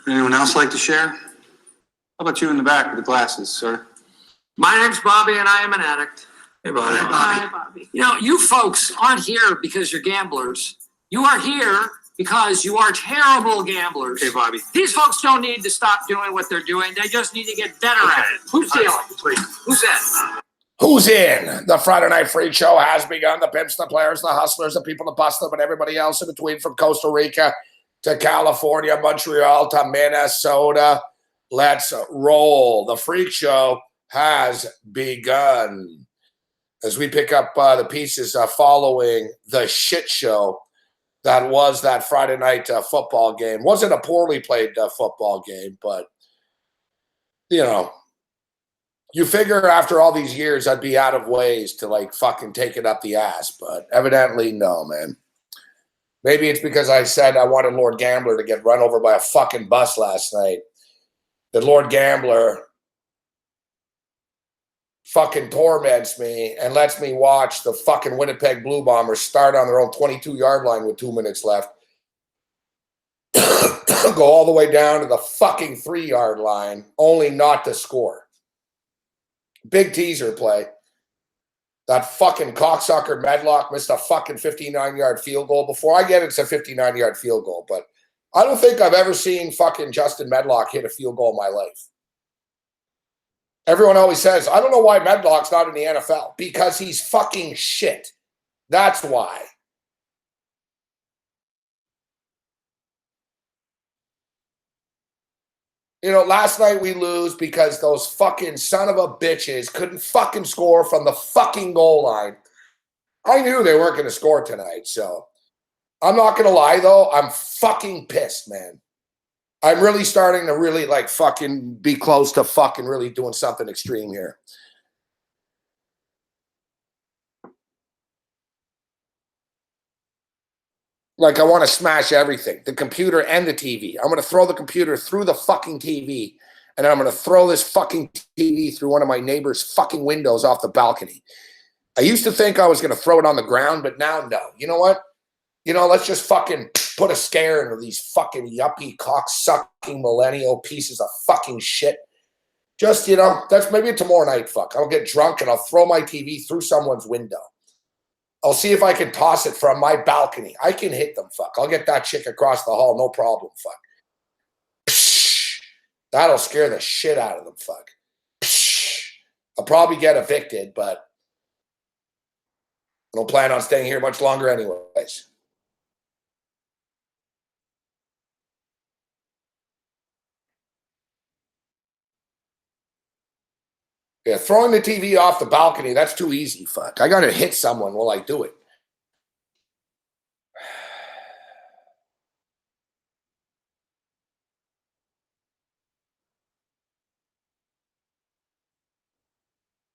Anyone else like to share? How about you in the back with the glasses, sir? My name's Bobby, and I am an addict. Hey, Bobby. Hi, Bobby. You know, you folks aren't here because you're gamblers. You are here because you are terrible gamblers. Hey, Bobby. These folks don't need to stop doing what they're doing. They just need to get better at it. Who's dealing? Who's that? Who's in? The Friday Night Freak Show has begun. The pimps, the players, the hustlers, the people that bust them, and everybody else in between, from Costa Rica to California, Montreal to Minnesota. Let's roll. The Freak Show has begun. As we pick up the pieces following the shit show that was that Friday night football game. Wasn't a poorly played football game, but, you know, you figure after all these years I'd be out of ways to, like, fucking take it up the ass, but evidently no, man. Maybe it's because I said I wanted Lord Gambler to get run over by a fucking bus last night. That Lord Gambler fucking torments me and lets me watch the fucking Winnipeg Blue Bombers start on their own 22-yard line with 2 minutes left. Go all the way down to the fucking 3-yard line, only not to score. Big teaser play. That fucking cocksucker Medlock missed a fucking 59-yard field goal. Before I get it's a 59-yard field goal, but I don't think I've ever seen fucking Justin Medlock hit a field goal in my life. Everyone always says, I don't know why Medlock's not in the NFL. Because he's fucking shit. That's why. You know, last night we lose because those fucking son of a bitches couldn't fucking score from the fucking goal line. I knew they weren't going to score tonight, so I'm not going to lie, though. I'm fucking pissed, man. I'm really starting to really, like, fucking be close to fucking really doing something extreme here. Like, I want to smash everything, the computer and the TV. I'm going to throw the computer through the fucking TV, and then I'm going to throw this fucking TV through one of my neighbor's fucking windows off the balcony. I used to think I was going to throw it on the ground, but now, no. You know what? You know, let's just fucking put a scare into these fucking yuppie, cock-sucking millennial pieces of fucking shit. Just, you know, that's maybe a tomorrow night, fuck. I'll get drunk and I'll throw my TV through someone's window. I'll see if I can toss it from my balcony. I can hit them, fuck. I'll get that chick across the hall, no problem, fuck. Psh, that'll scare the shit out of them, fuck. Psh, I'll probably get evicted, but I don't plan on staying here much longer anyways. Yeah, throwing the TV off the balcony, that's too easy, fuck. I got to hit someone while I do it.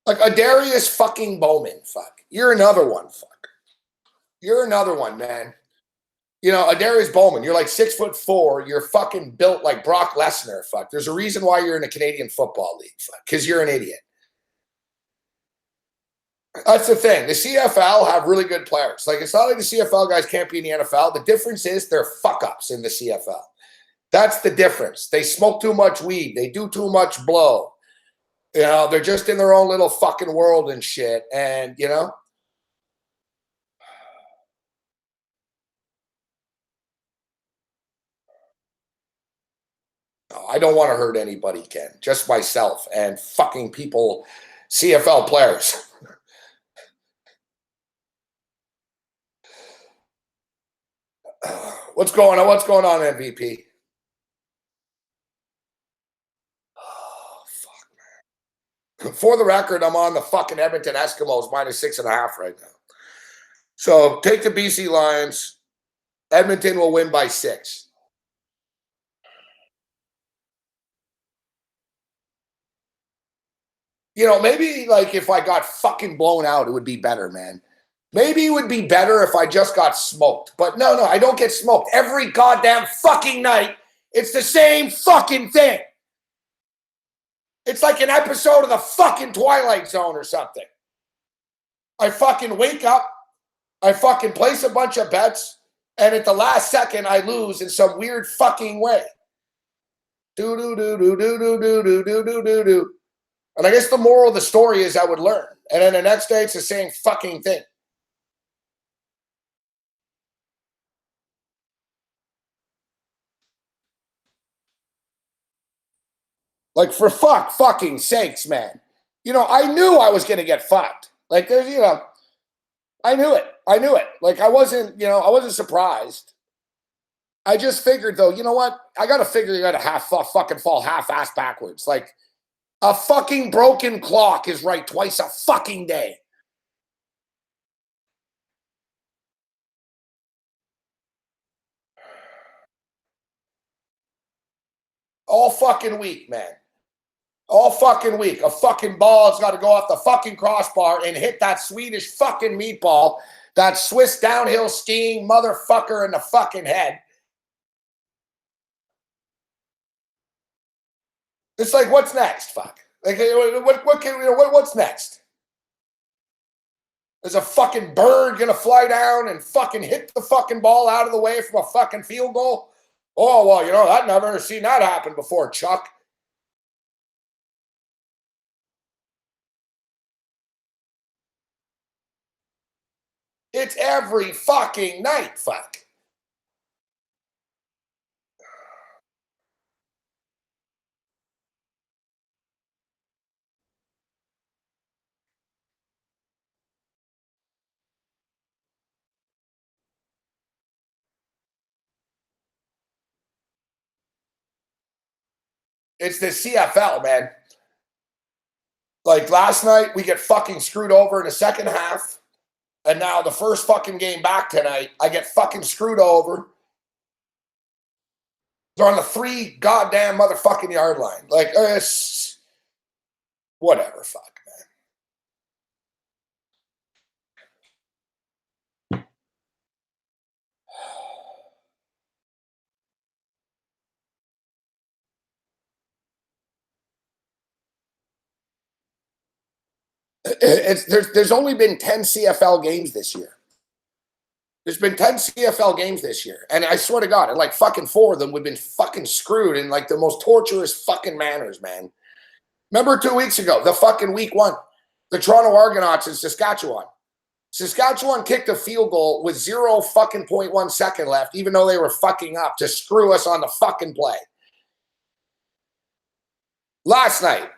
Like Adarius fucking Bowman, fuck. You're another one, fuck. You're another one, man. You know, Adarius Bowman, you're like 6'4". You're fucking built like Brock Lesnar, fuck. There's a reason why you're in the Canadian Football League, fuck, because you're an idiot. That's the thing. The CFL have really good players. Like, it's not like the CFL guys can't be in the NFL. The difference is they're fuck-ups in the CFL. That's the difference. They smoke too much weed. They do too much blow. You know, they're just in their own little fucking world and shit. And, you know, I don't want to hurt anybody, Ken. Just myself and fucking people, CFL players. What's going on? What's going on, MVP? Oh, fuck, man. For the record, I'm on the fucking Edmonton Eskimos -6.5 right now. So take the BC Lions. Edmonton will win by 6. You know, maybe like if I got fucking blown out, it would be better, man. Maybe it would be better if I just got smoked. But no, I don't get smoked. Every goddamn fucking night, it's the same fucking thing. It's like an episode of the fucking Twilight Zone or something. I fucking wake up, I fucking place a bunch of bets, and at the last second, I lose in some weird fucking way. Do do do do do do do do do do do do. And I guess the moral of the story is I would learn. And then the next day it's the same fucking thing. Like, for fucking sakes, man. You know, I knew I was gonna get fucked. Like, there's, you know, I knew it. I knew it. Like, I wasn't surprised. I just figured, though, you know what? I got to figure you got to fucking fall half-ass backwards. Like, a fucking broken clock is right twice a fucking day. All fucking week, man. All fucking week. A fucking ball's got to go off the fucking crossbar and hit that Swedish fucking meatball, that Swiss downhill skiing motherfucker in the fucking head. It's like, what's next? Fuck. Like, what's next? Is a fucking bird gonna fly down and fucking hit the fucking ball out of the way from a fucking field goal? Oh, well, you know, I've never seen that happen before, Chuck. It's every fucking night, fuck. It's the CFL, man. Like, last night, we get fucking screwed over in the second half. And now the first fucking game back tonight, I get fucking screwed over. They're on the 3 goddamn motherfucking yard line. Like, it's whatever, fuck, man. There's only been 10 CFL games this year. There's been 10 CFL games this year. And I swear to God, and like fucking 4 of them we've been fucking screwed in like the most torturous fucking manners, man. Remember 2 weeks ago, the fucking week 1, the Toronto Argonauts in Saskatchewan. Saskatchewan kicked a field goal with 0 fucking 0.1 second left, even though they were fucking up to screw us on the fucking play. Last night,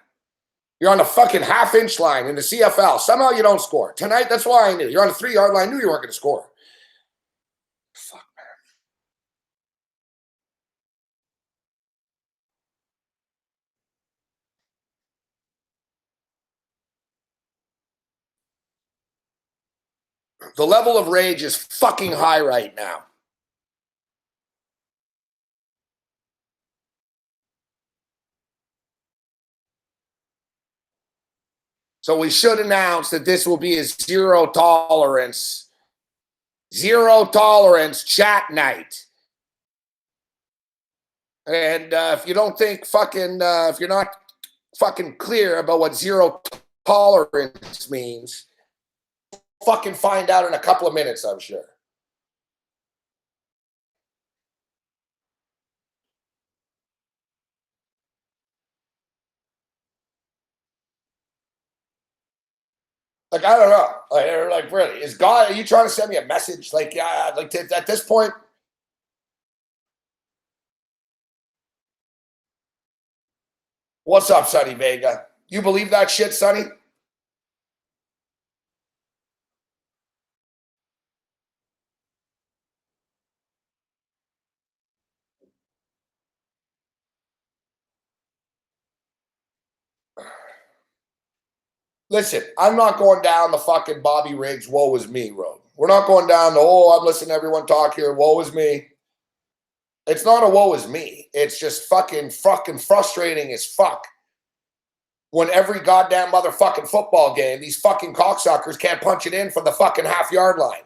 you're on the fucking half-inch line in the CFL. Somehow you don't score. Tonight, that's why I knew. You're on the 3-yard line. I knew you weren't going to score. Fuck, man. The level of rage is fucking high right now. So we should announce that this will be a zero tolerance chat night. And if you don't think fucking, if you're not fucking clear about what zero tolerance means, fucking find out in a couple of minutes, I'm sure. Like, I don't know. Like, really, is God? Are you trying to send me a message? Like, yeah, like at this point. What's up, Sonny Vega? You believe that shit, Sonny? Listen, I'm not going down the fucking Bobby Riggs woe is me road. We're not going down the, I'm listening to everyone talk here, woe is me. It's not a woe is me. It's just fucking frustrating as fuck when every goddamn motherfucking football game, these fucking cocksuckers can't punch it in from the fucking half-yard line.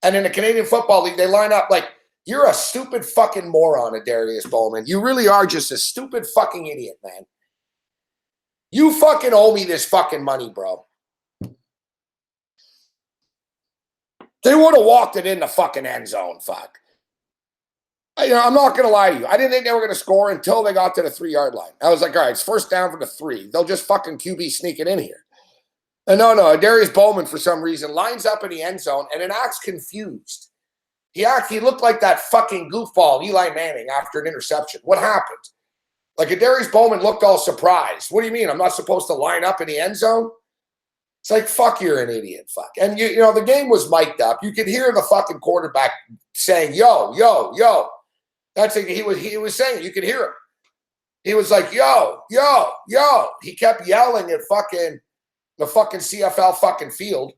And in the Canadian Football League, they line up like, you're a stupid fucking moron, Adarius Bowman. You really are just a stupid fucking idiot, man. You fucking owe me this fucking money, bro. They would have walked it in the fucking end zone, fuck. I'm not going to lie to you. I didn't think they were going to score until they got to the 3-yard line. I was like, all right, it's first down from the 3. They'll just fucking QB sneak it in here. And no, Darius Bowman, for some reason, lines up in the end zone and then acts confused. He looked like that fucking goofball, Eli Manning, after an interception. What happened? Like, Darius Bowman looked all surprised. What do you mean? I'm not supposed to line up in the end zone? It's like, fuck, you're an idiot, fuck. And, you know, the game was mic'd up. You could hear the fucking quarterback saying, yo, yo, yo. That's it. He was saying, you could hear him. He was like, yo, yo, yo. He kept yelling at the fucking CFL fucking field.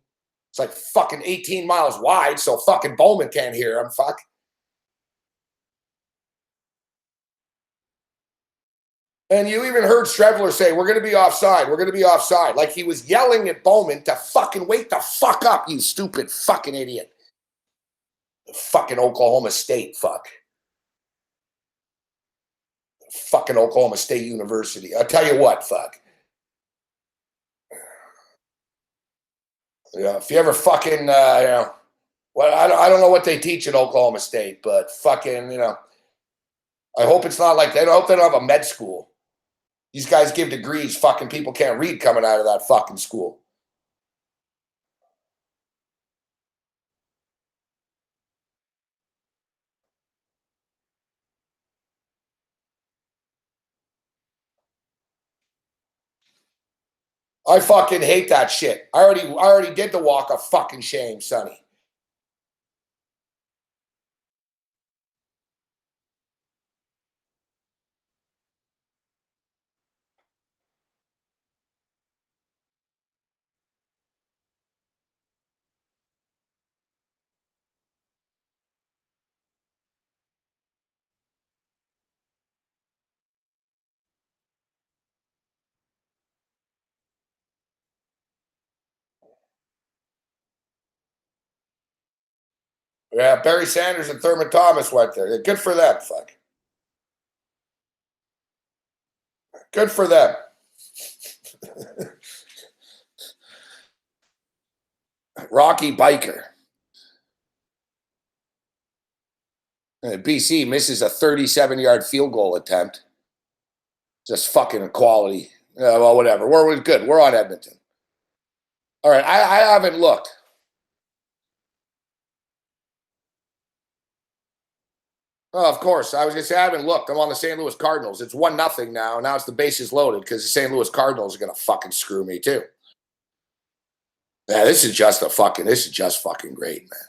It's like fucking 18 miles wide, so fucking Bowman can't hear him, fuck. And you even heard Strebler say, we're going to be offside. We're going to be offside. Like he was yelling at Bowman to fucking wake the fuck up, you stupid fucking idiot. Fucking Oklahoma State, fuck. Fucking Oklahoma State University. I'll tell you what, fuck. Yeah, if you ever fucking, well, I don't know what they teach at Oklahoma State, but fucking, I hope it's not like I hope they don't have a med school. These guys give degrees. Fucking people can't read coming out of that fucking school. I fucking hate that shit. I already did the walk of fucking shame, Sonny. Yeah, Barry Sanders and Thurman Thomas went there. Good for them, fuck. Good for them. Rocky Biker. BC misses a 37-yard field goal attempt. Just fucking equality. Well, whatever. We're good. We're on Edmonton. All right, I haven't looked. Oh, of course. I was going to say I haven't looked. I'm on the St. Louis Cardinals. It's 1-0 now. Now it's the bases loaded because the St. Louis Cardinals are going to fucking screw me too. Yeah, this is just fucking great, man.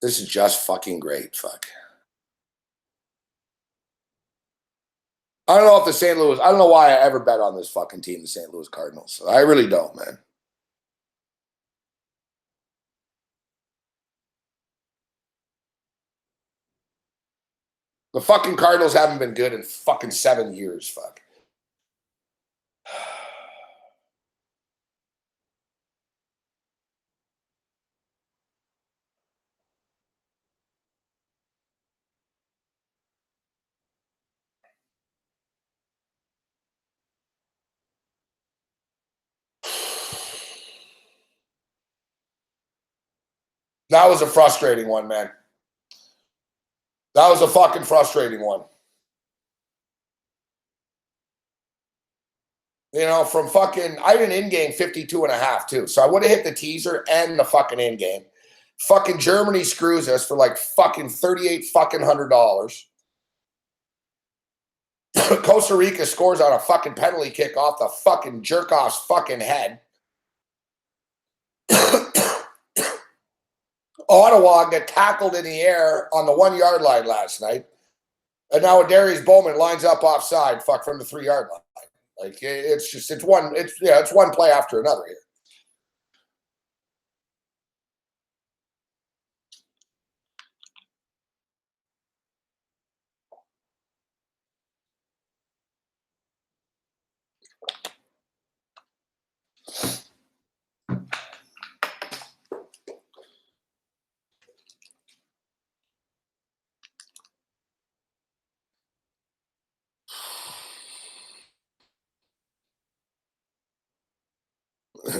This is just fucking great, fuck. I don't know if I don't know why I ever bet on this fucking team, the St. Louis Cardinals. I really don't, man. The fucking Cardinals haven't been good in fucking 7 years, fuck. That was a frustrating one, man. That was a fucking frustrating one. From fucking, I had an in-game 52.5 too. So I would have hit the teaser and the fucking in-game. Fucking Germany screws us for like fucking $38 fucking $100. Costa Rica scores on a fucking penalty kick off the fucking jerk-off's fucking head. Ottawa get tackled in the air on the 1-yard line last night. And now Darius Bowman lines up offside, fuck, from the 3-yard line. Like, it's one play after another here.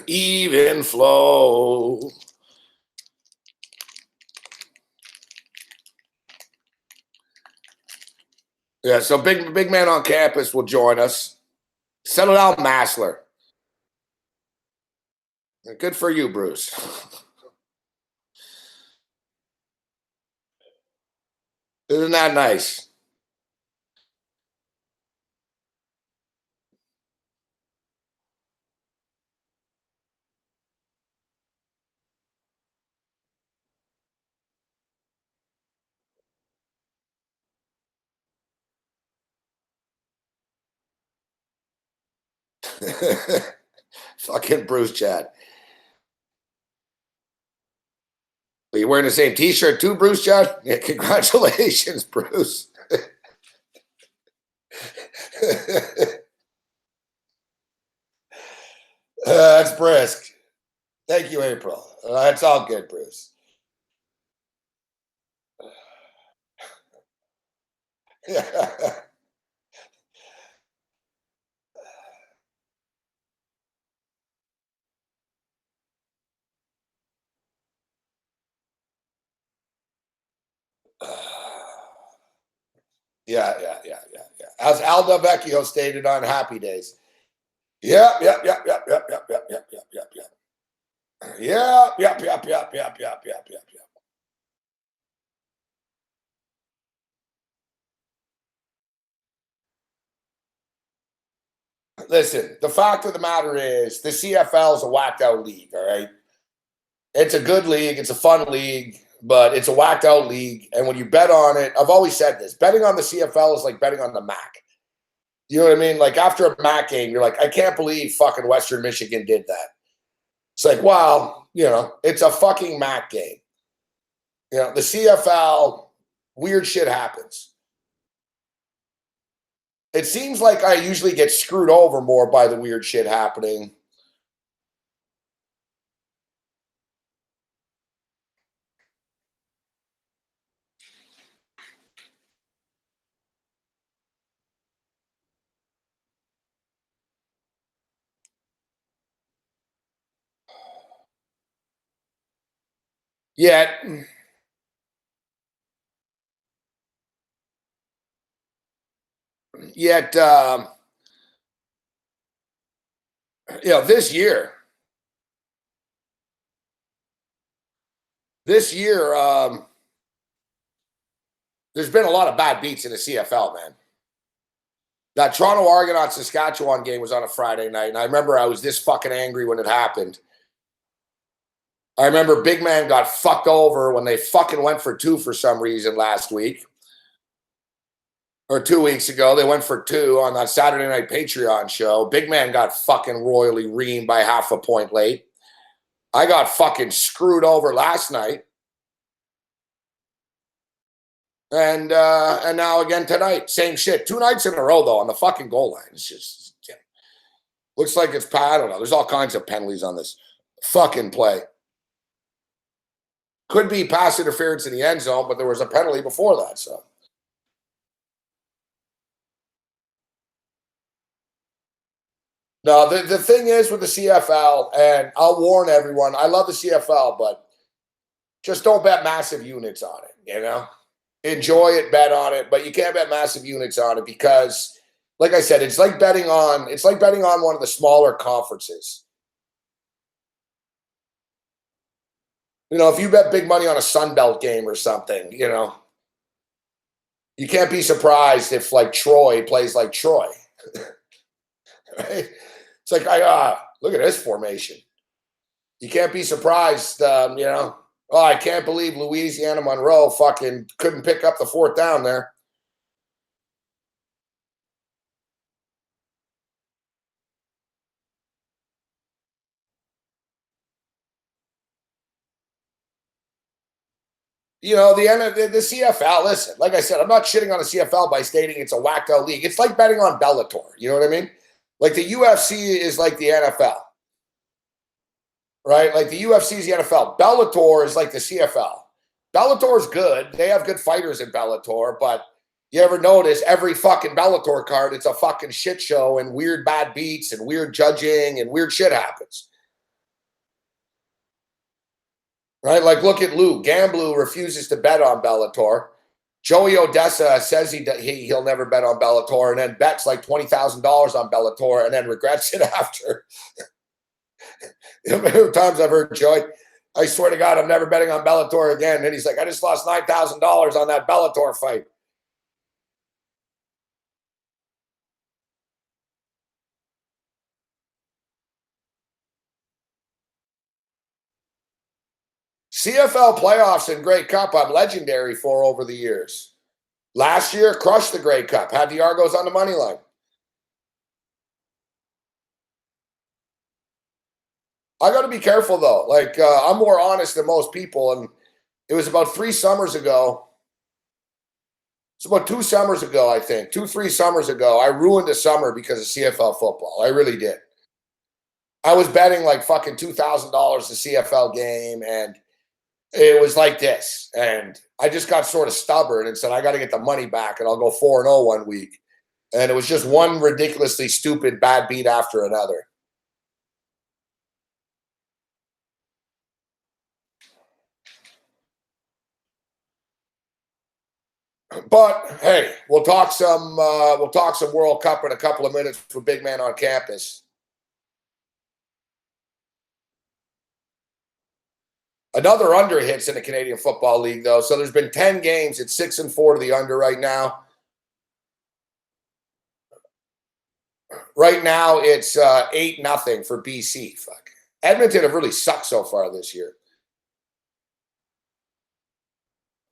Even flow. Yeah, so big man on campus will join us. Settle down, Massler. Good for you, Bruce. Isn't that nice? Fucking Bruce Chad. Are you wearing the same t-shirt too, Bruce Chad? Yeah, congratulations, Bruce. That's brisk. Thank you, April. That's all good, Bruce. Yeah. As Aldo Vecchio stated on Happy Days. Yep. Listen, the fact of the matter is the CFL is a whacked out league, all right? It's a good league, it's a fun league, but it's a whacked out league. And when you bet on it, I've always said this, betting on the CFL is like betting on the MAC. You know what I mean? Like after a MAC game, you're like, I can't believe fucking Western Michigan did that. It's like, wow, you know, it's a fucking MAC game. You know, the CFL, weird shit happens. It seems like I usually get screwed over more by the weird shit happening. Yet, you know, this year, there's been a lot of bad beats in the CFL, man. That Toronto Argonauts Saskatchewan game was on a Friday night, and I remember I was this fucking angry when it happened. I remember Big Man got fucked over when they fucking went for two for some reason last week. Or 2 weeks ago, they went for two on that Saturday Night Patreon show. Big Man got fucking royally reamed by half a point late. I got fucking screwed over last night. And now again tonight, same shit. 2 nights in a row, though, on the fucking goal line. It's just, looks like it's, I don't know. There's all kinds of penalties on this fucking play. Could be pass interference in the end zone, but there was a penalty before that, so. No, the thing is with the CFL, and I'll warn everyone, I love the CFL, but just don't bet massive units on it, you know? Enjoy it, bet on it, but you can't bet massive units on it because, like I said, it's like betting on one of the smaller conferences. You know, if you bet big money on a Sun Belt game or something, you know, you can't be surprised if like Troy plays like Troy. Right? It's like, look at this formation. You can't be surprised, you know. Oh, I can't believe Louisiana Monroe fucking couldn't pick up the 4th down there. You know, the CFL, listen, like I said, I'm not shitting on the CFL by stating it's a whacked out league. It's like betting on Bellator. You know what I mean? Like the UFC is like the NFL. Right? Like the UFC is the NFL. Bellator is like the CFL. Bellator is good. They have good fighters in Bellator, but you ever notice every fucking Bellator card, it's a fucking shit show and weird bad beats and weird judging and weird shit happens. Right? Like look at Lou. Gamblu refuses to bet on Bellator. Joey Odessa says he'll never bet on Bellator, and then bets like $20,000 on Bellator, and then regrets it after. You know how many times I've heard Joey, I swear to God, I'm never betting on Bellator again. And he's like, I just lost $9,000 on that Bellator fight. CFL playoffs and Grey Cup, I'm legendary for over the years. Last year, crushed the Grey Cup, had the Argos on the money line. I got to be careful, though. Like, I'm more honest than most people. And it was about 3 summers ago. It's about 2 summers ago, I think. 3 summers ago, I ruined a summer because of CFL football. I really did. I was betting like fucking $2,000 a CFL game, and it was like this. And I just got sort of stubborn and said, I got to get the money back, and I'll go 4-0 one week. And it was just one ridiculously stupid bad beat after another. But hey, we'll talk some World Cup in a couple of minutes for Big Man on Campus. Another under hits in the Canadian Football League, though. So there's been 10 games. It's 6-4 to the under right now. Right now, it's 8-0 for BC. Fuck. Edmonton have really sucked so far this year.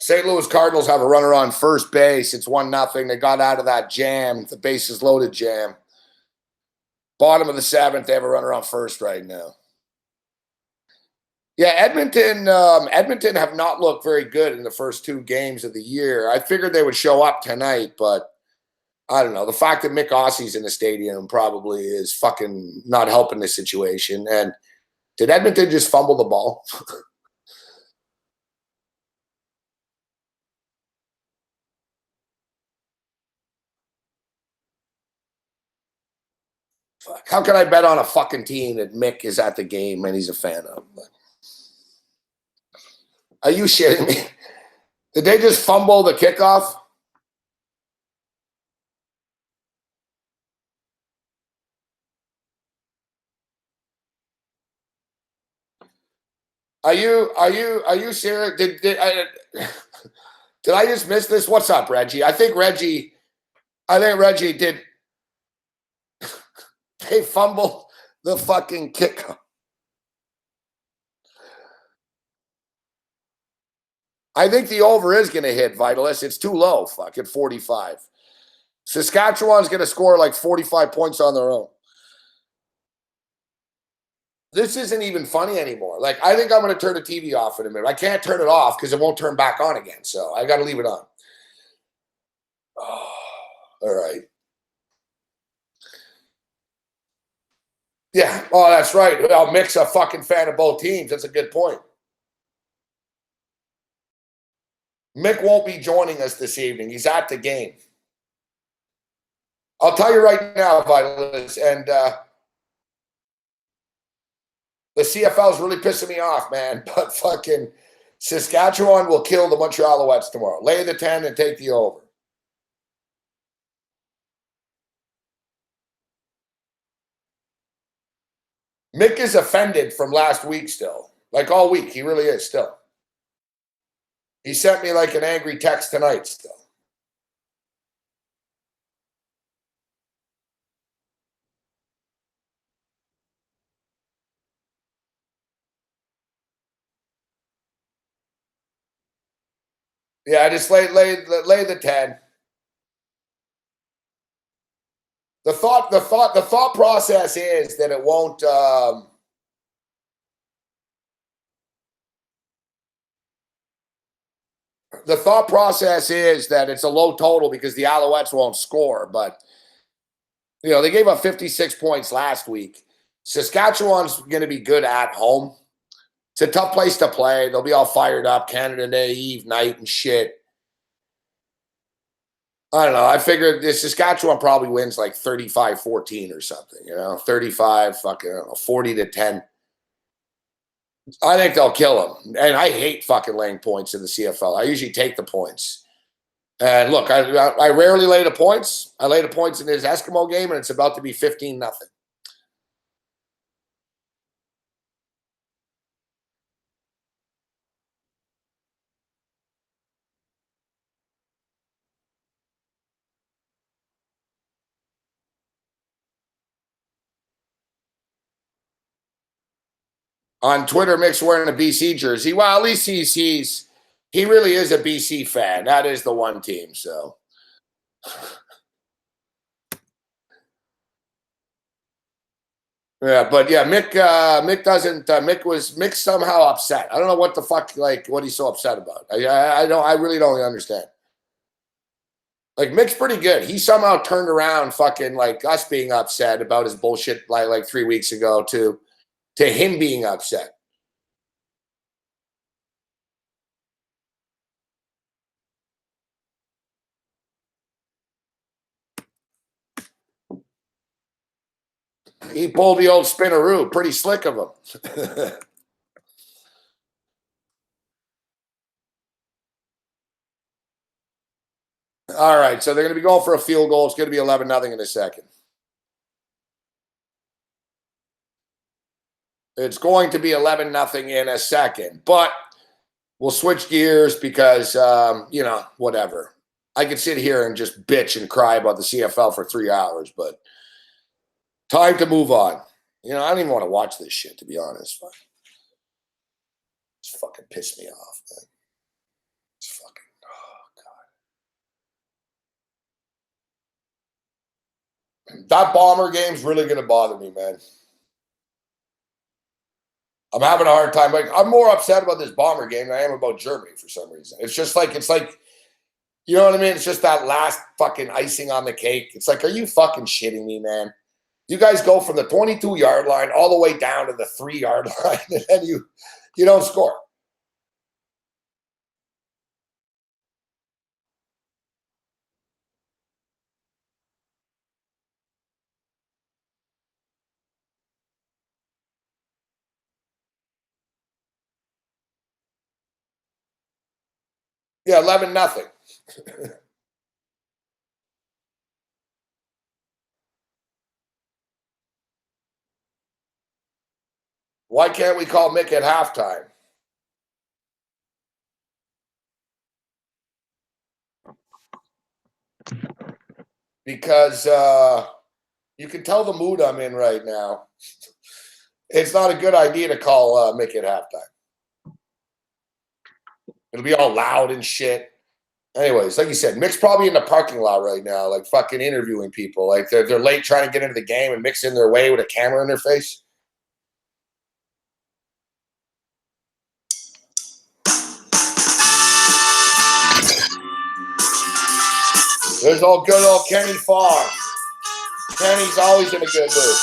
St. Louis Cardinals have a runner on first base. It's 1-0. They got out of that jam, the bases loaded jam. Bottom of the 7th, they have a runner on first right now. Yeah, Edmonton have not looked very good in the first 2 games of the year. I figured they would show up tonight, but I don't know. The fact that Mick Ossie's in the stadium probably is fucking not helping the situation. And did Edmonton just fumble the ball? Fuck. How can I bet on a fucking team that Mick is at the game and he's a fan of? Are you shitting me? Did they just fumble the kickoff? Are you serious? Did I just miss this? What's up, Reggie? I think Reggie did. They fumbled the fucking kickoff. I think the over is going to hit, Vitalis. It's too low, fuck, at 45. Saskatchewan's going to score like 45 points on their own. This isn't even funny anymore. Like, I think I'm going to turn the TV off in a minute. I can't turn it off because it won't turn back on again. So I got to leave it on. Oh, all right. Yeah. Oh, that's right. Well, Mick's a fucking fan of both teams. That's a good point. Mick won't be joining us this evening. He's at the game. I'll tell you right now, Vitalis, and the CFL is really pissing me off, man. But fucking Saskatchewan will kill the Montreal Alouettes tomorrow. Lay the 10 and take the over. Mick is offended from last week still. Like all week. He really is still. He sent me like an angry text tonight still. Yeah, I just lay the 10. The thought process is that it won't the thought process is that it's a low total because the Alouettes won't score, but you know, they gave up 56 points last week. Saskatchewan's going to be good at home. It's a tough place to play. They'll be all fired up, Canada Day, Eve night and shit. I don't know. I figured this Saskatchewan probably wins like 35-14 or something, you know, 35, fucking, I don't know, 40-10. I think they'll kill them. And I hate fucking laying points in the CFL. I usually take the points. And look, I rarely lay the points. I lay the points in his Eskimo game, and it's about to be 15-0. On Twitter, Mick's wearing a BC jersey. Well, at least he really is a BC fan. That is the one team. So, yeah, but yeah, Mick doesn't. Mick somehow upset. I don't know what the fuck, like, what he's so upset about. I really don't understand. Like, Mick's pretty good. He somehow turned around, fucking like us being upset about his bullshit like 3 weeks ago to him being upset. He pulled the old spinneroo. Pretty slick of him. All right, so they're going to be going for a field goal. It's going to be 11-0 in a second. It's going to be 11-0 in a second, but we'll switch gears because, whatever. I could sit here and just bitch and cry about the CFL for 3 hours, but time to move on. I don't even want to watch this shit, to be honest. It's fucking pissed me off, man. It's fucking, oh, God. That Bomber game's really going to bother me, man. I'm having a hard time. Like, I'm more upset about this Bomber game than I am about Germany for some reason. It's like, you know what I mean? It's just that last fucking icing on the cake. It's like, are you fucking shitting me, man? You guys go from the 22-yard line all the way down to the 3-yard line, and then you don't score. Yeah, 11-0. Why can't we call Mick at halftime? Because you can tell the mood I'm in right now. It's not a good idea to call Mick at halftime. It'll be all loud and shit. Anyways, like you said, Mick's probably in the parking lot right now, like fucking interviewing people. Like they're late trying to get into the game, and Mick's in their way with a camera in their face. There's good old Kenny Farr. Kenny's always in a good mood.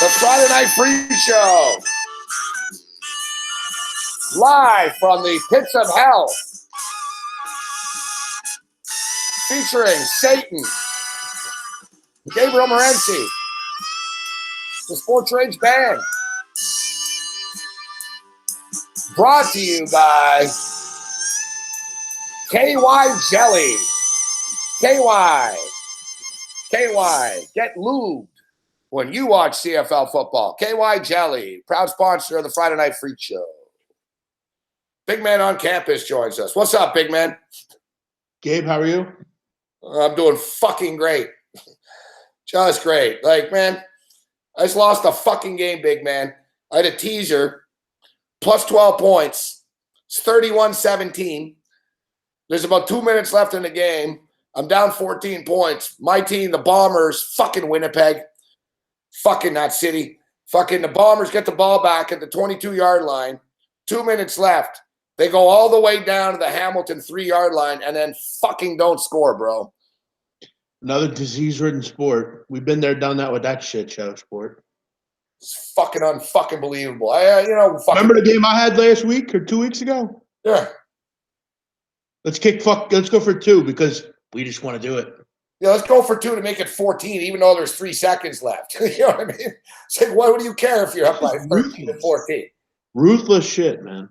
The Friday Night Free Show. Live from the pits of hell. Featuring Satan. Gabe Morency. The Sports Rage Band. Brought to you by KY Jelly. KY. Get lubed when you watch CFL football. KY Jelly, proud sponsor of the Friday Night Freak Show. Big Man on Campus joins us. What's up, Big Man? Gabe, how are you? I'm doing fucking great. Just great. Like, man, I just lost a fucking game, Big Man. I had a teaser. Plus 12 points. It's 31-17. There's about 2 minutes left in the game. I'm down 14 points. My team, the Bombers, fucking Winnipeg. Fucking that city. Fucking the Bombers get the ball back at the 22-yard line. 2 minutes left. They go all the way down to the Hamilton 3-yard line and then fucking don't score, bro. Another disease-ridden sport. We've been there, done that with that shit show sport. It's fucking unfucking believable. Remember the game I had last week or 2 weeks ago? Yeah. Let's go for 2 because we just want to do it. Yeah, let's go for 2 to make it 14, even though there's 3 seconds left. You know what I mean? It's like, what do you care if you're up by 13 to 14? Ruthless shit, man.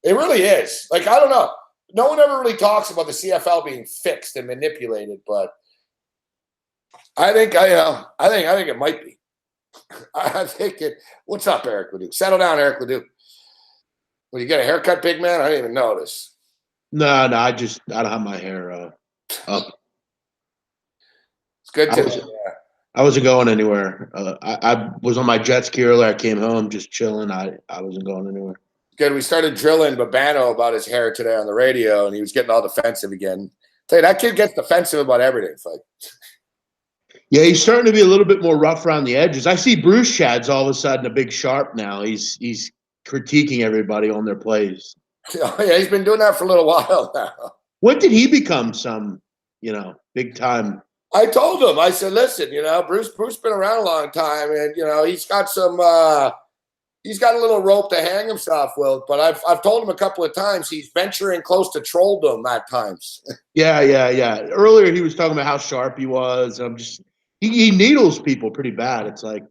It really is. Like, I don't know. No one ever really talks about the CFL being fixed and manipulated, but I think it might be. I think it. What's up, Eric Ledoux? Settle down, Eric Ledoux. When you get a haircut, big man, I didn't even notice. No, I don't have my hair up. It's good to. I wasn't going anywhere. I was on my jet ski earlier. I came home just chilling. I wasn't going anywhere. Good. We started drilling Babano about his hair today on the radio, and he was getting all defensive again. Tell you, that kid gets defensive about everything. It's like, yeah, he's starting to be a little bit more rough around the edges. I see Bruce Shad's all of a sudden a big sharp now. He's critiquing everybody on their plays. yeah, he's been doing that for a little while now. When did he become some, big time? I told him, I said, listen, Bruce been around a long time, and he's got some he's got a little rope to hang himself with, but I've told him a couple of times he's venturing close to trolldom at times. Yeah. Earlier he was talking about how sharp he was. He needles people pretty bad. It's like,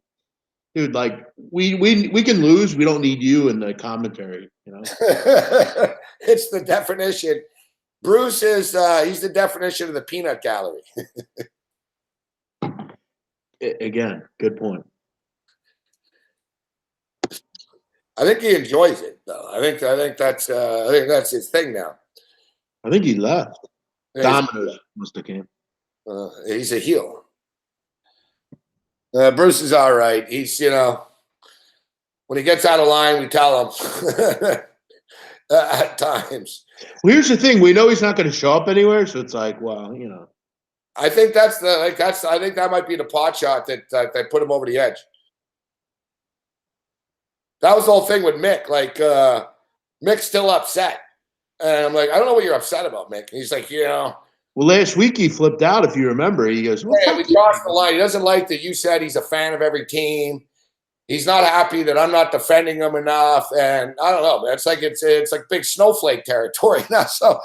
dude, like we can lose. We don't need you in the commentary, It's the definition. Bruce is he's the definition of the peanut gallery. Again, good point. I think he enjoys it, though. I think that's his thing now. I think he left. Yeah, Domino's must have came. He's a heel. Bruce is all right. He's when he gets out of line, we tell him at times. Well, here's the thing: we know he's not going to show up anywhere, so it's like, well, I think I think that might be the pot shot that put him over the edge. That was the whole thing with Mick. Like, Mick's still upset. And I'm like, I don't know what you're upset about, Mick. And he's like, Well, last week he flipped out, if you remember. He goes, yeah, we crossed the line. He doesn't like that you said he's a fan of every team. He's not happy that I'm not defending him enough. And I don't know, man. It's like big snowflake territory now. So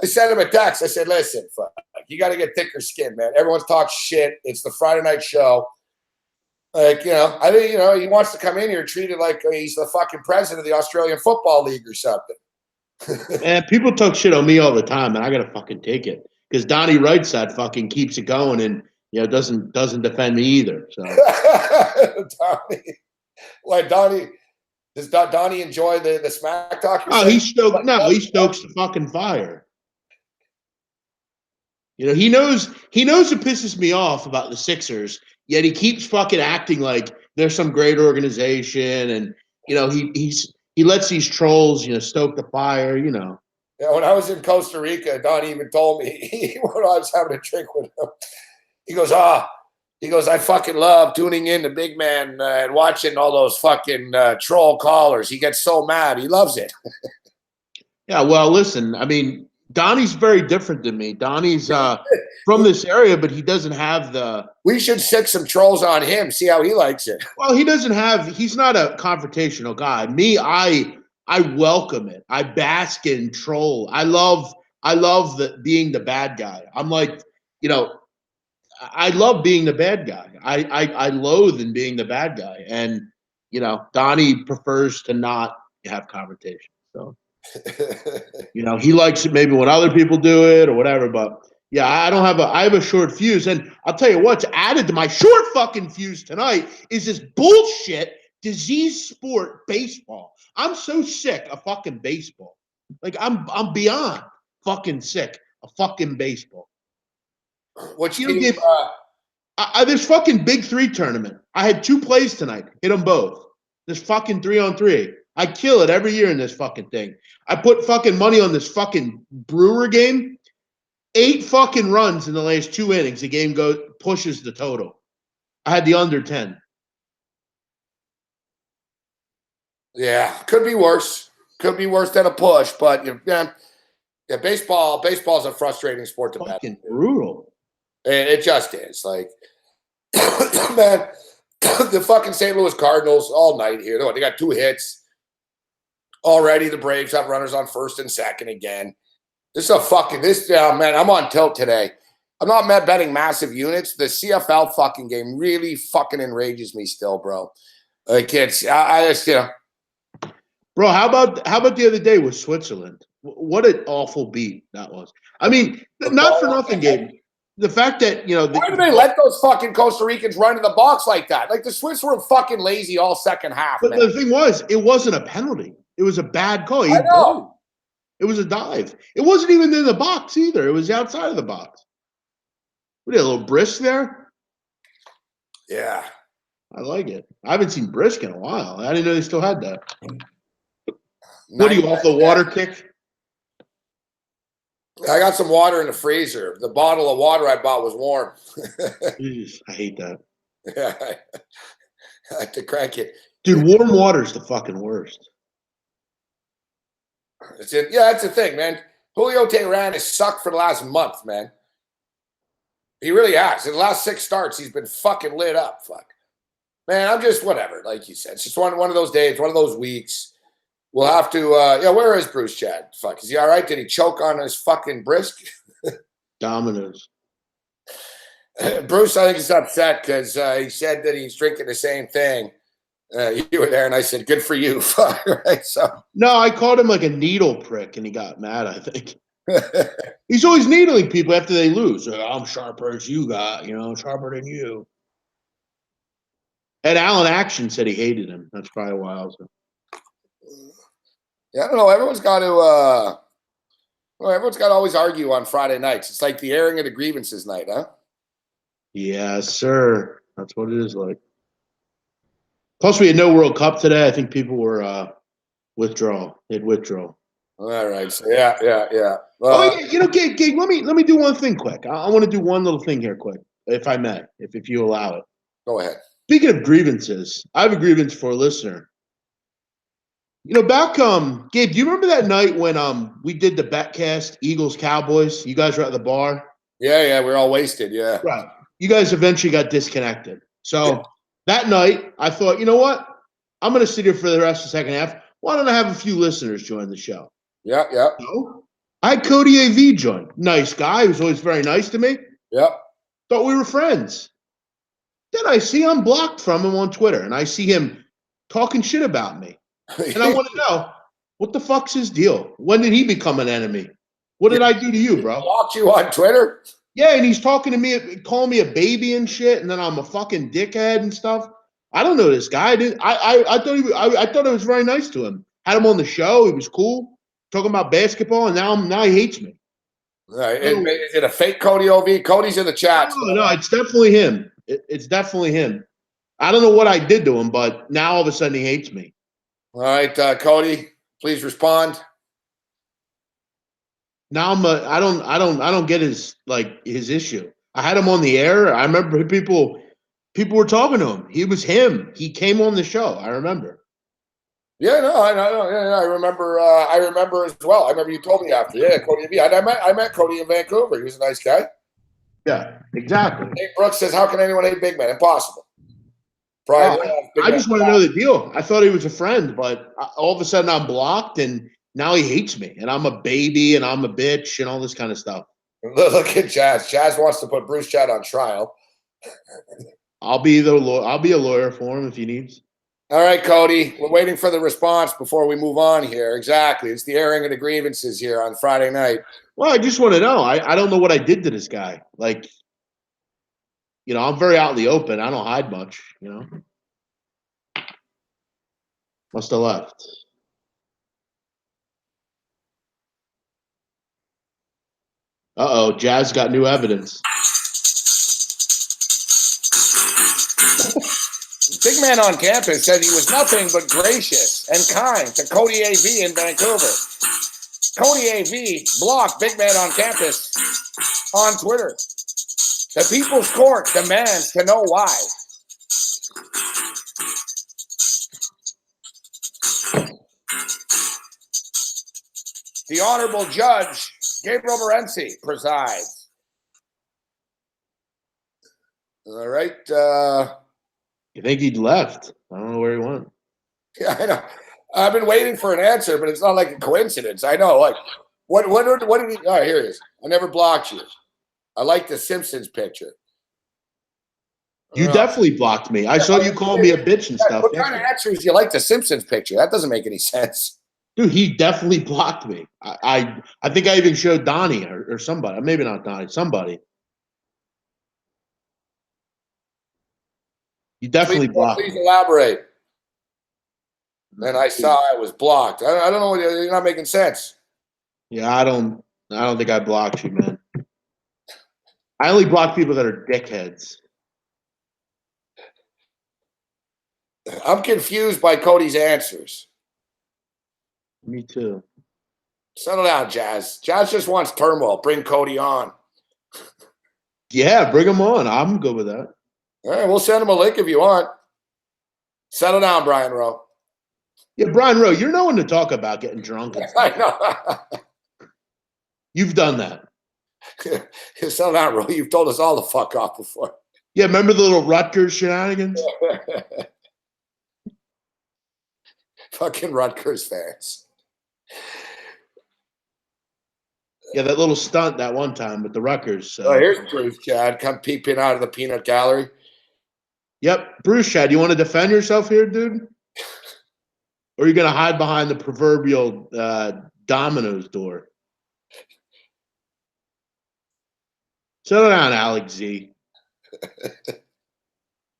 I sent him a text. I said, listen, fuck, you got to get thicker skin, man. Everyone's talking shit. It's the Friday night show. Like, I think, he wants to come in here treated like he's the fucking president of the Australian Football League or something. And people talk shit on me all the time, and I got to fucking take it. Because Donnie writes that fucking keeps it going and, doesn't defend me either. So does Donnie enjoy the smack talk? Oh, he stokes the fucking fire. He knows it pisses me off about the Sixers. Yet he keeps fucking acting like they're some great organization, and he lets these trolls stoke the fire. Yeah, when I was in Costa Rica, Don even told me when I was having a drink with him, he goes, I fucking love tuning in to Big Man and watching all those fucking troll callers. He gets so mad, he loves it. Yeah, well, listen, I mean, Donnie's very different than me. Donnie's from this area, but he doesn't have the. We should stick some trolls on him, see how he likes it. Well, he's not a confrontational guy. Me, I welcome it. I bask in troll. I love being the bad guy. I'm like, I love being the bad guy. I loathe in being the bad guy. And, Donnie prefers to not have confrontation. So. He likes it maybe when other people do it or whatever, but yeah, I have a short fuse, and I'll tell you what's added to my short fucking fuse tonight is this bullshit disease sport baseball. I'm so sick of fucking baseball. Like I'm beyond fucking sick of fucking baseball. What this fucking Big 3 tournament. I had 2 plays tonight. Hit them both. This fucking 3-on-3. I kill it every year in this fucking thing. I put fucking money on this fucking Brewer game. 8 fucking runs in the last 2 innings. The game pushes the total. I had the under 10. Yeah, could be worse. Could be worse than a push, but baseball's a frustrating sport to bet. Fucking brutal. It just is. Like, man, the fucking St. Louis Cardinals all night here. They got 2 hits. Already the Braves have runners on first and second again. Man, I'm on tilt today. I'm not betting massive units. The CFL fucking game really fucking enrages me still, bro. Like I just, Bro, how about the other day with Switzerland? What an awful beat that was. I mean, not for nothing, Gabe. The fact that Why do they let those fucking Costa Ricans run in the box like that? Like the Swiss were fucking lazy all second half. But man. the thing was, it wasn't a penalty. It was a bad call. I know. It was a dive. It wasn't even in the box either. It was outside of the box. What, a little brisk there? Yeah. I like it. I haven't seen brisk in a while. I didn't know they still had that. What are you, off the water kick? I got some water in the freezer. The bottle of water I bought was warm. Jeez, I hate that. Yeah. I had to crank it. Dude, warm water's the fucking worst. That's the thing, man. Julio Teheran has sucked for the last month, man. He really has. In the last 6 starts, he's been fucking lit up. Fuck. Man, I'm just whatever, like you said. It's just one of those days, one of those weeks. We'll have to where is Bruce Chad? Fuck. Is he all right? Did he choke on his fucking brisk? Dominoes. Bruce, I think he's upset because he said that he's drinking the same thing. You were there, and I said, "Good for you." Right? So no, I called him like a needle prick, and he got mad. I think he's always needling people after they lose. I'm sharper as you got, sharper than you. And Alan Action said he hated him. That's probably why also. Yeah, I don't know. Everyone's got to always argue on Friday nights. It's like the airing of the grievances night, huh? Yes, sir. That's what it is like. Plus, we had no World Cup today. I think people were withdrawal. They'd withdraw. All right. So yeah. Gabe, let me do one thing quick. I want to do one little thing here quick, if I may, if you allow it. Go ahead. Speaking of grievances, I have a grievance for a listener. Back Gabe, do you remember that night when we did the Betcast, Eagles Cowboys? You guys were at the bar. Yeah, we're all wasted. Yeah. Right. You guys eventually got disconnected. So that night, I thought, you know what? I'm going to sit here for the rest of the second half. Why don't I have a few listeners join the show? Yeah. So, I had Cody AV join. Nice guy. He was always very nice to me. Yep. Thought we were friends. Then I see I'm blocked from him on Twitter, and I see him talking shit about me. And I want to know, what the fuck's his deal? When did he become an enemy? What did I do to you, bro? Blocked you on Twitter? Yeah, and he's talking to me, calling me a baby and shit, and then I'm a fucking dickhead and stuff. I don't know this guy. I thought I was very nice to him. Had him on the show. He was cool, talking about basketball, and now he hates me. Right. Is it a fake Cody OV? Cody's in the chat. No, it's definitely him. It's definitely him. I don't know what I did to him, but now all of a sudden he hates me. All right, Cody, please respond. Now I don't get his issue. I had him on the air. I remember people were talking to him. He was him. He came on the show. I remember. Yeah, no, I know. Yeah, I remember. I remember as well. I remember you told me after. Yeah, Cody. I met Cody in Vancouver. He was a nice guy. Yeah, exactly. Nate Brooks says, "How can anyone hate big man? Impossible." I just want to know the deal. I thought he was a friend, but all of a sudden I'm blocked, and now he hates me, and I'm a baby, and I'm a bitch, and all this kind of stuff. Look at Jazz. Jazz wants to put Bruce Chad on trial. I'll be a lawyer for him if he needs. All right, Cody. We're waiting for the response before we move on here. Exactly. It's the airing of the grievances here on Friday night. Well, I just want to know. I don't know what I did to this guy. I'm very out in the open. I don't hide much, Must have left. Uh-oh, Jazz got new evidence. Big man on campus said he was nothing but gracious and kind to Cody AV in Vancouver. Cody AV blocked Big man on campus on Twitter. The People's Court demands to know why. The Honorable Judge Gabe Morency presides. All right. You think he'd left? I don't know where he went. Yeah, I know. I've been waiting for an answer, but it's not like a coincidence. I know. Like, what did he? All right, here he is. I never blocked you. I like the Simpsons picture. You definitely blocked me. I saw you call me a bitch and stuff. What kind of answers do you like the Simpsons picture? That doesn't make any sense. Dude, he definitely blocked me. I think I even showed Donnie or somebody. Maybe not Donnie. Somebody. You definitely blocked Please me. elaborate. And I saw I was blocked. I don't know. You're not making sense. Yeah, I don't think I blocked you, man. I only block people that are dickheads. I'm confused by Cody's answers. Me too. Settle down, Jazz. Jazz just wants turmoil. Bring Cody on. Yeah, bring him on. I'm good with that. All right, we'll send him a link if you want. Settle down, Brian Rowe. Yeah, Brian Rowe, you're no one to talk about getting drunk. And stuff. I know. You've done that. Settle down, Rowe. You've told us all to fuck off before. Yeah, remember the little Rutgers shenanigans? Fucking Rutgers fans. Yeah, that little stunt that one time with the Rutgers. Oh, here's Bruce, Chad. Come peeping out of the peanut gallery. Yep. Bruce, Chad, you want to defend yourself here, dude? Or are you going to hide behind the proverbial Domino's door? Settle down, Alex Z.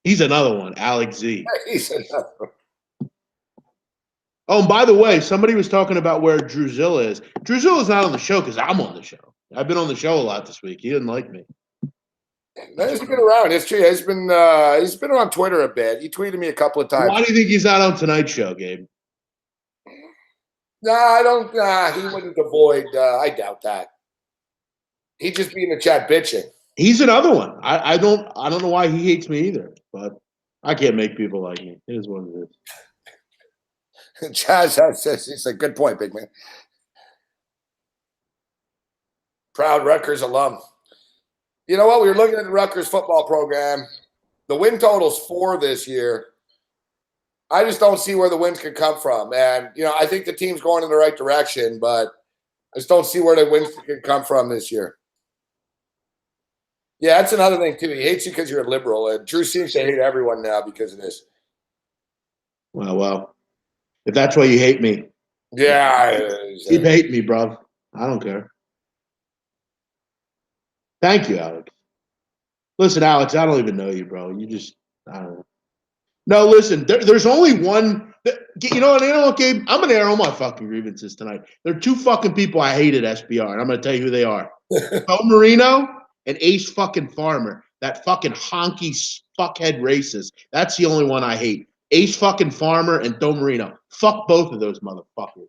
He's another one, Alex Z. He's another one. Oh, and by the way, somebody was talking about where Druzilla is. Druzilla's not on the show because I'm on the show. I've been on the show a lot this week. He didn't like me. He's been around. It's true. He's been on Twitter a bit. He tweeted me a couple of times. Why do you think he's not on tonight's show, Gabe? Nah, I don't. He wouldn't avoid. I doubt that. He'd just be in the chat bitching. He's another one. I don't know why he hates me either, but I can't make people like me. It is what it is. Chaz says he's a good point, big man. Proud Rutgers alum. You know what? We were looking at the Rutgers football program. The win total's 4 this year. I just don't see where the wins could come from. And, I think the team's going in the right direction, but I just don't see where the wins could come from this year. Yeah, that's another thing, too. He hates you because you're a liberal. And Drew seems to hate everyone now because of this. Well. If that's why you hate me. Yeah. Keep hating me, bro. I don't care. Thank you, Alex. Listen, Alex, I don't even know you, bro. You just, I don't know. No, listen, there's only one. You know what, Gabe? I'm going to air all my fucking grievances tonight. There are 2 fucking people I hate at SBR, and I'm going to tell you who they are. Bo Marino and Ace fucking Farmer. That fucking honky fuckhead racist. That's the only one I hate. Ace fucking Farmer and Bo Marino. Fuck both of those motherfuckers.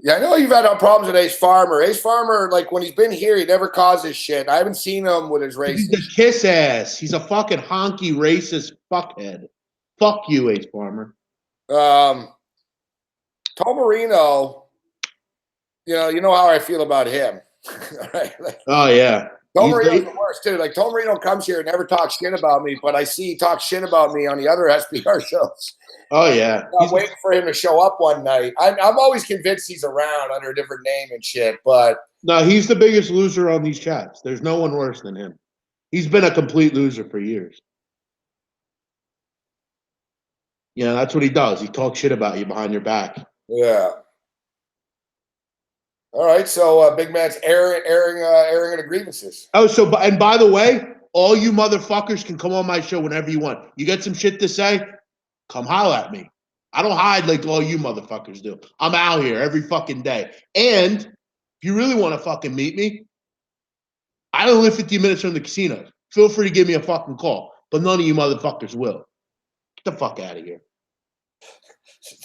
Yeah, I know you've had problems with Ace Farmer. Ace Farmer, like when he's been here, he never causes shit. I haven't seen him with his racist. He's a kiss ass. He's a fucking honky racist fuckhead. Fuck you, Ace Farmer. Tom Marino, you know how I feel about him. Right? Oh yeah. Tom Marino's the worst too. Like Tom Marino comes here and never talks shit about me, but I see he talks shit about me on the other SBR shows. Oh yeah. I'm waiting for him to show up one night. I'm always convinced he's around under a different name and shit, but no, he's the biggest loser on these chats. There's no one worse than him. He's been a complete loser for years. Yeah, that's what he does. He talks shit about you behind your back. Yeah. All right, so big man's airing the grievances. Oh, and by the way, all you motherfuckers can come on my show whenever you want. You got some shit to say? Come holler at me. I don't hide like all you motherfuckers do. I'm out here every fucking day. And if you really want to fucking meet me, I don't live 15 minutes from the casino. Feel free to give me a fucking call. But none of you motherfuckers will. Get the fuck out of here.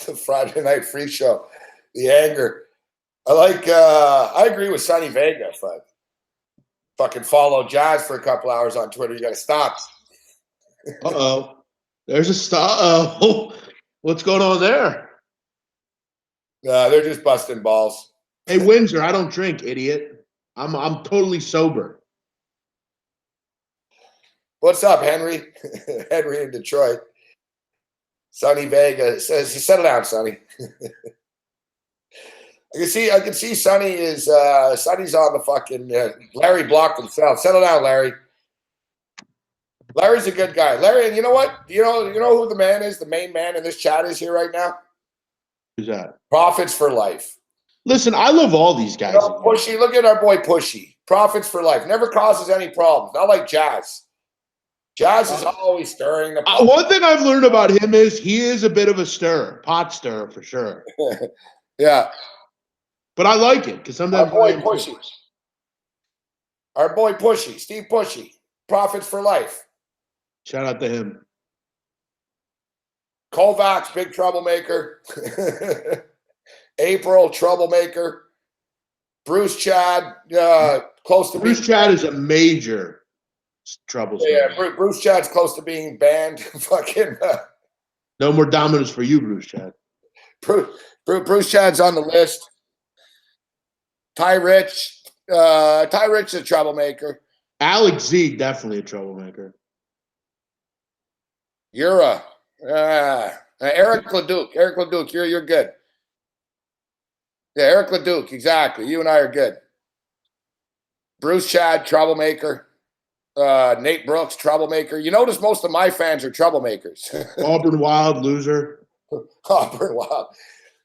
The Friday Night Free Show. The anger. I agree with Sonny Vega, but fucking follow Jazz for a couple hours on Twitter. You got to stop. Uh-oh. There's a stop. What's going on there? They're just busting balls. Hey, Windsor, I don't drink, idiot. I'm totally sober. What's up, Henry? Henry in Detroit. Sonny Vega says, "Settle down, Sonny." I can see Sonny is Sonny's on the fucking Larry blocked himself. Settle down, Larry. Larry's a good guy. Larry, and you know what? You know who the man is? The main man in this chat is here right now. Who's that? Profits for life. Listen, I love all these guys. Pushy, look at our boy Pushy. Profits for life. Never causes any problems. Not like Jazz. Jazz is always stirring the pot. One thing I've learned about him is he is a bit of a stirrer, pot stirrer for sure. Yeah. But I like it because sometimes our boy Pushy, Steve Pushy. Profits for life. Shout out to him. Kovacs, big troublemaker. April, troublemaker. Bruce Chad, close to Bruce Chad is a major troublemaker. Yeah, Bruce Chad's close to being banned. Fucking. No more dominoes for you, Bruce Chad. Bruce Chad's on the list. Ty Rich is a troublemaker. Alex Z, definitely a troublemaker. You're Eric Leduc. Eric Leduc, you're good. Yeah, Eric Leduc, exactly. You and I are good. Bruce Chad, troublemaker. Nate Brooks, troublemaker. You notice most of my fans are troublemakers. Auburn Wild, loser. Auburn Wild.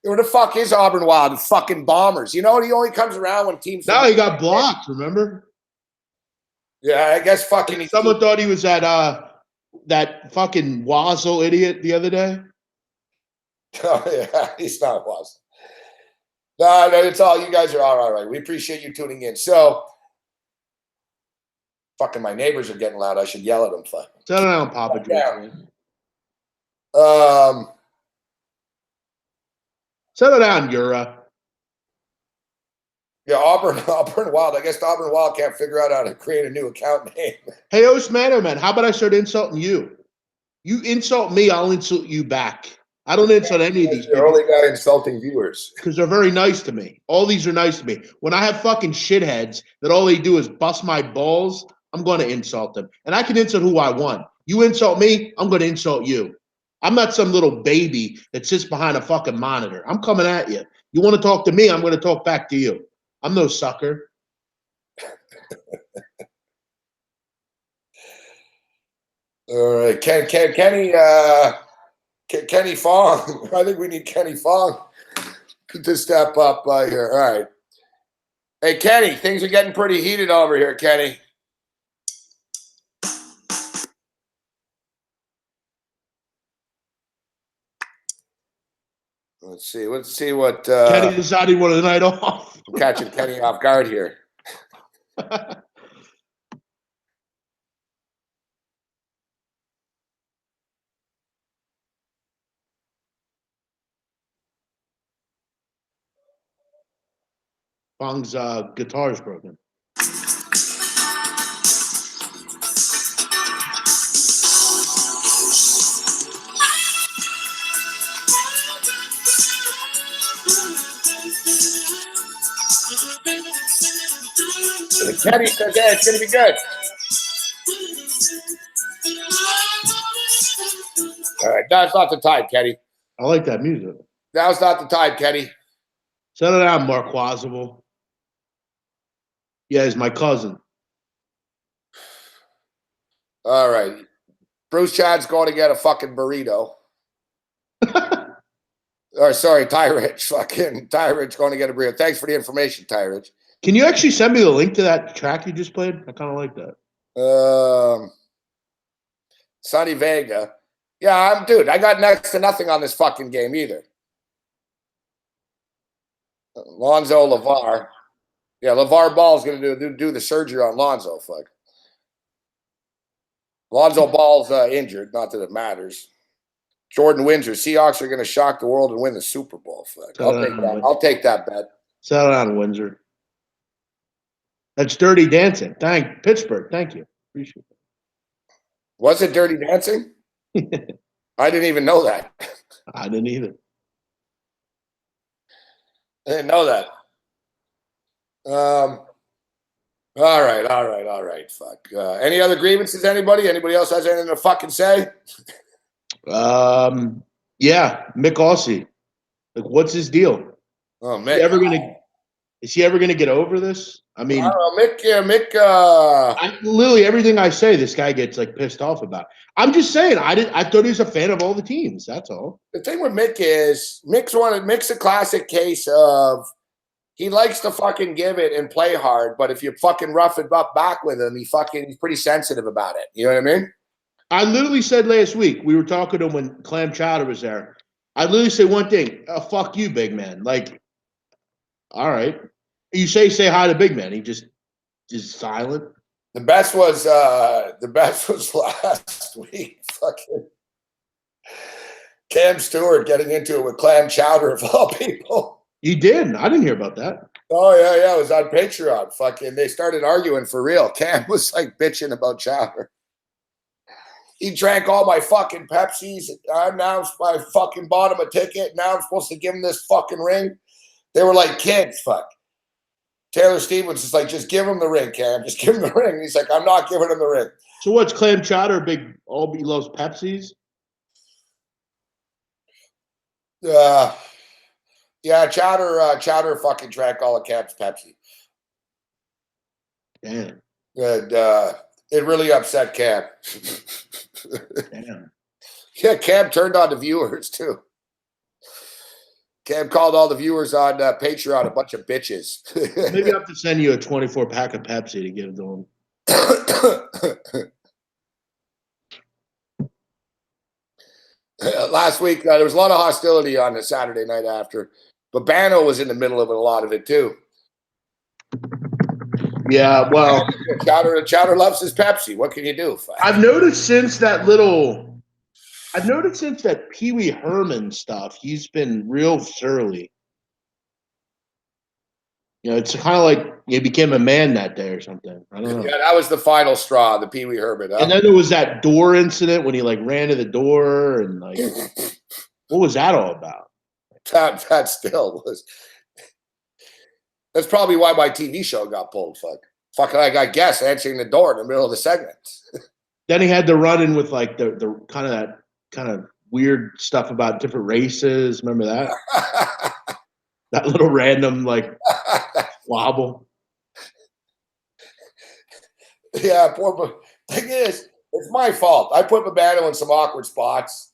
Where the fuck is Auburn Wild? Fucking Bombers. You know, he only comes around when teams. No, he got blocked, remember? Yeah, I guess fucking. Someone thought he was that fucking Wazzle idiot the other day. Oh, yeah, he's not Wazzle. No, it's all. You guys are all right. We appreciate you tuning in. So, fucking my neighbors are getting loud. I should yell at them. Fuck. Settle down, Papa George. Settle down, Yura. Yeah, Auburn Wild. I guess the Auburn Wild can't figure out how to create a new account name. Hey, Osmano, man, how about I start insulting you? You insult me, I'll insult you back. I don't insult any of these people. You're only guy insulting viewers. Because they're very nice to me. All these are nice to me. When I have fucking shitheads that all they do is bust my balls, I'm going to insult them. And I can insult who I want. You insult me, I'm going to insult you. I'm not some little baby that sits behind a fucking monitor. I'm coming at you. You want to talk to me, I'm going to talk back to you. I'm no sucker. All right, Kenny Fong. I think we need Kenny Fong to step up here. All right. Hey, Kenny, things are getting pretty heated over here, Kenny. Let's see what Kenny decided he wanted a night off. I'm catching Kenny off guard here. Fong's guitar is broken. Kenny says, "Yeah, it's going to be good." All right, now's not the time, Kenny. I like that music. Now's not the time, Kenny. Settle down, Mark Wazzable. Yeah, he's my cousin. All right. Bruce Chad's going to get a fucking burrito. Or sorry, Ty Rich. Fucking Ty Rich going to get a burrito. Thanks for the information, Ty Rich. Can you actually send me the link to that track you just played? I kind of like that. Sonny Vega. Yeah, dude, I got next to nothing on this fucking game either. Lonzo LeVar. Yeah, LeVar Ball's going to do the surgery on Lonzo. Fuck. Lonzo Ball's injured. Not that it matters. Jordan Windsor. Seahawks are going to shock the world and win the Super Bowl. Fuck. I'll take that bet. Settle down, Windsor. That's Dirty Dancing. Pittsburgh. Thank you. Appreciate it. Was it Dirty Dancing? I didn't even know that. I didn't either. I didn't know that. All right. Fuck. Any other grievances? Anybody? Anybody else has anything to fucking say? Yeah, Mick Aussie. Like, what's his deal? Oh, Mick. Is he ever going to get over this? I mean, I don't know, Mick. literally everything I say, this guy gets like pissed off about. I'm just saying, I thought he was a fan of all the teams. That's all. The thing with Mick is Mick's a classic case of he likes to fucking give it and play hard, but if you fucking rough it up back with him, he's pretty sensitive about it. You know what I mean? I literally said last week, we were talking to him when Clam Chowder was there. I literally said one thing, fuck you, big man. Like, all right. You say hi to big man. He just silent. The best was last week. Fucking Cam Stewart getting into it with Clam Chowder of all people. You did? I didn't hear about that. Oh yeah, it was on Patreon. Fucking, they started arguing for real. Cam was like bitching about Chowder. He drank all my fucking Pepsis. Now I fucking bought him a ticket. Now I'm supposed to give him this fucking ring. They were like kids. Fuck. Taylor Stevens is like, just give him the ring, Cam. Just give him the ring. He's like, I'm not giving him the ring. So what's Clam Chowder? Big all he loves Pepsis. Yeah, Chowder fucking drank all of Cam's Pepsi. Damn. And it really upset Cam. Damn. Yeah, Cam turned on the viewers too. Cam called all the viewers on Patreon a bunch of bitches. Maybe I have to send you a 24-pack of Pepsi to give to him. Last week, there was a lot of hostility on the Saturday night after, but Bano was in the middle of a lot of it too. Yeah, well, Chowder loves his Pepsi. What can you do? I've noticed since that Pee Wee Herman stuff, he's been real surly. You know, it's kind of like he became a man that day or something. I don't know. Yeah, that was the final straw, the Pee Wee Herman. Huh? And then there was that door incident when he like ran to the door and like, what was that all about? That still was. That's probably why my TV show got pulled. Fucking, I got guests answering the door in the middle of the segment. Then he had to run in with like the kind of weird stuff about different races. Remember that? That little random like wobble. Yeah, poor. Thing is, it's my fault. I put Babano in some awkward spots.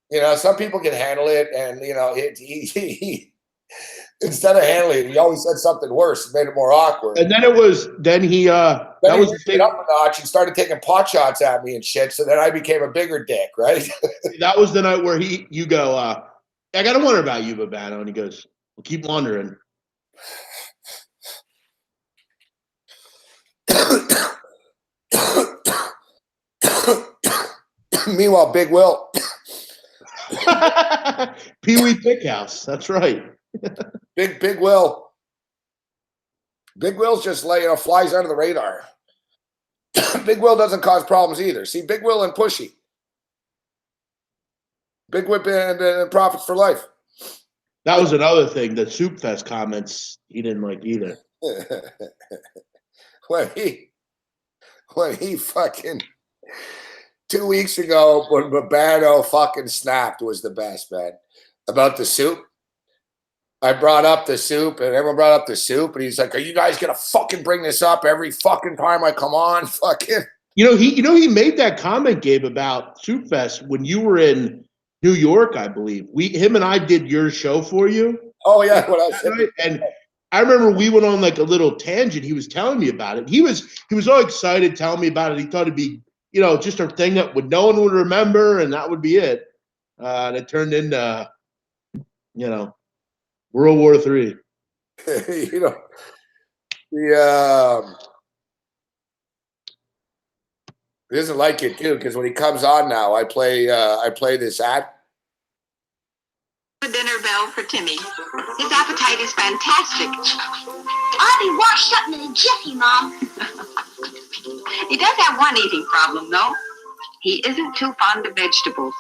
You know, some people can handle it, and you know, he instead of handling it, he always said something worse, made it more awkward. And then he that was the thing. Up a notch and started taking pot shots at me and shit. So then I became a bigger dick, right? That was the night where you go, I gotta wonder about you, Babano, and he goes, well, keep wondering. Meanwhile, Big Will. Pee Wee Pickhouse. That's right. Big Will. Big Will's just like, flies under the radar. Big Will doesn't cause problems either. See, Big Will and Pushy. Big Whip and Profits for Life. That was another thing. The Soup Fest comments he didn't like either. when he fucking 2 weeks ago when Babano fucking snapped was the best, man. About the soup. I brought up the soup and everyone brought up the soup and he's like, are you guys gonna fucking bring this up every fucking time I come on? Fucking he made that comment, Gabe, about Soup Fest when you were in New York, I believe. Him and I did your show for you. Oh yeah, what I said. And I remember we went on like a little tangent. He was telling me about it. He was all excited telling me about it. He thought it'd be, just a thing that no one would remember, and that would be it. And it turned into, World War III. He doesn't like it too because when he comes on now, I play this ad. A dinner bell for Timmy. His appetite is fantastic. I'll be washed up in a jiffy, Mom. He does have one eating problem, though. He isn't too fond of vegetables.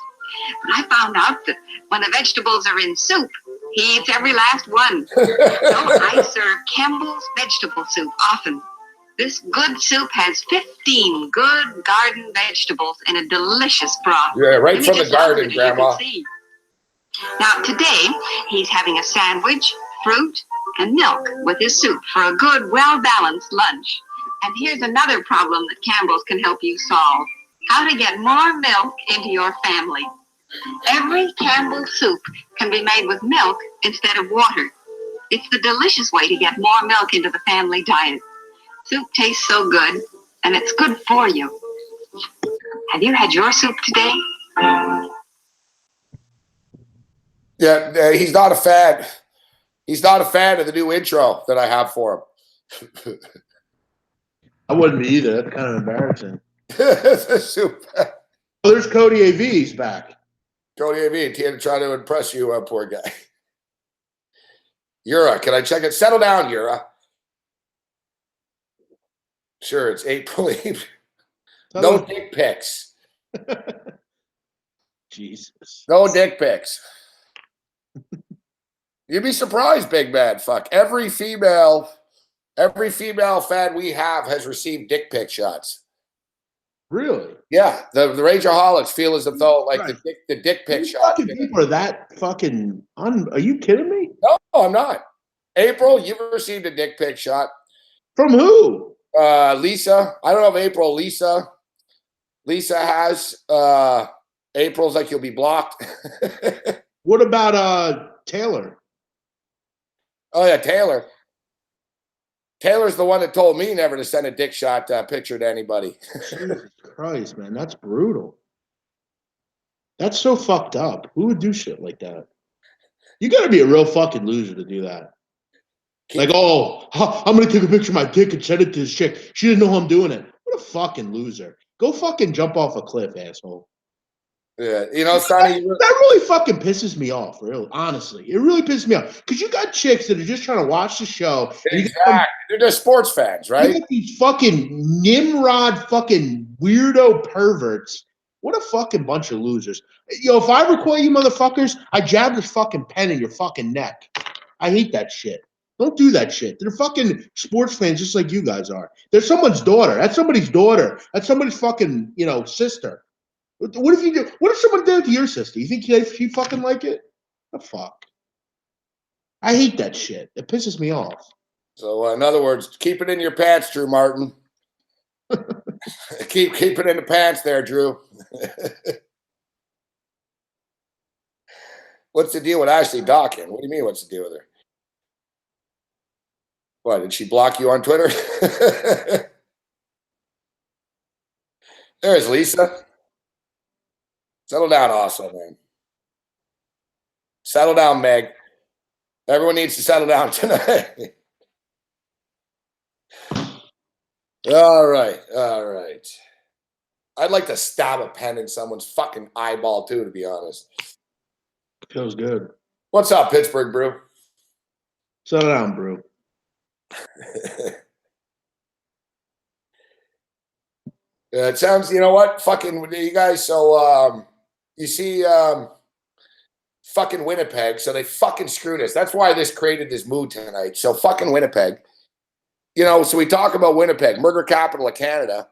But I found out that when the vegetables are in soup, he eats every last one. So I serve Campbell's vegetable soup often. This good soup has 15 good garden vegetables in a delicious broth. Yeah, right from the garden, Grandma. Now, today, he's having a sandwich, fruit, and milk with his soup for a good, well-balanced lunch. And here's another problem that Campbell's can help you solve. How to get more milk into your family. Every Campbell soup can be made with milk instead of water. It's the delicious way to get more milk into the family diet. Soup tastes so good, and it's good for you. Have you had your soup today? Yeah, he's not a fan. He's not a fan of the new intro that I have for him. I wouldn't be either. That's kind of embarrassing. Soup. Oh, there's Cody AV. He's back. Cody AV, to try to impress you, poor guy. Yura, can I check it? Settle down, Yura. Sure, it's April. No dick pics. Jesus. No dick pics. You'd be surprised, big man. Fuck. Every female fan we have has received dick pic shots. Really? Yeah. The Rageaholics feel as though like Right. the dick pic You shot. fucking people are that fucking are you kidding me? No, I'm not. April, you've received a dick pic shot. From who? Lisa. I don't know if April, Lisa has. April's like, you'll be blocked. What about Taylor? Oh yeah, Taylor. Taylor's the one that told me never to send a dick shot picture to anybody. Jesus Christ, man, that's brutal. That's so fucked up. Who would do shit like that? You got to be a real fucking loser to do that. Like, oh, I'm gonna take a picture of my dick and send it to this chick. She didn't know how I'm doing it. What a fucking loser. Go fucking jump off a cliff, asshole. Yeah, you know, Sonny. That really fucking pisses me off, really. Honestly, it really pisses me off because you got chicks that are just trying to watch the show. Exactly. They're just sports fans, right? You got these fucking Nimrod, fucking weirdo perverts. What a fucking bunch of losers. Yo, if I ever call you motherfuckers, I jab this fucking pen in your fucking neck. I hate that shit. Don't do that shit. They're fucking sports fans just like you guys are. They're someone's daughter. That's somebody's daughter. That's somebody's fucking, sister. What if you do? What if someone did it to your sister? You think she fucking like it? The fuck? I hate that shit. It pisses me off. So, in other words, keep it in your pants, Drew Martin. keep it in the pants there, Drew. What's the deal with Ashley Dawkins? What do you mean, what's the deal with her? What, did she block you on Twitter? There's Lisa. Settle down, also, man. Settle down, Meg. Everyone needs to settle down tonight. All right. I'd like to stab a pen in someone's fucking eyeball, too, to be honest. Feels good. What's up, Pittsburgh Brew? Settle down, bro. It sounds, you know what? Fucking, you guys, so, you see, fucking Winnipeg, so they fucking screwed us. That's why this created this mood tonight. So fucking Winnipeg. So we talk about Winnipeg, murder capital of Canada.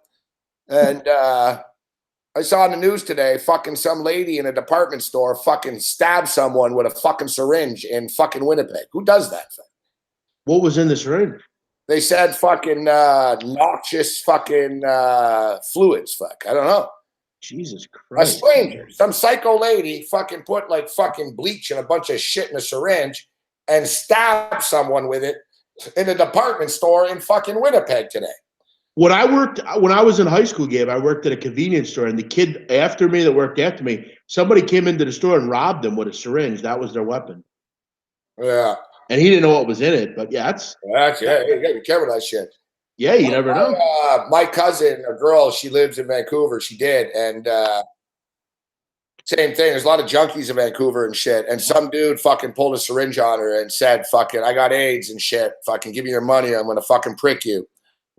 And I saw in the news today, fucking some lady in a department store fucking stabbed someone with a fucking syringe in fucking Winnipeg. Who does that? What was in the syringe? They said fucking noxious fucking fluids. Fuck, I don't know. Jesus A Christ. stranger, some psycho lady fucking put like fucking bleach and a bunch of shit in a syringe and stabbed someone with it in a department store in fucking Winnipeg today. When I was in high school, Gabe, I worked at a convenience store, and the kid after me that worked after me, somebody came into the store and robbed them with a syringe. That was their weapon. Yeah. And he didn't know what was in it, but yeah, You gotta be careful with that shit. Yeah, you never know. My cousin, a girl, she lives in Vancouver. She did. And same thing. There's a lot of junkies in Vancouver and shit. And some dude fucking pulled a syringe on her and said, fucking, I got AIDS and shit. Fucking give me your money. I'm going to fucking prick you.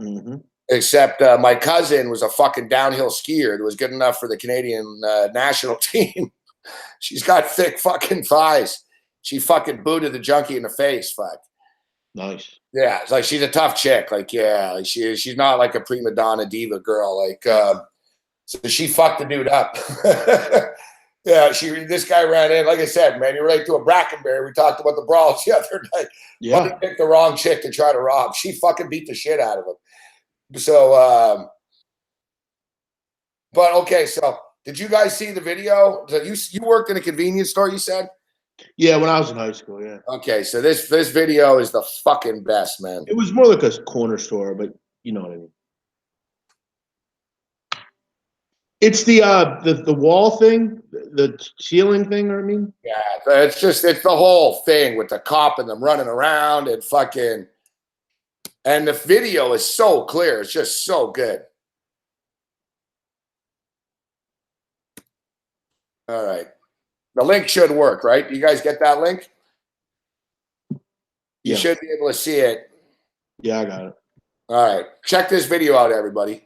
Mm-hmm. Except my cousin was a fucking downhill skier that was good enough for the Canadian national team. She's got thick fucking thighs. She fucking booted the junkie in the face. Fuck. Nice. Yeah, it's like she's a tough chick. Like, yeah, like she's not like a prima donna diva girl. Like, so she fucked the dude up. Yeah, this guy ran in. Like I said, man, you relate to a Brackenberry. We talked about the brawls the other night. Yeah. But he picked the wrong chick to try to rob. She fucking beat the shit out of him. So, but okay, so did you guys see the video? So you worked in a convenience store, you said? Yeah, when I was in high school, yeah. Okay, so this video is the fucking best, man. It was more like a corner store, but you know what I mean. It's the wall thing, the ceiling thing, I mean. Yeah, it's the whole thing with the cop and them running around and fucking, and the video is so clear. It's just so good. All right. The link should work, right? You guys get that link? You should be able to see it. Yeah, I got it. All right. Check this video out, everybody.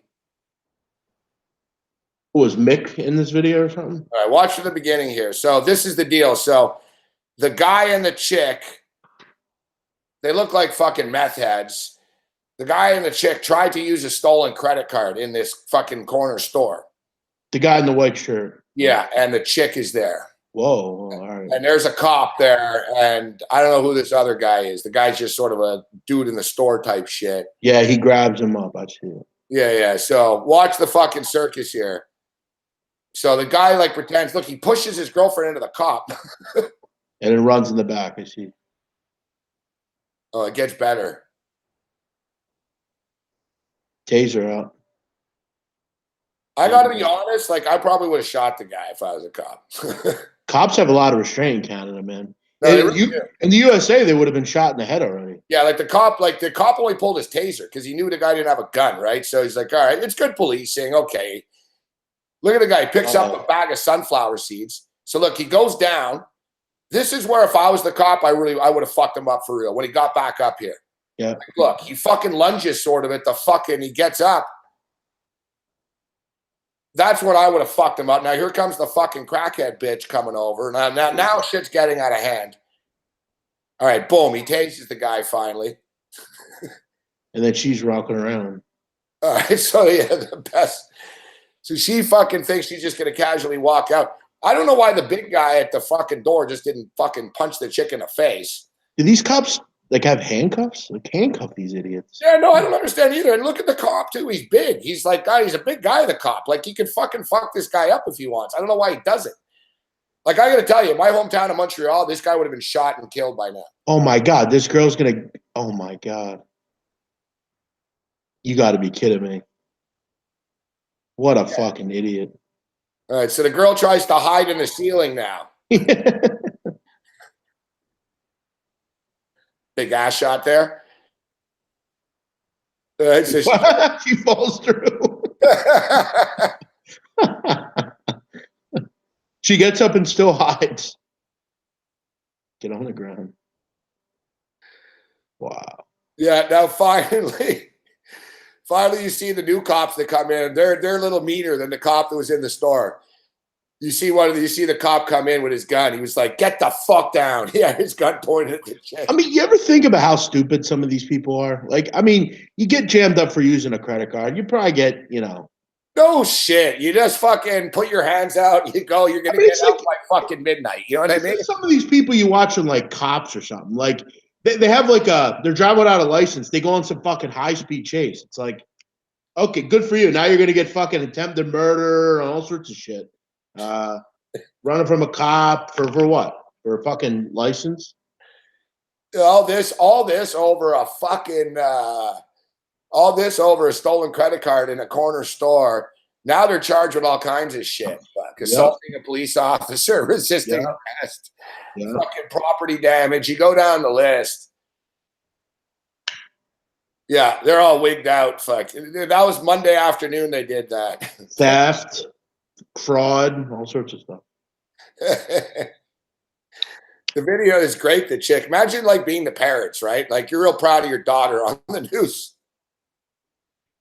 Was Mick in this video or something? All right, watch from the beginning here. So this is the deal. So the guy and the chick, they look like fucking meth heads. The guy and the chick tried to use a stolen credit card in this fucking corner store. The guy in the white shirt. Yeah, and the chick is there. Whoa, all right. And there's a cop there, and I don't know who this other guy is. The guy's just sort of a dude in the store type shit. Yeah, he grabs him up. I see it. Yeah. So watch the fucking circus here. So the guy like pretends, look, he pushes his girlfriend into the cop. And it runs in the back, I see. Oh, it gets better. Taser out. I got to be honest, like I probably would have shot the guy if I was a cop. Cops have a lot of restraint in Canada, man. No, they really do. In the USA, they would have been shot in the head already. Yeah, like the cop only pulled his taser because he knew the guy didn't have a gun, right? So he's like, all right, it's good policing. Okay. Look at the guy. He picks up a bag of sunflower seeds. So look, he goes down. This is where if I was the cop, I would have fucked him up for real when he got back up here. Yeah. Like, look, he fucking lunges sort of at the fucking, he gets up. That's what I would have fucked him up. Now here comes the fucking crackhead bitch coming over. Now shit's getting out of hand. All right, boom. He tases the guy finally. And then she's rocking around. All right, so yeah, the best. So she fucking thinks she's just going to casually walk out. I don't know why the big guy at the fucking door just didn't fucking punch the chick in the face. Do these cops like have handcuffs? Like handcuff these idiots. Yeah, no, I don't understand either. And look at the cop too. He's big. He's like, he's a big guy, the cop. Like he could fucking fuck this guy up if he wants. I don't know why he doesn't. Like I got to tell you, my hometown of Montreal, this guy would have been shot and killed by now. Oh my God, this girl's gonna. Oh my God. You got to be kidding me. What a fucking idiot. All right, so the girl tries to hide in the ceiling now. Big ass shot there. All right, so she falls through. She gets up and still hides. Get on the ground. Wow. Yeah, now finally you see the new cops that come in. They're a little meaner than the cop that was in the store. You see the cop come in with his gun. He was like, "Get the fuck down." He had his gun pointed at the chick. I mean, you ever think about how stupid some of these people are? Like, I mean, you get jammed up for using a credit card. You probably get, No shit. You just fucking put your hands out. You go. You're gonna get out by fucking midnight. You know what I mean? Like some of these people you watch on like Cops or something. Like they have like they're driving without a license. They go on some fucking high speed chase. It's like, okay, good for you. Now you're gonna get fucking attempted murder and all sorts of shit. Running from a cop for what? For a fucking license? All this over a fucking all this over a stolen credit card in a corner store. Now they're charged with all kinds of shit. Assaulting a police officer, resisting arrest, fucking property damage. You go down the list. Yeah, they're all wigged out. Fuck. That was Monday afternoon they did that. Theft, fraud, all sorts of stuff. The video is great, the chick. Imagine like being the parents, right? Like you're real proud of your daughter on the news.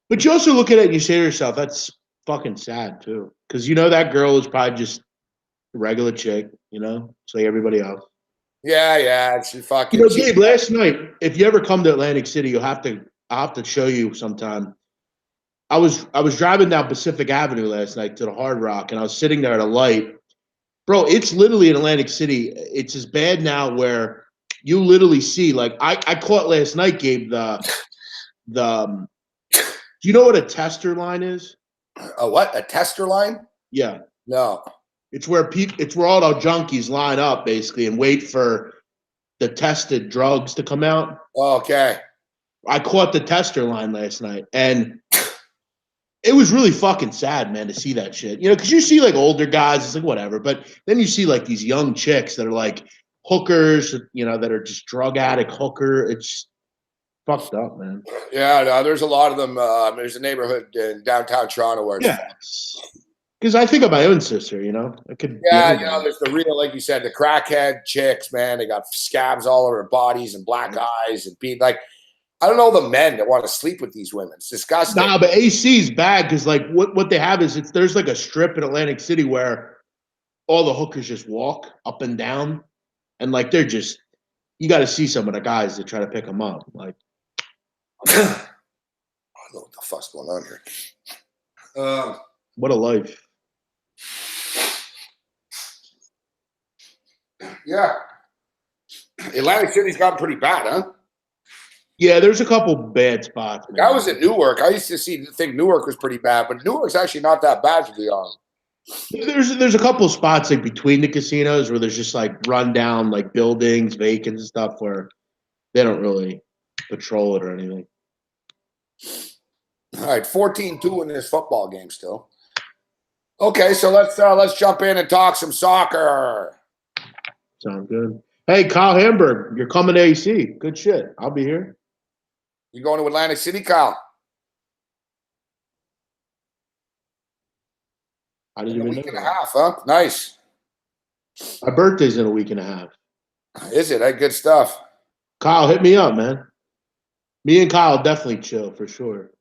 But you also look at it and you say to yourself, that's fucking sad too. Because that girl is probably just a regular chick, it's like everybody else. Yeah, she fucking. Gabe, last night, if you ever come to Atlantic City, I'll have to show you sometime. I was driving down Pacific Avenue last night to the Hard Rock, and I was sitting there at a light, Bro, it's literally in Atlantic City. It's as bad now where you literally see, like, I caught last night, Gabe, do you know what a tester line is? A what? A tester line? Yeah. No. It's where all the junkies line up basically and wait for the tested drugs to come out. Okay. I caught the tester line last night, and it was really fucking sad, man, to see that shit. You know, because you see like older guys, it's like whatever, but then you see like these young chicks that are like hookers, you know, that are just drug addict hooker. It's fucked up, man. Yeah, no, there's a lot of them. There's a neighborhood in downtown Toronto where it's because I think of my own sister, you know. I could yeah, you know, there's the real, like you said, the crackhead chicks, man. They got scabs all over their bodies and black eyes and being like, I don't know the men that want to sleep with these women. It's disgusting. Nah, but AC's bad because like what they have is there's like a strip in Atlantic City where all the hookers just walk up and down, and like they're just you got to see some of the guys that try to pick them up. Like, I don't know what the fuck's going on here. what a life. Yeah. Atlantic City's gotten pretty bad, huh? Yeah, there's a couple bad spots. Man. I was at Newark. I used to think Newark was pretty bad, but Newark's actually not that bad, to be honest. There's a couple spots like between the casinos where there's just like run down like buildings, vacant and stuff where they don't really patrol it or anything. All right, 14-2 in this football game still. Okay, so let's jump in and talk some soccer. Sounds good. Hey, Kyle Hamburg, you're coming to AC. Good shit. I'll be here. You going to Atlantic City, Kyle? I didn't In a even week know and a that. half, huh? Nice. My birthday's in a week and a half. Is it? Good stuff. Kyle, hit me up, man. Me and Kyle definitely chill for sure.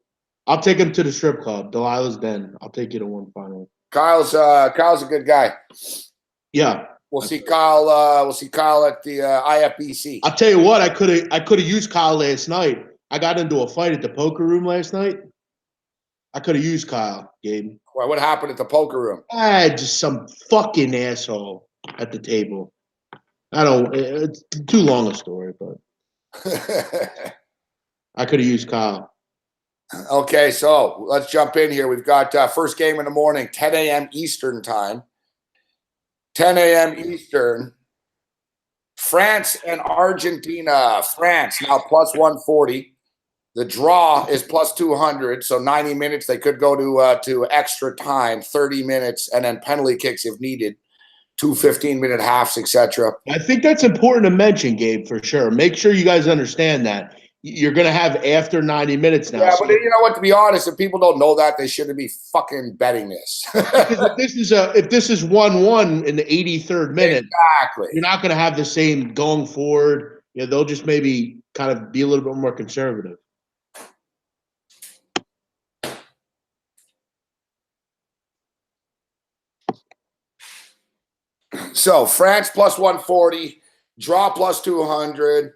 I'll take him to the strip club, Delilah's Den. I'll take you to one finally. Kyle's a good guy. Yeah. We'll see Kyle at the IFBC. I'll tell you what, I could have used Kyle last night. I got into a fight at the poker room last night. I could have used Kyle, Gabe. What happened at the poker room? Just some fucking asshole at the table. It's too long a story, but I could have used Kyle. Okay, so let's jump in here. We've got first game in the morning, 10 a.m. Eastern time. 10 a.m. Eastern. France and Argentina. France now plus 140. The draw is plus 200, so 90 minutes. They could go to extra time, 30 minutes, and then penalty kicks if needed. 2 15-minute halves, etc. I think that's important to mention, Gabe, for sure. Make sure you guys understand that. You're going to have after 90 minutes now. Yeah, but you know what? To be honest, if people don't know that, they shouldn't be fucking betting this. if this is 1-1 in the 83rd minute, exactly, you're not going to have the same going forward. You know, they'll just maybe kind of be a little bit more conservative. So France plus 140, draw plus 200.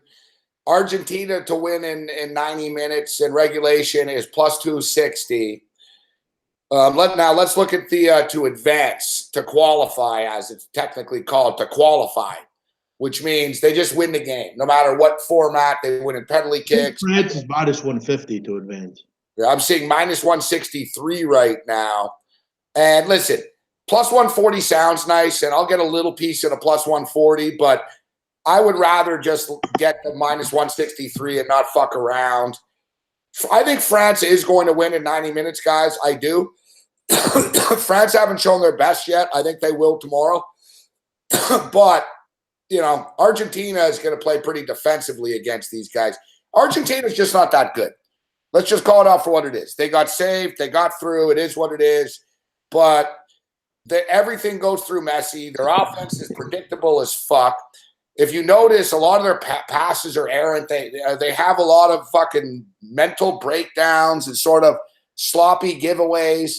Argentina to win in 90 minutes in regulation is plus 260. Let's look at the to advance, to qualify, as it's technically called, to qualify, which means they just win the game. No matter what format, they win in penalty kicks. France is minus 150 to advance. I'm seeing minus 163 right now. And listen, plus 140 sounds nice, and I'll get a little piece of the plus 140, but I would rather just get the minus 163 and not fuck around. I think France is going to win in 90 minutes, guys. I do. France haven't shown their best yet. I think they will tomorrow. But, you know, Argentina is going to play pretty defensively against these guys. Argentina is just not that good. Let's just call it out for what it is. They got saved. They got through. It is what it is. But everything goes through Messi. Their offense is predictable as fuck. If you notice, a lot of their passes are errant. They have a lot of fucking mental breakdowns and sort of sloppy giveaways.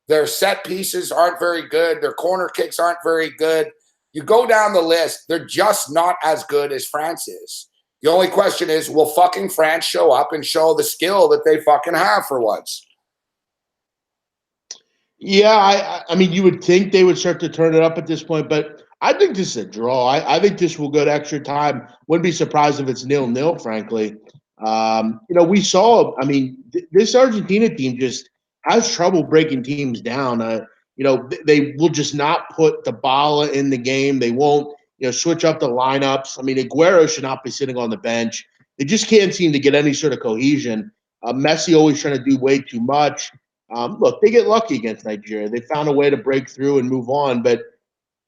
Their set pieces aren't very good. Their corner kicks aren't very good. You go down the list, they're just not as good as France is. The only question is, will fucking France show up and show the skill that they fucking have for once? Yeah, I mean, you would think they would start to turn it up at this point, but I think this is a draw. I think this will go to extra time. Wouldn't be surprised if it's 0-0, frankly. We saw, this Argentina team just has trouble breaking teams down. They will just not put Dybala in the game. They won't, switch up the lineups. I mean, Aguero should not be sitting on the bench. They just can't seem to get any sort of cohesion. Messi always trying to do way too much. Look, they get lucky against Nigeria. They found a way to break through and move on. But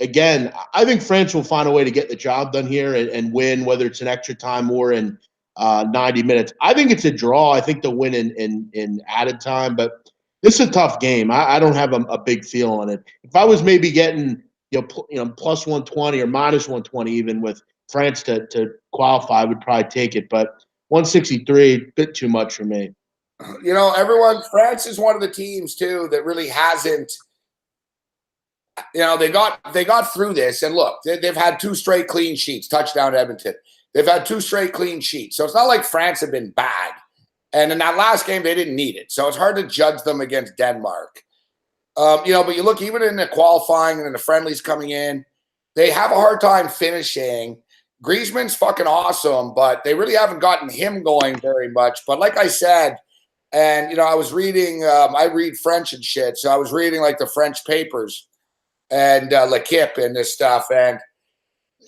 again, I think France will find a way to get the job done here and win, whether it's an extra time or in 90 minutes. I think it's a draw. I think they'll win in added time. But this is a tough game. I don't have a big feel on it. If I was maybe getting plus 120 or minus 120 even with France to qualify, I would probably take it. But 163, bit too much for me. France is one of the teams too that really hasn't. They got through this, and look, they've had 2 straight clean sheets, touchdown Edmonton. They've had 2 straight clean sheets, so it's not like France have been bad. And in that last game, they didn't need it, so it's hard to judge them against Denmark. But you look even in the qualifying and in the friendlies coming in, they have a hard time finishing. Griezmann's fucking awesome, but they really haven't gotten him going very much. But like I said, and I was reading, I read French and shit, so I was reading like the French papers and L'Equipe and this stuff, and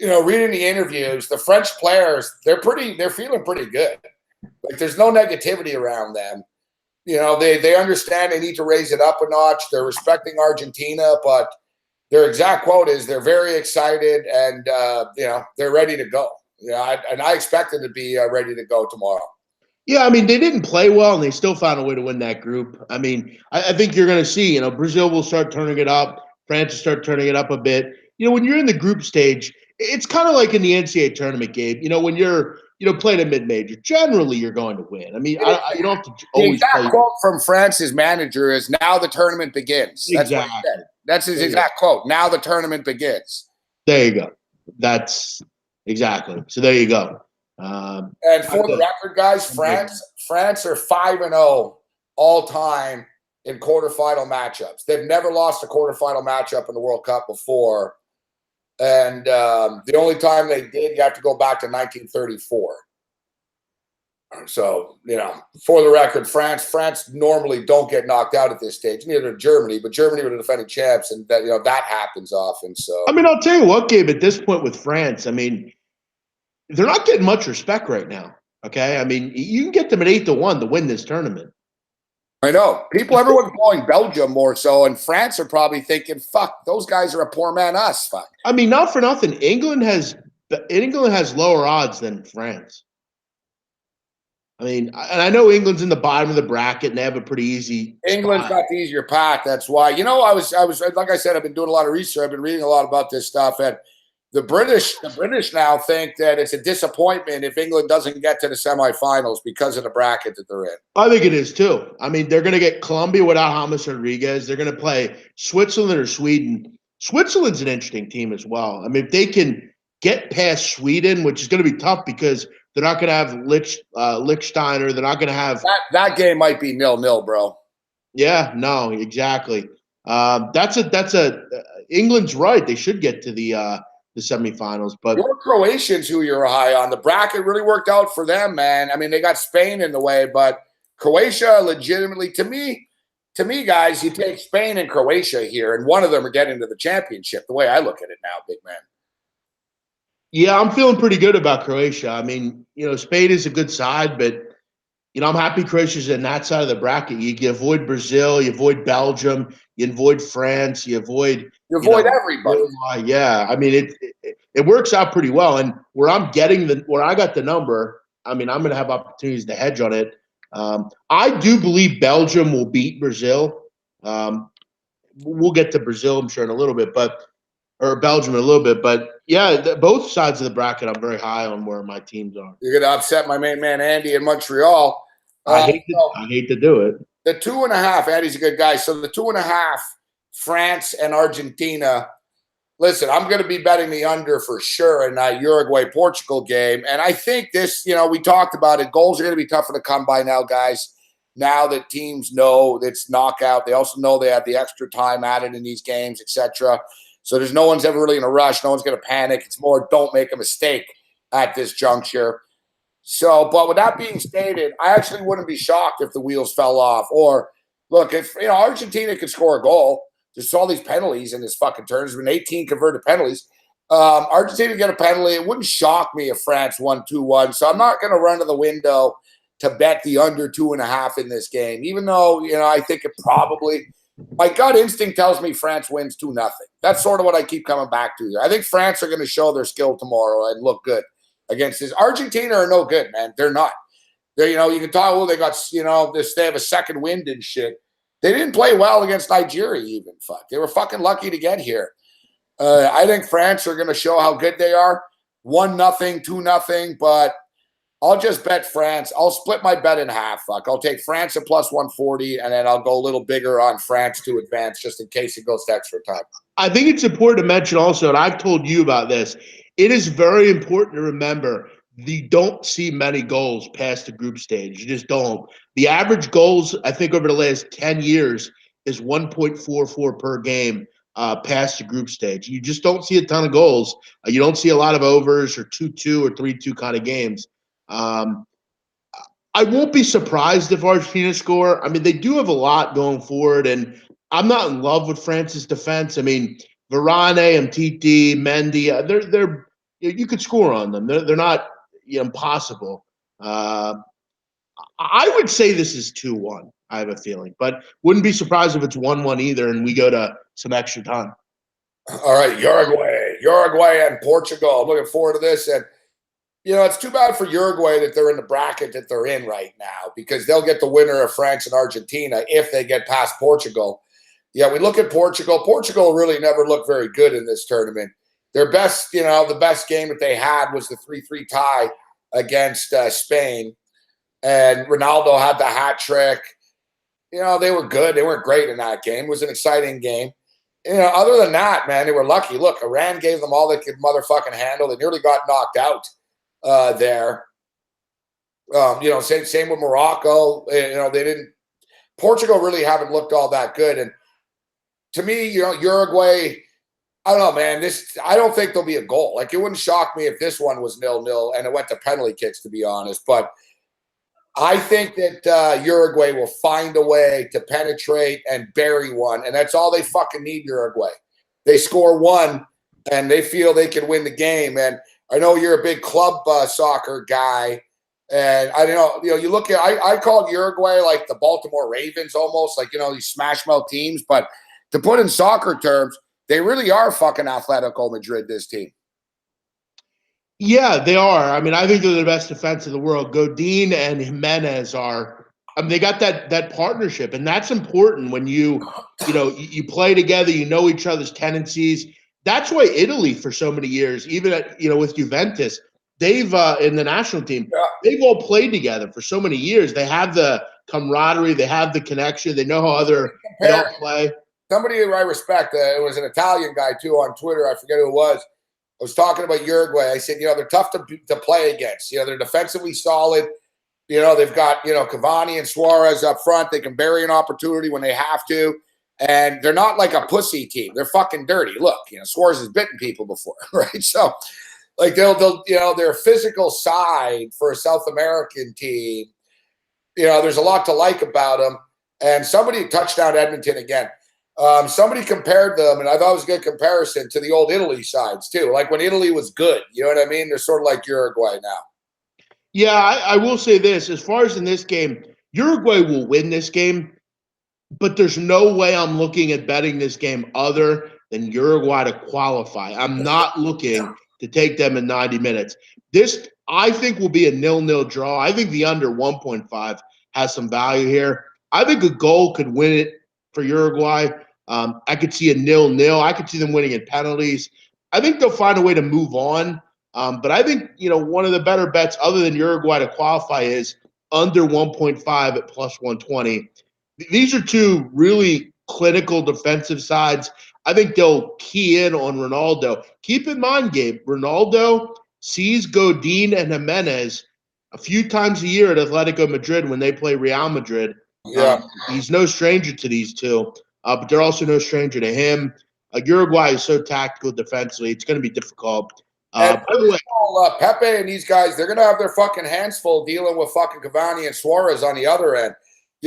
reading the interviews, the French players, they're feeling pretty good. Like there's no negativity around them. They understand they need to raise it up a notch. They're respecting Argentina, but their exact quote is they're very excited and they're ready to go. I expect them to be ready to go tomorrow. Yeah, they didn't play well, and they still found a way to win that group. I think you're going to see, Brazil will start turning it up. France will start turning it up a bit. When you're in the group stage, it's kind of like in the NCAA tournament, Gabe. When you're, playing a mid-major, generally you're going to win. You don't have to always play. The exact quote from France's manager is, "Now the tournament begins." That's exactly what he said. That's his exact quote. Now the tournament begins. There you go. That's exactly. So there you go. And for the record, guys, France are 5-0 all time in quarterfinal matchups. They've never lost a quarterfinal matchup in the World Cup before. And the only time they did, you have to go back to 1934. So, for the record, France normally don't get knocked out at this stage. Neither do Germany, but Germany were the defending champs, and that happens often. So, I'll tell you what, Gabe, at this point with France, they're not getting much respect right now. Okay, you can get them at 8-1 to win this tournament. I know. Everyone's blowing Belgium more so, and France are probably thinking, fuck, those guys are a poor man us. Fuck. Not for nothing. England has lower odds than France. And I know England's in the bottom of the bracket and they have a pretty easy England's got the easier path. That's why. I was like I said, I've been doing a lot of research. I've been reading a lot about this stuff, and the British now think that it's a disappointment if England doesn't get to the semifinals because of the bracket that they're in. I think it is too. They're going to get Colombia without James Rodriguez. They're going to play Switzerland or Sweden. Switzerland's an interesting team as well. If they can get past Sweden, which is going to be tough because they're not going to have Lichtsteiner. They're not going to have that game might be 0-0, bro. Yeah, no, exactly. That's England's right. They should get to the semifinals, but your Croatians, who you're high on, the bracket really worked out for them, man. They got Spain in the way, but Croatia legitimately, to me, guys, you take Spain and Croatia here, and one of them are getting to the championship. The way I look at it now, big man. Yeah, I'm feeling pretty good about Croatia. Spain is a good side, but I'm happy Croatia's in that side of the bracket. You avoid Brazil, you avoid Belgium, you avoid France, you avoid everybody. Yeah, it works out pretty well. And where I got the number, I'm going to have opportunities to hedge on it. I do believe Belgium will beat Brazil. We'll get to Brazil, I'm sure, in a little bit, or Belgium in a little bit. But yeah, both sides of the bracket, I'm very high on where my teams are. You're going to upset my main man Andy in Montreal. I hate to do it. The 2.5, Andy's a good guy. So the 2.5, France and Argentina. Listen, I'm going to be betting the under for sure in that Uruguay-Portugal game. And I think this, we talked about it. Goals are going to be tougher to come by now, guys. Now that teams know it's knockout. They also know they have the extra time added in these games, etc. So there's no one's ever really in a rush. No one's going to panic. It's more don't make a mistake at this juncture. So, but with that being stated, I actually wouldn't be shocked if the wheels fell off. Or look, if Argentina could score a goal, there's all these penalties in this fucking turn. There's been 18 converted penalties. Argentina get a penalty. It wouldn't shock me if France won 2-1. So I'm not going to run to the window to bet the under 2.5 in this game, even though, I think it probably, my gut instinct tells me France wins 2-0. That's sort of what I keep coming back to here. I think France are going to show their skill tomorrow and look good against this. Argentina are no good, man. They're not. They're, you can talk, they got, they have a second wind and shit. They didn't play well against Nigeria even. Fuck. They were fucking lucky to get here. I think France are going to show how good they are. 1-0, 2-0, but I'll just bet France. I'll split my bet in half. Fuck. I'll take France at plus 140, and then I'll go a little bigger on France to advance just in case it goes to extra time. I think it's important to mention also, and I've told you about this, it is very important to remember you don't see many goals past the group stage. You just don't. The average goals, I think, over the last 10 years is 1.44 per game past the group stage. You just don't see a ton of goals. You don't see a lot of overs or 2-2 or 3-2 kind of games. I won't be surprised if Argentina score. I mean, they do have a lot going forward, and I'm not in love with France's defense. I mean, Varane, Mtiti, Mendy, they're you could score on them. They're not impossible. I would say this is 2-1. I have a feeling, but wouldn't be surprised if it's 1-1 either, and we go to some extra time. All right, Uruguay and Portugal. I'm looking forward to this, and it's too bad for Uruguay that they're in the bracket that they're in right now, because they'll get the winner of France and Argentina if they get past Portugal. Yeah, we look at Portugal. Portugal really never looked very good in this tournament. Their best, the best game that they had was the 3-3 tie against Spain. And Ronaldo had the hat trick. They were good. They weren't great in that game. It was an exciting game. Other than that, man, they were lucky. Look, Iran gave them all they could motherfucking handle. They nearly got knocked out there. Same with Morocco. They didn't. Portugal really haven't looked all that good. And to me, Uruguay, I don't know, man. I don't think there'll be a goal. Like, it wouldn't shock me if this one was 0-0 and it went to penalty kicks, to be honest. But I think that Uruguay will find a way to penetrate and bury one, and that's all they fucking need, Uruguay. They score one, and they feel they can win the game. And I know you're a big club soccer guy, and I don't know, you look at, I called Uruguay like the Baltimore Ravens almost, like, these smash mouth teams. But to put in soccer terms, they really are fucking Atletico Madrid, this team. Yeah, they are. I mean, I think they're the best defense in the world. Godin and Jimenez are. I mean, they got that partnership, and that's important when you play together. You know each other's tendencies. That's why Italy, for so many years, even with Juventus, they've in the national team, they've all played together for so many years. They have the camaraderie, they have the connection, they know how they all play. Somebody who I respect, it was an Italian guy too on Twitter. I forget who it was. I was talking about Uruguay. I said, they're tough to play against. They're defensively solid. They've got, Cavani and Suarez up front. They can bury an opportunity when they have to. And they're not like a pussy team. They're fucking dirty. Look, Suarez has bitten people before, right? So, like, they'll their physical side for a South American team, there's a lot to like about them. And somebody touched on Edmonton again. Somebody compared them, and I thought it was a good comparison, to the old Italy sides too. Like when Italy was good, you know what I mean? They're sort of like Uruguay now. Yeah, I will say this. As far as in this game, Uruguay will win this game, but there's no way I'm looking at betting this game other than Uruguay to qualify. I'm not looking to take them in 90 minutes. This, I think, will be a 0-0 draw. I think the under 1.5 has some value here. I think a goal could win it for Uruguay. I could see a 0-0. I could see them winning in penalties. I think they'll find a way to move on. But I think, one of the better bets other than Uruguay to qualify is under 1.5 at plus 120. These are two really clinical defensive sides. I think they'll key in on Ronaldo. Keep in mind, Gabe, Ronaldo sees Godin and Jimenez a few times a year at Atletico Madrid when they play Real Madrid. Yeah. He's no stranger to these two, but they're also no stranger to him. Uruguay is so tactical defensively; it's going to be difficult. And By the way, Pepe and these guys, they're going to have their fucking hands full dealing with fucking Cavani and Suarez on the other end.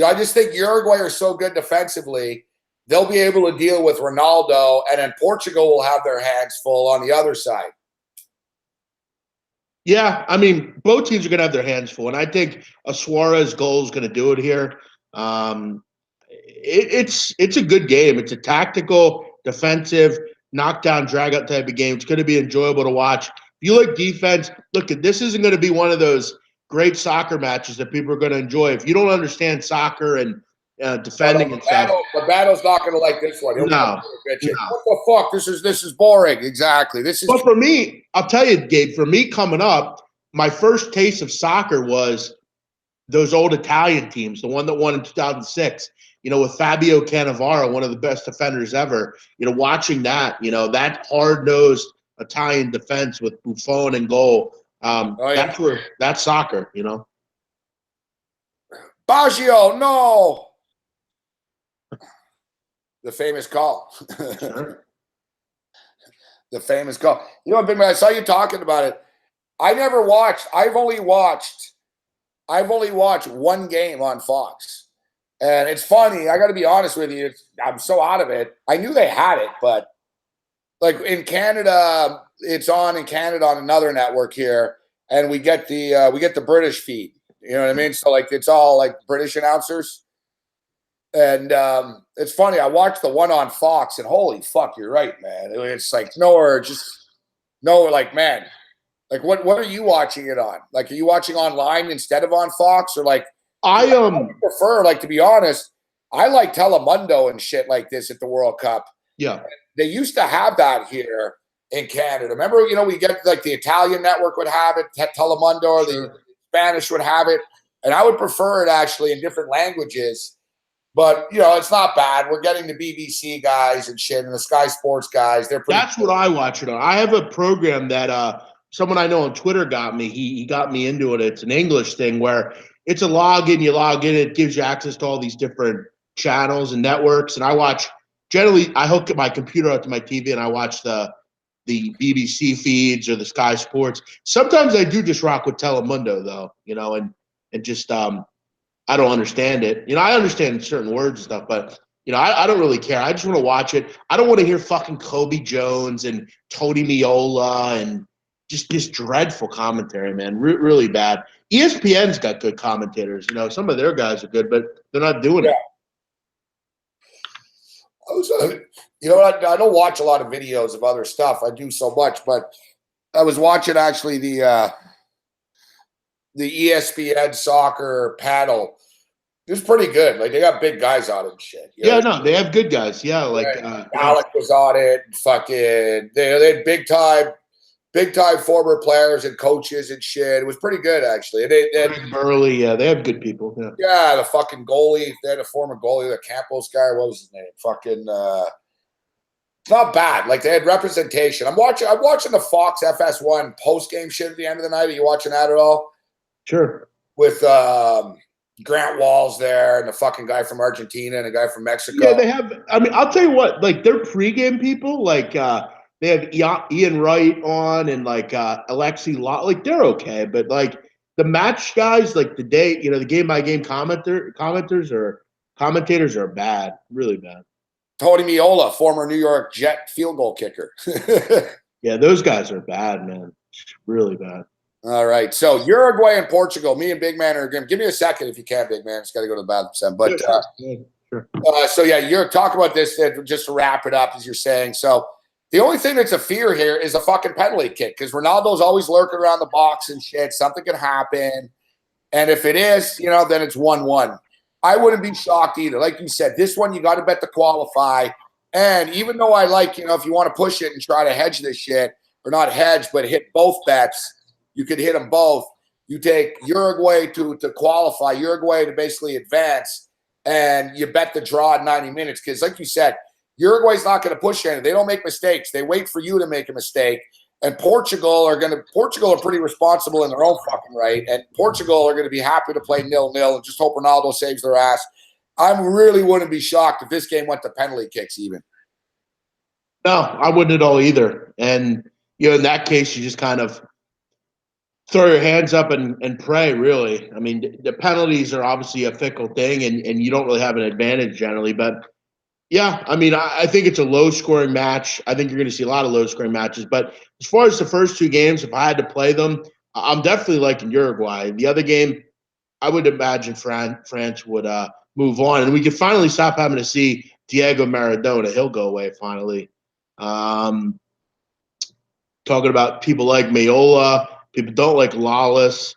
I just think Uruguay are so good defensively, they'll be able to deal with Ronaldo, and then Portugal will have their hands full on the other side. yeah, I mean, both teams are going to have their hands full, and I think a Suarez goal is going to do it here. It's a good game. It's a tactical, defensive, knockdown, drag-out type of game. It's going to be enjoyable to watch. If you like defense, look, this isn't going to be one of those great soccer matches that people are going to enjoy. If you don't understand soccer and defending and stuff, the battle's not going to like this one. No. What the fuck? This is boring. Exactly. But for me, I'll tell you, Gabe, for me coming up, my first taste of soccer was those old Italian teams, the one that won in 2006, with Fabio Cannavaro, one of the best defenders ever, watching that, that hard-nosed Italian defense with Buffon and goal, that's soccer, Baggio, no. The famous call. The famous call. Big man, I saw you talking about it. I've only watched one game on Fox. And it's funny, I got to be honest with you, I'm so out of it. I knew they had it, but like in Canada, it's on in Canada on another network here, and we get the British feed. You know what I mean? So like it's all like British announcers. And it's funny, I watched the one on Fox, and holy fuck, you're right, man. It's like man. Like what are you watching it on? Like, are you watching online instead of on Fox, or like? I prefer, like, to be honest, I like Telemundo and shit like this at the World Cup. Yeah, they used to have that here in Canada. Remember, we get like the Italian network would have it, Telemundo, or the Spanish would have it, and I would prefer it actually in different languages. But it's not bad. We're getting the BBC guys and shit, and the Sky Sports guys. That's what I watch it on. I have a program that someone I know on Twitter got me. He got me into it. It's an English thing where it's a login. You log in, it gives you access to all these different channels and networks. And I hook my computer up to my TV and I watch the BBC feeds or the Sky Sports. Sometimes I do just rock with Telemundo though, and just I don't understand it. I understand certain words and stuff, but I don't really care. I just want to watch it. I don't want to hear fucking Kobe Jones and Tony Meola and just this dreadful commentary, man. Really bad. ESPN's got good commentators. Some of their guys are good, but they're not doing it. I don't watch a lot of videos of other stuff. I do so much, but I was watching actually the ESPN soccer panel. It was pretty good. Like, they got big guys on it and shit. They have good guys. Yeah, like Alec was on it. Fucking, they had big time former players and coaches and shit. It was pretty good, actually. They Burley, they have good people. Yeah, the fucking goalie. They had a former goalie, the Campos guy. What was his name? Fucking, it's not bad. Like, they had representation. I'm watching the Fox FS1 post game shit at the end of the night. Are you watching that at all? Sure. With Grant Wall's there and the fucking guy from Argentina and a guy from Mexico. Yeah, they have. I mean, I'll tell you what. Like, their pregame people, like they have Ian Wright on and like Alexi Law. Like, they're okay, but like the match guys, like the game by game commentators are bad, really bad. Tony Meola, former New York Jet field goal kicker. Yeah, those guys are bad, man. Really bad. All right, so Uruguay and Portugal. Me and Big Man are going. Give me a second if you can, Big Man. Just got to go to the bathroom. But sure. So yeah, you're talking about this just to wrap it up, as you're saying. So the only thing that's a fear here is a fucking penalty kick, because Ronaldo's always lurking around the box and shit. Something can happen, and if it is, then it's 1-1. I wouldn't be shocked either. Like you said, this one you got to bet to qualify. And even though I like, if you want to push it and try to hedge this shit, or not hedge, but hit both bets. You could hit them both. You take Uruguay to qualify, Uruguay to basically advance, and you bet the draw in 90 minutes. Because like you said, Uruguay's not going to push anything. They don't make mistakes. They wait for you to make a mistake. And Portugal are pretty responsible in their own fucking right. And Portugal are going to be happy to play 0-0 and just hope Ronaldo saves their ass. I really wouldn't be shocked if this game went to penalty kicks even. No, I wouldn't at all either. And in that case, you just kind of throw your hands up and pray, really. I mean, the penalties are obviously a fickle thing, and you don't really have an advantage generally. But, yeah, I mean, I think it's a low-scoring match. I think you're going to see a lot of low-scoring matches. But as far as the first two games, if I had to play them, I'm definitely liking Uruguay. The other game, I would imagine France would move on. And we could finally stop having to see Diego Maradona. He'll go away finally. Talking about people like Mayola. People don't like Lawless.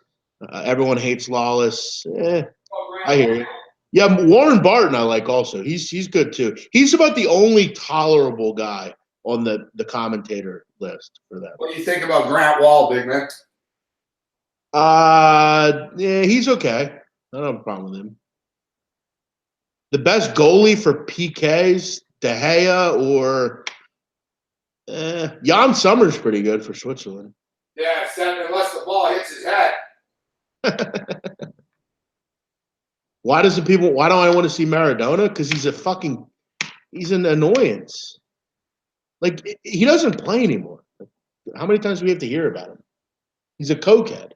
Everyone hates Lawless. I hear you. Yeah, Warren Barton I like also. He's good too. He's about the only tolerable guy on the commentator list for them. What do you think about Grant Wall, big man? Yeah, he's okay. I don't have a problem with him. The best goalie for PKs, De Gea or Jan Sommer's pretty good for Switzerland. Yeah, unless the ball hits his head. Why don't I want to see Maradona? Because he's an annoyance. Like, he doesn't play anymore. How many times do we have to hear about him? He's a cokehead.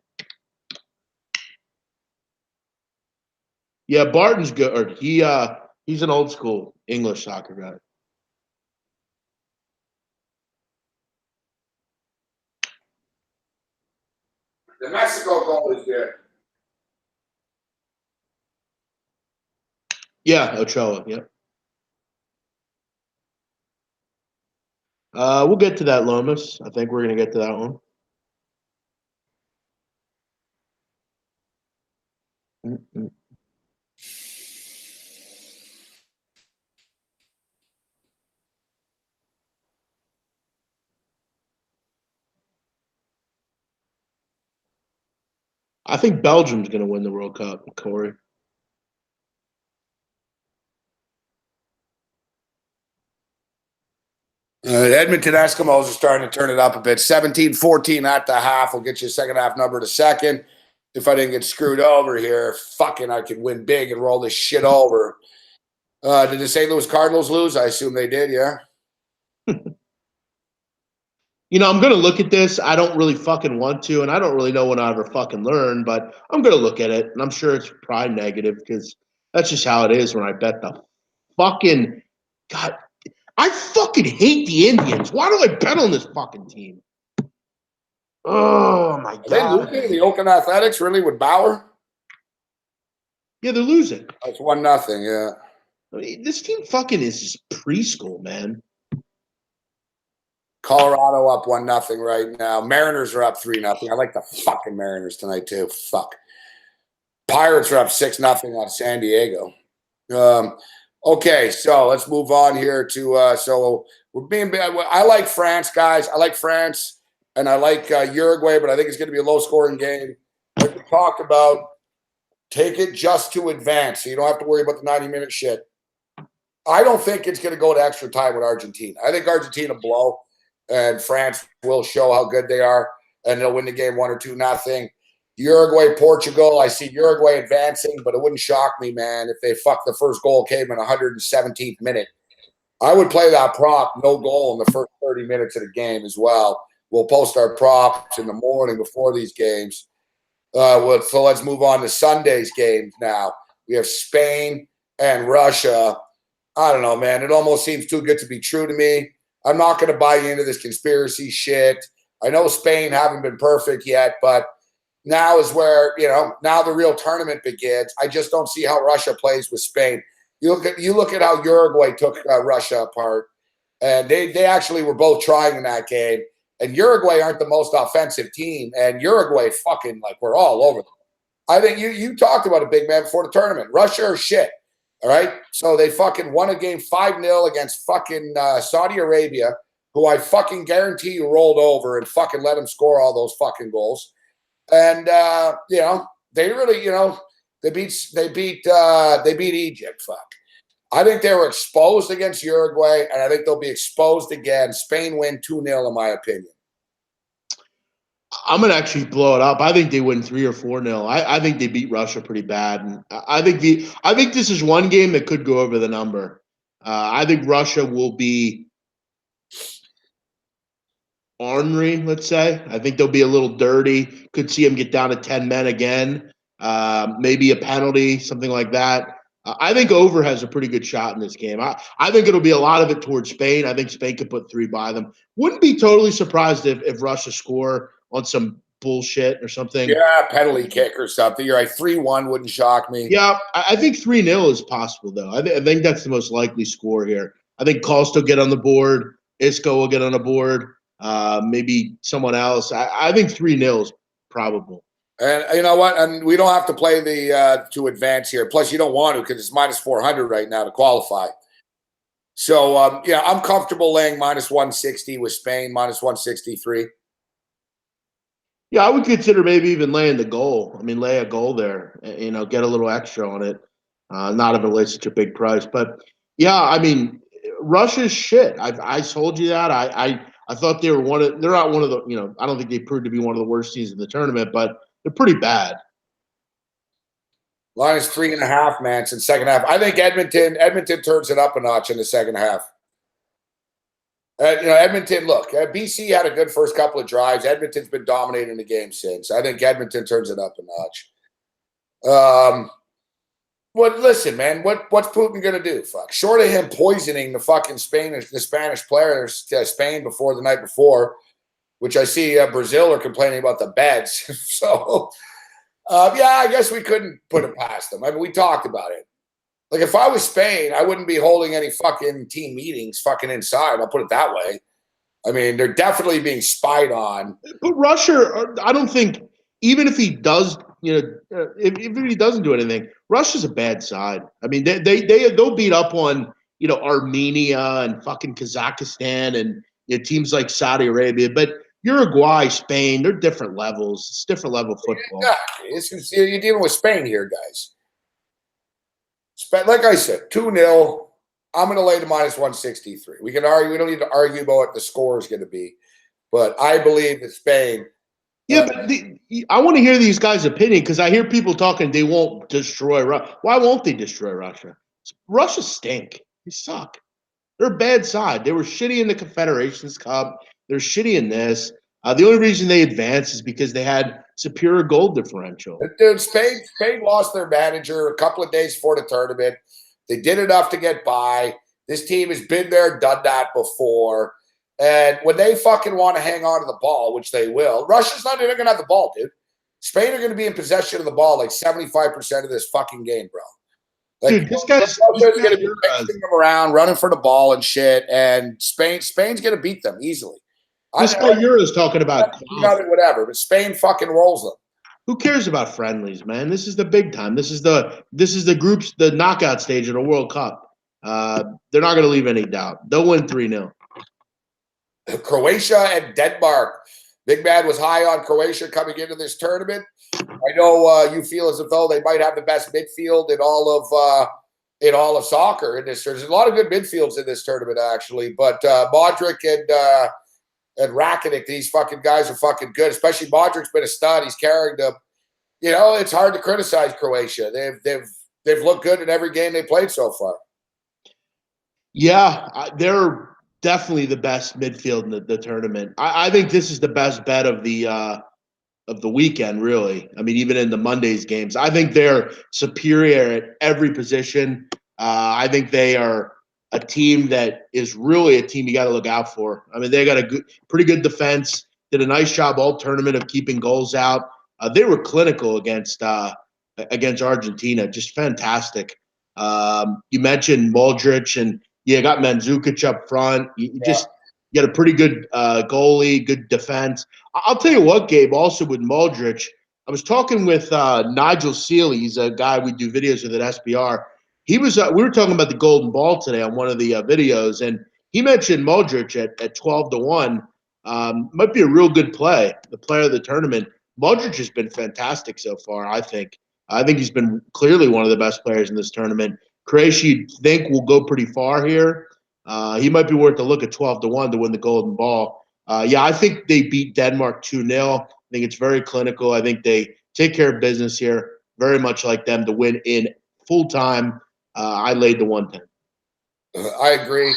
Yeah, Barton's good. He's an old school English soccer guy. The Mexico goal is good. Yeah, Ochoa. Yeah. We'll get to that, Lomas. I think we're gonna get to that one. Mm-mm. I think Belgium's gonna win the World Cup, Corey. Edmonton Eskimos are starting to turn it up a bit. 17-14 at the half. We'll get you a second half number in a second. If I didn't get screwed over here, I could win big and roll this shit over. Did the St. Louis Cardinals lose? I assume they did, yeah. I'm gonna look at this. I don't really fucking want to, and I don't really know when I ever fucking learn, but I'm gonna look at it, and I'm sure it's probably negative because that's just how it is when I bet the fucking God. I fucking hate the Indians. Why do I bet on this fucking team? Oh my Are they God. losing the Oakland Athletics really with Bauer? Yeah, they're losing. That's 1-0, yeah. I mean, this team fucking is just preschool, man. Colorado up 1-0 right now. Mariners are up 3-0. I like the fucking Mariners tonight too. Fuck. Pirates are up 6-0 on San Diego. Okay, so let's move on here to so we're being. I like France, guys. I like France, and I like Uruguay, but I think it's going to be a low-scoring game. Like we talked about, take it just to advance, so you don't have to worry about the 90-minute shit. I don't think it's going to go to extra time with Argentina. I think Argentina blow, and France will show how good they are, and they'll win the game 1 or 2-0. Uruguay, Portugal. I see Uruguay advancing, but it wouldn't shock me, man, if the first goal came in 117th minute. I would play that prop, no goal in the first 30 minutes of the game as well. We'll post our props in the morning before these games. So let's move on to Sunday's games now. We have Spain and Russia. I don't know, man. It almost seems too good to be true to me. I'm not going to buy into this conspiracy shit. I know Spain haven't been perfect yet, but now is where, now the real tournament begins. I just don't see how Russia plays with Spain. You look at how Uruguay took Russia apart, and they actually were both trying in that game. And Uruguay aren't the most offensive team, and Uruguay fucking, we're all over them. I think you talked about it, big man, before the tournament. Russia are shit, all right? So they fucking won a game 5-0 against fucking Saudi Arabia, who I fucking guarantee you rolled over and fucking let them score all those fucking goals. And they really, they beat Egypt. Fuck. I think they were exposed against Uruguay, and I think they'll be exposed again. Spain win 2-0, in my opinion. I'm gonna actually blow it up. I think they win 3 or 4-0. I think they beat Russia pretty bad, and I think this is one game that could go over the number. I think Russia will be ornery, let's say. I think they'll be a little dirty. Could see them get down to 10 men again. Maybe a penalty, something like that. I think over has a pretty good shot in this game. I think it'll be a lot of it towards Spain. I think Spain could put 3 by them. Wouldn't be totally surprised if Russia score on some bullshit or something. Yeah, penalty kick or something. You're right. 3-1 wouldn't shock me. Yeah, I think 3-0 is possible, though. I think that's the most likely score here. I think Costa will get on the board. Isco will get on the board. Maybe someone else. I think 3-0 is probable. And you know what? And we don't have to play the to advance here. Plus, you don't want to because it's minus 400 right now to qualify. So, yeah, I'm comfortable laying minus 160 with Spain, minus 163. Yeah, I would consider maybe even laying the goal. I mean, lay a goal there, get a little extra on it. Not if it lays such a big price. But, yeah, I mean, Russia's shit. I told you that. I thought they were they're not one of the, I don't think they proved to be one of the worst teams in the tournament, but they're pretty bad. Line is 3.5, man. It's in second half. I think Edmonton turns it up a notch in the second half. Edmonton, look, BC had a good first couple of drives. Edmonton's been dominating the game since. I think Edmonton turns it up a notch. Listen, man, what's Putin going to do? Fuck. Short of him poisoning the fucking the Spanish players to Spain before the night before, which I see Brazil are complaining about the beds. So, yeah, I guess we couldn't put it past them. I mean, we talked about it. Like, if I was Spain, I wouldn't be holding any fucking team meetings fucking inside. I'll put it that way. I mean, they're definitely being spied on. But Russia, I don't think, even if he does, if he doesn't do anything, Russia's a bad side. I mean, they'll beat up on, Armenia and fucking Kazakhstan and teams like Saudi Arabia. But Uruguay, Spain, they're different levels. It's different level football. Yeah, you're dealing with Spain here, guys. Like I said, 2-0. I'm going to lay to minus 163. We can argue. We don't need to argue about what the score is going to be. But I believe that Spain. Yeah, but I want to hear these guys' opinion because I hear people talking they won't destroy Russia. Why won't they destroy Russia? Russia stink. They suck. They're a bad side. They were shitty in the Confederations Cup. They're shitty in this. The only reason they advanced is because they had superior goal differential. Dude, Spain lost their manager a couple of days before the tournament. They did enough to get by. This team has been there, done that before. And when they fucking want to hang on to the ball, which they will, Russia's not even going to have the ball, dude. Spain are going to be in possession of the ball like 75% of this fucking game, bro. Like, dude, this guy's going to be mixing them around, running for the ball and shit. And Spain's going to beat them easily. This guy Euro's talking about whatever, but Spain fucking rolls them. Who cares about friendlies, man? This is the big time. This is the groups, the knockout stage of the World Cup. They're not going to leave any doubt. They'll win 3-0. Croatia and Denmark. Big Man was high on Croatia coming into this tournament. I know you feel as though they might have the best midfield in all of soccer in this. There's a lot of good midfields in this tournament, actually. But Modric and Rakitic, these fucking guys are fucking good. Especially Modric's been a stud. He's carrying them. It's hard to criticize Croatia. They've looked good in every game they played so far. Yeah, they're definitely the best midfield in the tournament. I think this is the best bet of the weekend, really. I mean, even in the Monday's games, I think they're superior at every position. I think they are a team that is really a team you got to look out for. I mean, they got a pretty good defense. Did a nice job all tournament of keeping goals out. They were clinical against Argentina, just fantastic. You mentioned Modric, and you got Mandzukic up front. You got a pretty good goalie, good defense. I'll tell you what, Gabe. Also with Modric, I was talking with Nigel Seeley. He's a guy we do videos with at SBR. He was. We were talking about the golden ball today on one of the videos, and he mentioned Modric at 12-1. Might be a real good play, the player of the tournament. Modric has been fantastic so far, I think. I think he's been clearly one of the best players in this tournament. Croatia, you'd think, will go pretty far here. He might be worth a look at 12-1 to win the golden ball. Yeah, I think they beat Denmark 2-0. I think it's very clinical. I think they take care of business here, very much like them to win in full time. I laid the 110. I agree.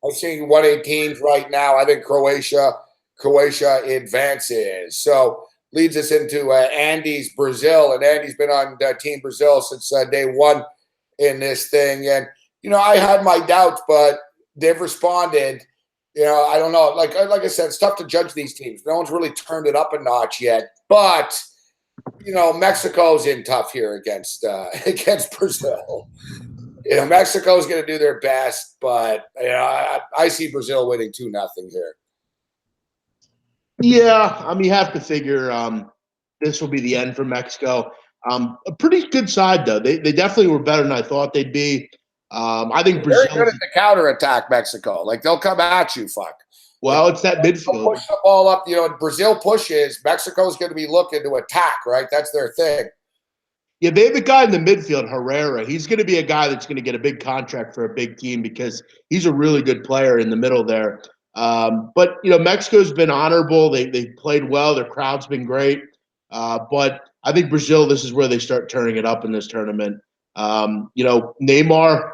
I'm seeing 118s right now. I think Croatia Croatia advances. So leads us into Andy's Brazil, and Andy's been on Team Brazil since day one in this thing. And, you know, I had my doubts, but they've responded. You know, I don't know. Like I said, it's tough to judge these teams. No one's really turned it up a notch yet. But, you know, Mexico's in tough here against Brazil. You know, Mexico's going to do their best, but you know, I see Brazil winning 2-0 here. Yeah, I mean, you have to figure this will be the end for Mexico. A pretty good side, though. They definitely were better than I thought they'd be. I think Brazil. Very good at the counterattack, Mexico. Like, they'll come at you, fuck. Well, it's that They'll midfield. push the ball up. You know, Brazil pushes. Mexico's going to be looking to attack, right? That's their thing. Yeah, they have a guy in the midfield, Herrera. He's going to be a guy that's going to get a big contract for a big team because he's a really good player in the middle there. But, you know, Mexico's been honorable. They played well. Their crowd's been great. But I think Brazil, this is where they start turning it up in this tournament. You know, Neymar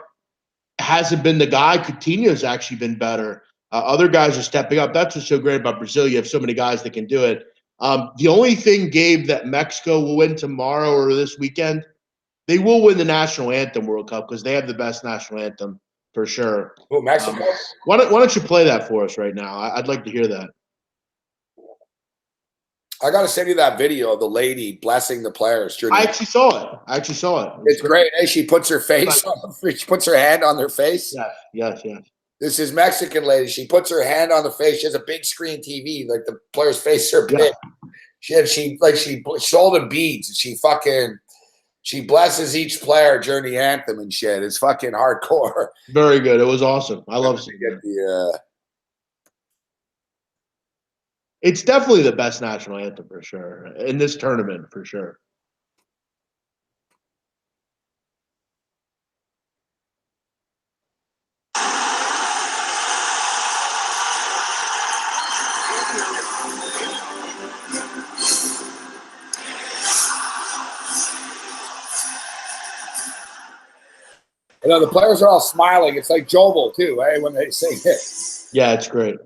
hasn't been the guy. Coutinho's actually been better. Other guys are stepping up. That's what's so great about Brazil. You have so many guys that can do it. The only thing, Gabe, that Mexico will win tomorrow or this weekend, they will win the National Anthem World Cup because they have the best national anthem for sure. Oh, Mexico. Why don't you play that for us right now? I'd like to hear that. I got to send you that video of the lady blessing the players. I actually saw it. It's great. Hey, she puts her face on. She puts her hand on their face. Yes. This is Mexican lady. She puts her hand on the face. She has a big screen TV. Like, the players' faces are big. Yeah. She sold them beads. And she blesses each player during the anthem and shit. It's fucking hardcore. Very good. It was awesome. I love seeing it. It's definitely the best national anthem for sure in this tournament for sure. You know, the players are all smiling. It's like Jobel, too, eh, when they sing it. Yeah, it's great.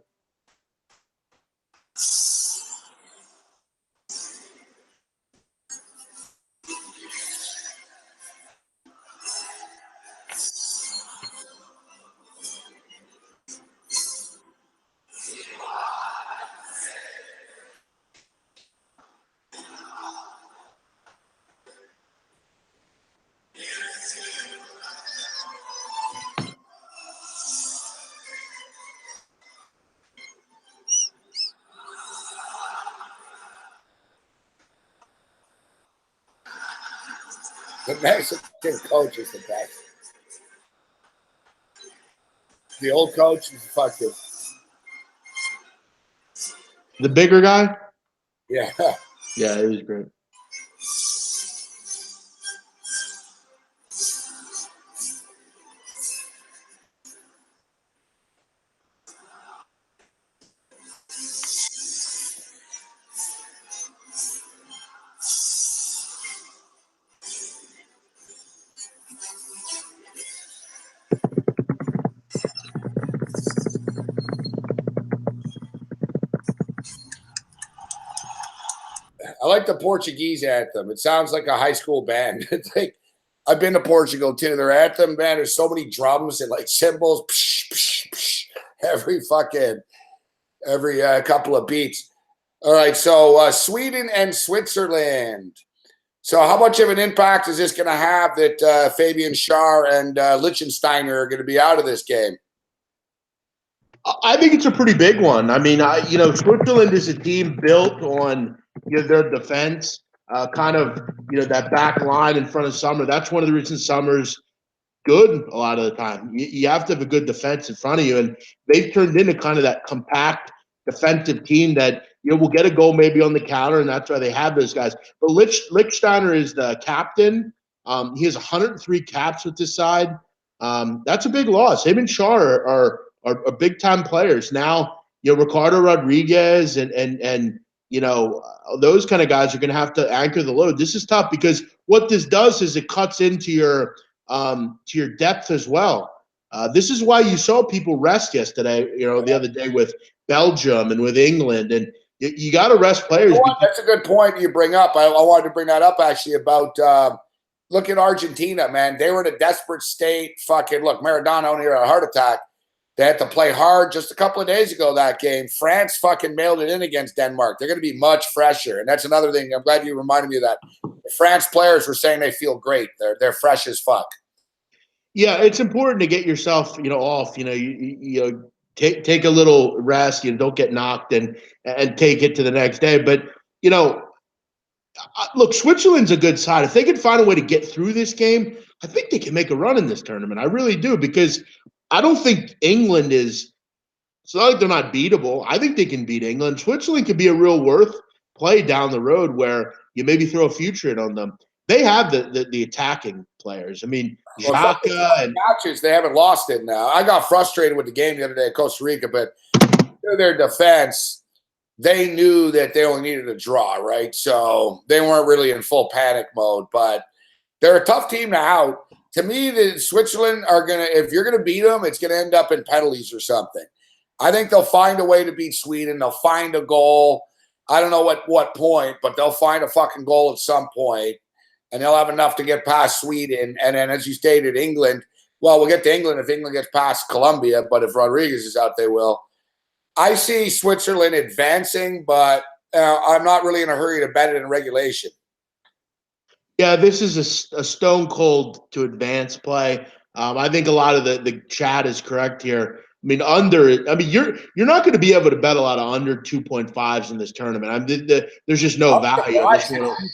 The Mexican coach is the best. The old coach is fucking. The bigger guy? Yeah. Yeah, it was great. I like the Portuguese anthem. It sounds like a high school band. It's like, I've been to Portugal too. Their anthem, man, there's so many drums and like cymbals, psh, psh, psh, every couple of beats. All right, so Sweden and Switzerland. So how much of an impact is this going to have that Fabian Schär and Liechtensteiner are going to be out of this game? I think it's a pretty big one. I mean, Switzerland is a team built on their defense, kind of that back line in front of Summer. That's one of the reasons Summer's good a lot of the time. You have to have a good defense in front of you, and they've turned into kind of that compact defensive team that will get a goal maybe on the counter, and that's why they have those guys. But Lichtsteiner is the captain. He has 103 caps with this side. That's a big loss. Him and Schär are big time players now. Ricardo Rodriguez and those kind of guys are going to have to anchor the load. This is tough because what this does is it cuts into your depth as well. This is why you saw people rest yesterday. The other day with Belgium and with England, and you got to rest players. You know what? That's a good point you bring up. I wanted to bring that up actually about look at Argentina, man. They were in a desperate state. Fucking look, Maradona only had a heart attack. They had to play hard just a couple of days ago, that game. France fucking mailed it in against Denmark. They're going to be much fresher. And that's another thing. I'm glad you reminded me of that. The France players were saying they feel great. They're fresh as fuck. Yeah, it's important to get yourself, off. You take a little rest. Don't get knocked and take it to the next day. But look, Switzerland's a good side. If they can find a way to get through this game, I think they can make a run in this tournament. I really do, because I don't think England is. It's not like they're not beatable. I think they can beat England. Switzerland could be a real worth play down the road where you maybe throw a future in on them. They have the attacking players. I mean, Xhaka and matches, they haven't lost it now. I got frustrated with the game the other day at Costa Rica, but to their defense, they knew that they only needed a draw, right? So they weren't really in full panic mode, but they're a tough team to out. To me, the Switzerland are going to, if you're going to beat them, it's going to end up in penalties or something. I think they'll find a way to beat Sweden. They'll find a goal. I don't know at what point, but they'll find a fucking goal at some point, and they'll have enough to get past Sweden. And then, as you stated, England, well, we'll get to England if England gets past Colombia, but if Rodriguez is out, they will. I see Switzerland advancing, but I'm not really in a hurry to bet it in regulation. Yeah, this is a stone cold to advance play. I think a lot of the chat is correct here. I mean, you're not going to be able to bet a lot of under 2.5s in this tournament. There's just no value.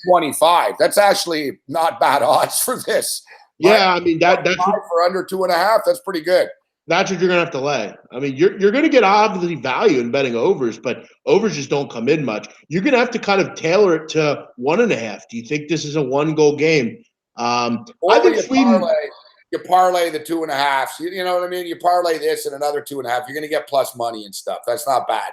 25. That's actually not bad odds for this. Yeah, I mean that's for under 2.5. That's pretty good. That's what you're going to have to lay. I mean, you're going to get obviously value in betting overs, but overs just don't come in much. You're going to have to kind of tailor it to 1.5. Do you think this is a 1-goal game? I think Sweden. You parlay the 2.5s. You know what I mean? You parlay this and another 2.5. You're going to get plus money and stuff. That's not bad,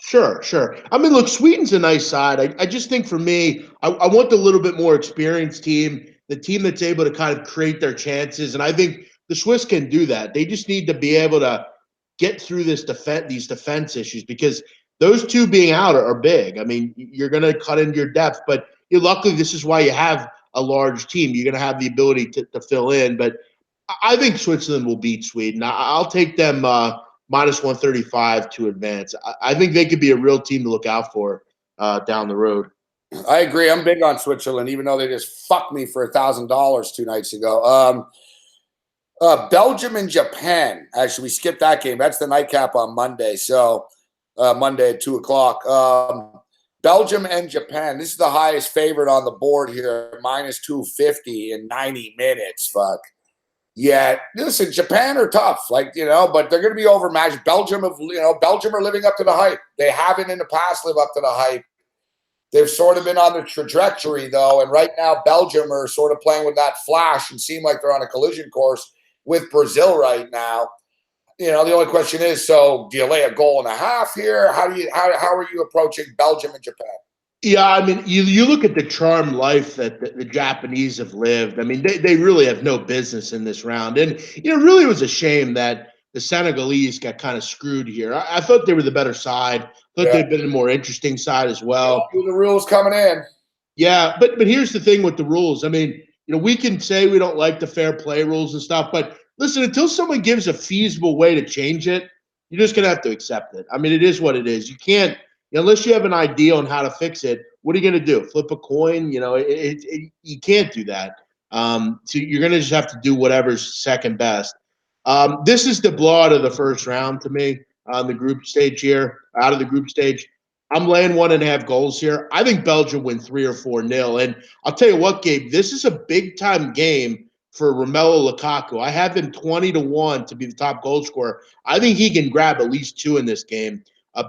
Sure. I mean, look, Sweden's a nice side. I just think for me, I want the little bit more experienced team, the team that's able to kind of create their chances. And I think the Swiss can do that. They just need to be able to get through these defense issues, because those two being out are big. I mean, you're going to cut into your depth, but luckily this is why you have a large team. You're going to have the ability to fill in. But I think Switzerland will beat Sweden. I'll take them minus 135 to advance. I think they could be a real team to look out for down the road. I agree. I'm big on Switzerland, even though they just fucked me for $1,000 2 nights ago. Belgium and Japan. Actually, we skipped that game. That's the nightcap on Monday. So Monday at 2:00. Belgium and Japan. This is the highest favorite on the board here, minus 250 in 90 minutes. Fuck. Yeah, listen, Japan are tough, but they're going to be overmatched. Belgium are living up to the hype. They haven't in the past lived up to the hype. They've sort of been on the trajectory, though, and right now Belgium are sort of playing with that flash and seem like they're on a collision course with Brazil right now. The only question is, so do you lay a goal and a half here? How are you approaching Belgium and Japan? Yeah, I mean, you look at the charmed life that the Japanese have lived. I mean, they really have no business in this round. And, really it was a shame that the Senegalese got kind of screwed here. I thought they were the better side. Thought they'd been a more interesting side as well. The rules coming in. Yeah, but here's the thing with the rules. I mean, we can say we don't like the fair play rules and stuff, but listen, until someone gives a feasible way to change it, you're just going to have to accept it. I mean, it is what it is. You can't. Unless you have an idea on how to fix it, what are you going to do? Flip a coin? You can't do that. So you're going to just have to do whatever's second best. This is the blowout of the first round to me on the group stage here, out of the group stage. I'm laying 1.5 goals here. I think Belgium win 3 or 4-0. And I'll tell you what, Gabe, this is a big-time game for Romelu Lukaku. I have him 20-1 to be the top goal scorer. I think he can grab at least 2 in this game.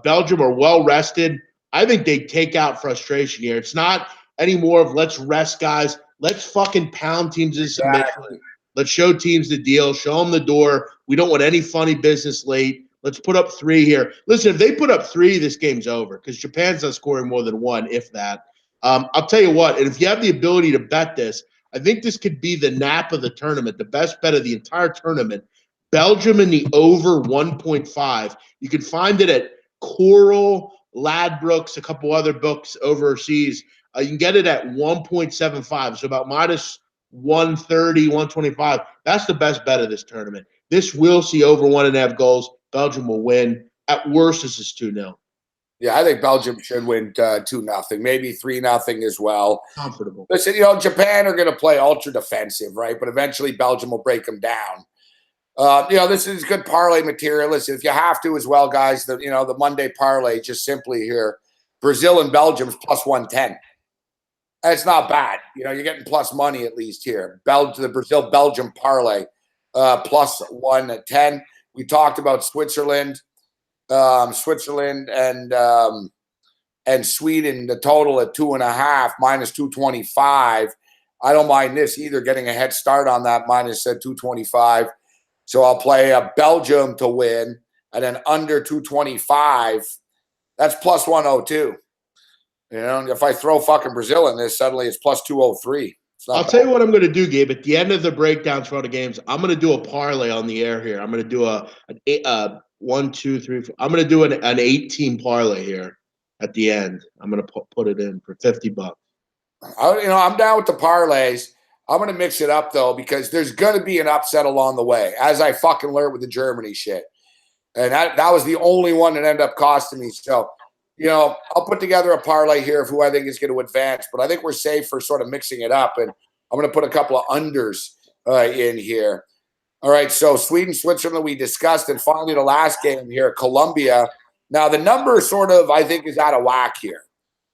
Belgium are well rested. I think they take out frustration here. It's not anymore of let's rest guys. Let's fucking pound teams in submission. Exactly. Let's show teams the deal. Show them the door. We don't want any funny business late. Let's put up 3 here. Listen, if they put up 3, this game's over because Japan's not scoring more than 1, if that. I'll tell you what, and if you have the ability to bet this, I think this could be the nap of the tournament, the best bet of the entire tournament. Belgium in the over 1.5. You can find it at Coral, Ladbrokes, a couple other books overseas. You can get it at 1.75, so about minus 130, 125. That's the best bet of this tournament. This will see over 1.5 goals. Belgium will win. At worst, this is 2-0. Yeah, I think Belgium should win 2-0, maybe 3-0 as well. Comfortable. Listen, Japan are going to play ultra defensive, right? But eventually Belgium will break them down. This is good parlay material. Listen, if you have to as well, guys, the Monday parlay, just simply here, Brazil and Belgium's plus 110. That's not bad. You're getting plus money at least here. The Brazil-Belgium parlay, plus 110. We talked about Switzerland and Sweden, the total at 2.5, minus 225. I don't mind this either, getting a head start on that minus 225. So I'll play Belgium to win, and then under 225, that's plus 102. If I throw fucking Brazil in this, suddenly it's plus 203. I'll tell you what I'm going to do, Gabe. At the end of the breakdowns for all the games, I'm going to do a parlay on the air here. I'm going to do a 1, 2, 3, 4. I'm going to do an 8-team parlay here at the end. I'm going to put it in for $50. I'm down with the parlays. I'm going to mix it up, though, because there's going to be an upset along the way, as I fucking learned with the Germany shit. And that was the only one that ended up costing me. So, I'll put together a parlay here of who I think is going to advance, but I think we're safe for sort of mixing it up. And I'm going to put a couple of unders in here. All right, so Sweden, Switzerland, we discussed. And finally, the last game here, Colombia. Now, the number sort of, I think, is out of whack here.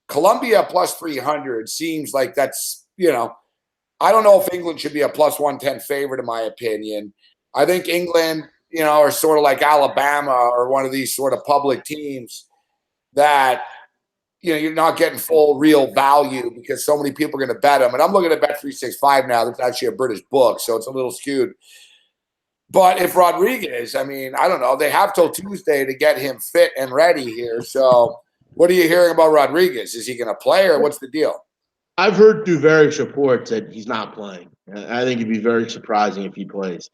Colombia plus 300 seems like that's, I don't know if England should be a plus 110 favorite, in my opinion. I think England, are sort of like Alabama or one of these sort of public teams that, you're not getting full real value because so many people are going to bet them. And I'm looking at Bet365 now. That's actually a British book, so it's a little skewed. But if Rodriguez, I don't know. They have till Tuesday to get him fit and ready here. So what are you hearing about Rodriguez? Is he going to play or what's the deal? I've heard through various reports that he's not playing. I think it'd be very surprising if he plays.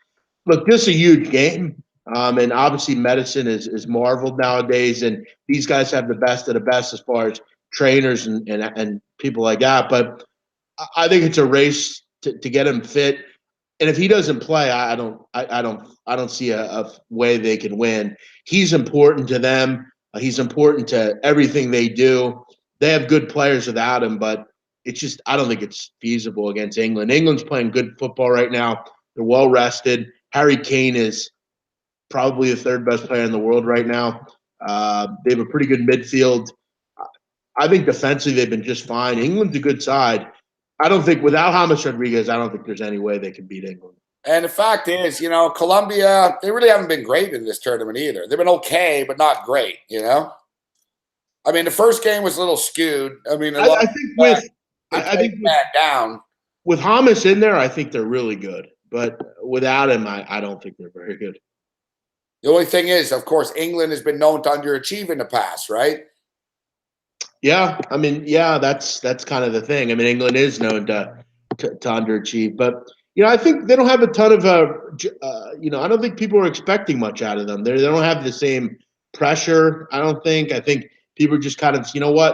Look, this is a huge game. And obviously medicine is marveled nowadays, and these guys have the best of the best as far as trainers and people like that. But I think it's a race to get him fit. And if he doesn't play, I don't see a way they can win. He's important to them. He's important to everything they do. They have good players without him, but it's just I don't think it's feasible against England. England's playing good football right now. They're well rested. Harry Kane is probably the third best player in the world right now. They have a pretty good midfield. I think defensively they've been just fine. England's a good side. I don't think without James Rodriguez, I don't think there's any way they can beat England. And the fact is, Colombia, they really haven't been great in this tournament either. They've been okay, but not great, the first game was a little skewed. I think with James in there, I think they're really good. But without him, I don't think they're very good. The only thing is, of course, England has been known to underachieve in the past, right? Yeah, that's kind of the thing. England is known to underachieve, but I think they don't have a ton of I don't think people are expecting much out of them. They don't have the same pressure. I don't think. I think people are just kind of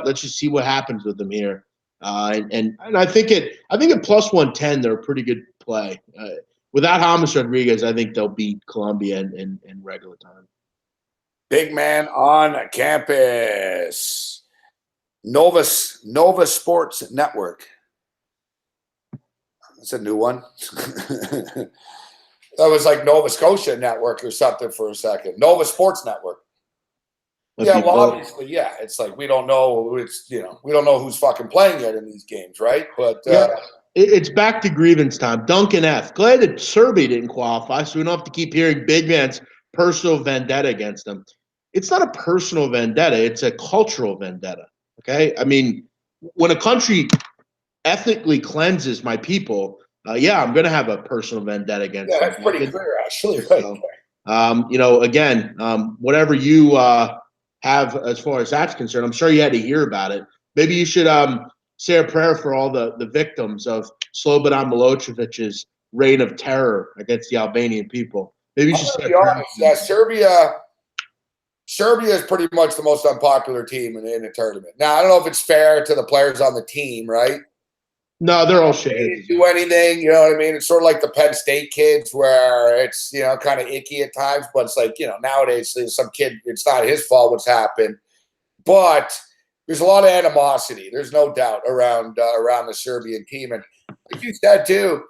let's just see what happens with them here. And I think at plus 110 they're a pretty good play. Without James Rodriguez, I think they'll beat Colombia in regular time. Big man on campus. Nova Sports Network. That's a new one. That was like Nova Scotia Network or something for a second. Nova Sports Network. Yeah, well, obviously, yeah. It's like we don't know. We don't know who's fucking playing yet in these games, right? But it's back to grievance time. Duncan F. Glad that Serbia didn't qualify, so we don't have to keep hearing big man's personal vendetta against them. It's not a personal vendetta. It's a cultural vendetta. Okay? When a country ethnically cleanses my people, I'm going to have a personal vendetta against them. Yeah, that's pretty clear, actually. Right. So, again, whatever you have as far as that's concerned, I'm sure you had to hear about it. Maybe you should say a prayer for all the victims of Slobodan Milocevic's reign of terror against the Albanian people. Maybe you should say a prayer. Yeah, Serbia is pretty much the most unpopular team in the tournament. Now, I don't know if it's fair to the players on the team, right? No, they're all They didn't shit. do anything, you know what I mean? It's sort of like the Penn State kids where it's, kind of icky at times, but it's like, nowadays there's some kid, it's not his fault what's happened. But there's a lot of animosity. There's no doubt around the Serbian team. And like you said, too,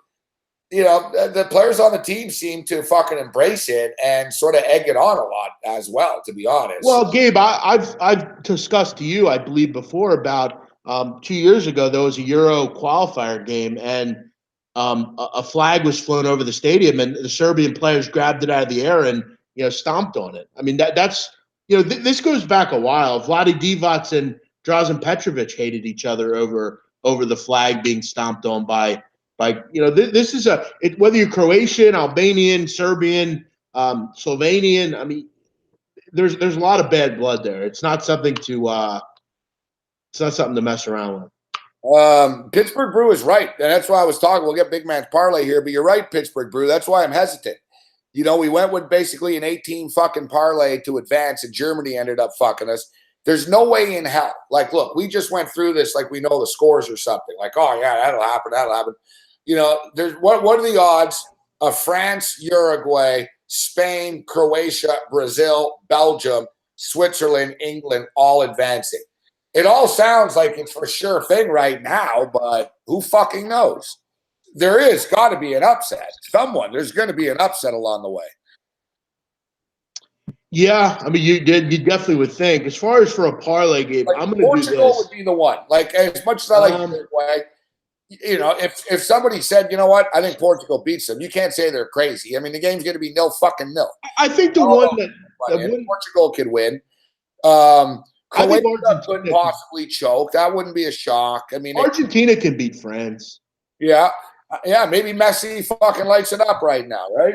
the players on the team seem to fucking embrace it and sort of egg it on a lot as well, to be honest. Well, Gabe, I've discussed to you, I believe, before about 2 years ago, there was a Euro qualifier game, and a flag was flown over the stadium, and the Serbian players grabbed it out of the air and stomped on it. I mean, that's this goes back a while. Vlade Divac and Drazen Petrovic hated each other over the flag being stomped on by this is whether you're Croatian, Albanian, Serbian, Slovenian. I mean, there's a lot of bad blood there. It's not something to mess around with. Pittsburgh Brew is right, and that's why I was talking. We'll get Big Man's parlay here, but you're right, Pittsburgh Brew. That's why I'm hesitant. We went with basically an 18 fucking parlay to advance, and Germany ended up fucking us. There's no way in hell. Like, look, we just went through this like we know the scores or something. Like, oh yeah, that'll happen. There's what are the odds of France, Uruguay, Spain, Croatia, Brazil, Belgium, Switzerland, England all advancing? It all sounds like it's for sure thing right now, but who fucking knows? There is got to be an upset. There's going to be an upset along the way. Yeah, I mean, you definitely would think. As far as for a parlay game, like I'm going to do Portugal this. would be the one. Like, as much as I like Uruguay, if somebody said, you know what, I think Portugal beats them, you can't say they're crazy. I mean, the game's going to be 0-0. I think one that Portugal could win. I think Croatia could possibly choke. That wouldn't be a shock. I mean, Argentina can beat France. Yeah, maybe Messi fucking lights it up right now, right?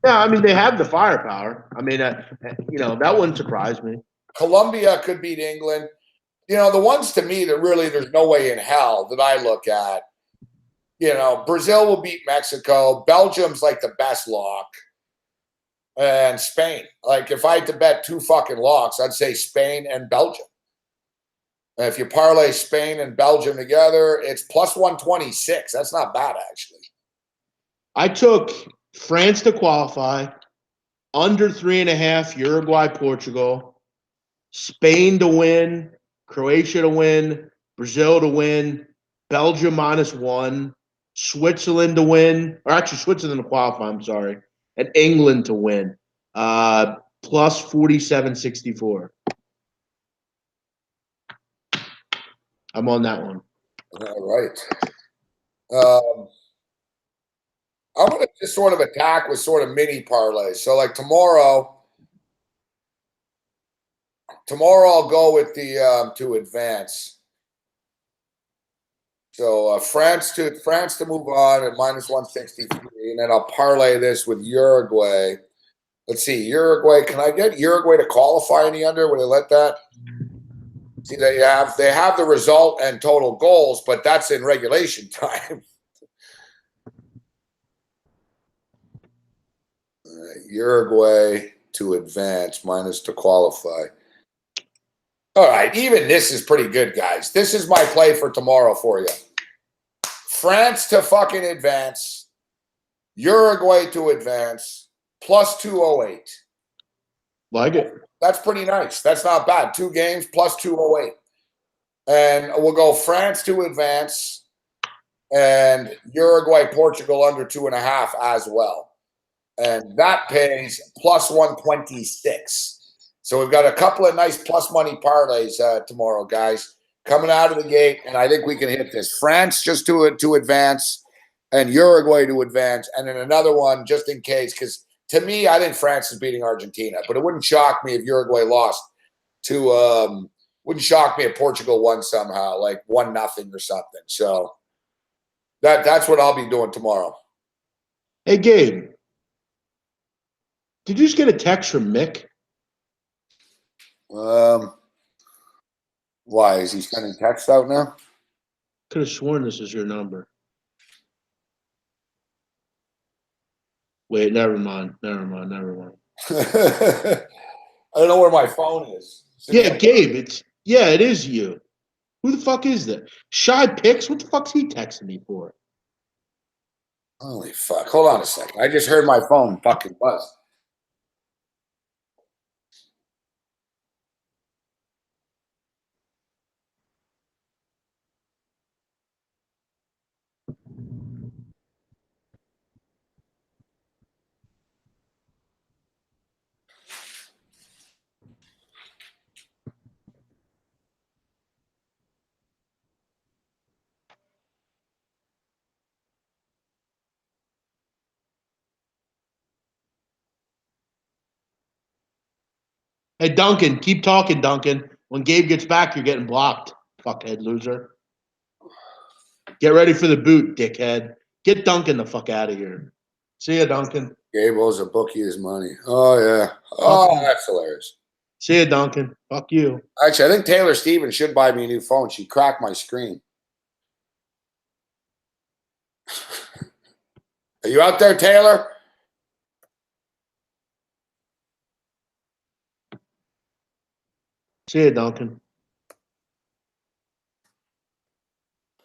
Yeah, I mean, they have the firepower. I mean, that wouldn't surprise me. Colombia could beat England. The ones to me that really there's no way in hell that I look at, Brazil will beat Mexico. Belgium's like the best lock. And Spain. Like, if I had to bet two fucking locks, I'd say Spain and Belgium. And if you parlay Spain and Belgium together, it's plus 126. That's not bad, actually. I took France to qualify, under 3.5, Uruguay, Portugal, Spain to win, Croatia to win, Brazil to win, Belgium -1, Switzerland to win, or actually Switzerland to qualify, I'm sorry, and England to win, plus 47.64. I'm on that one. All right. I'm going to just sort of attack with sort of mini parlays. So, like tomorrow I'll go with the to advance. So France to move on at -163, and then I'll parlay this with Uruguay. Let's see, Uruguay. Can I get Uruguay to qualify any under? Would they let that? See, they have the result and total goals, but that's in regulation time. Uruguay to advance minus to qualify. All right, even this is pretty good, guys. This is my play for tomorrow for you. France to fucking advance. Uruguay to advance. Plus 208. Like it. That's pretty nice. That's not bad. 2 games plus 208. And we'll go France to advance and Uruguay, Portugal under 2.5 as well. And that pays plus 126. So we've got a couple of nice plus money parlays tomorrow, guys, coming out of the gate. And I think we can hit this. France just to advance and Uruguay to advance. And then another one just in case, because to me, I think France is beating Argentina. But it wouldn't shock me if Uruguay lost to wouldn't shock me if Portugal won somehow, like 1-0 or something. So that's what I'll be doing tomorrow. Hey, Gabe. Did you just get a text from Mick? Why? Is he sending text out now? Could have sworn this is your number. Wait, never mind. I don't know where my phone is. Yeah, Gabe. It is you. Who the fuck is that? Shy Picks? What the fuck's he texting me for? Holy fuck. Hold on a second. I just heard my phone fucking buzz. Hey, Duncan, keep talking, Duncan. When Gabe gets back, you're getting blocked, fuckhead loser. Get ready for the boot, dickhead. Get Duncan the fuck out of here. See ya, Duncan. Gabe owes a bookie his money. Oh, yeah. Oh, Duncan. that's hilarious. See ya, Duncan. Fuck you. Actually, I think Taylor Stevens should buy me a new phone. She cracked my screen. Are you out there, Taylor? See ya, Duncan.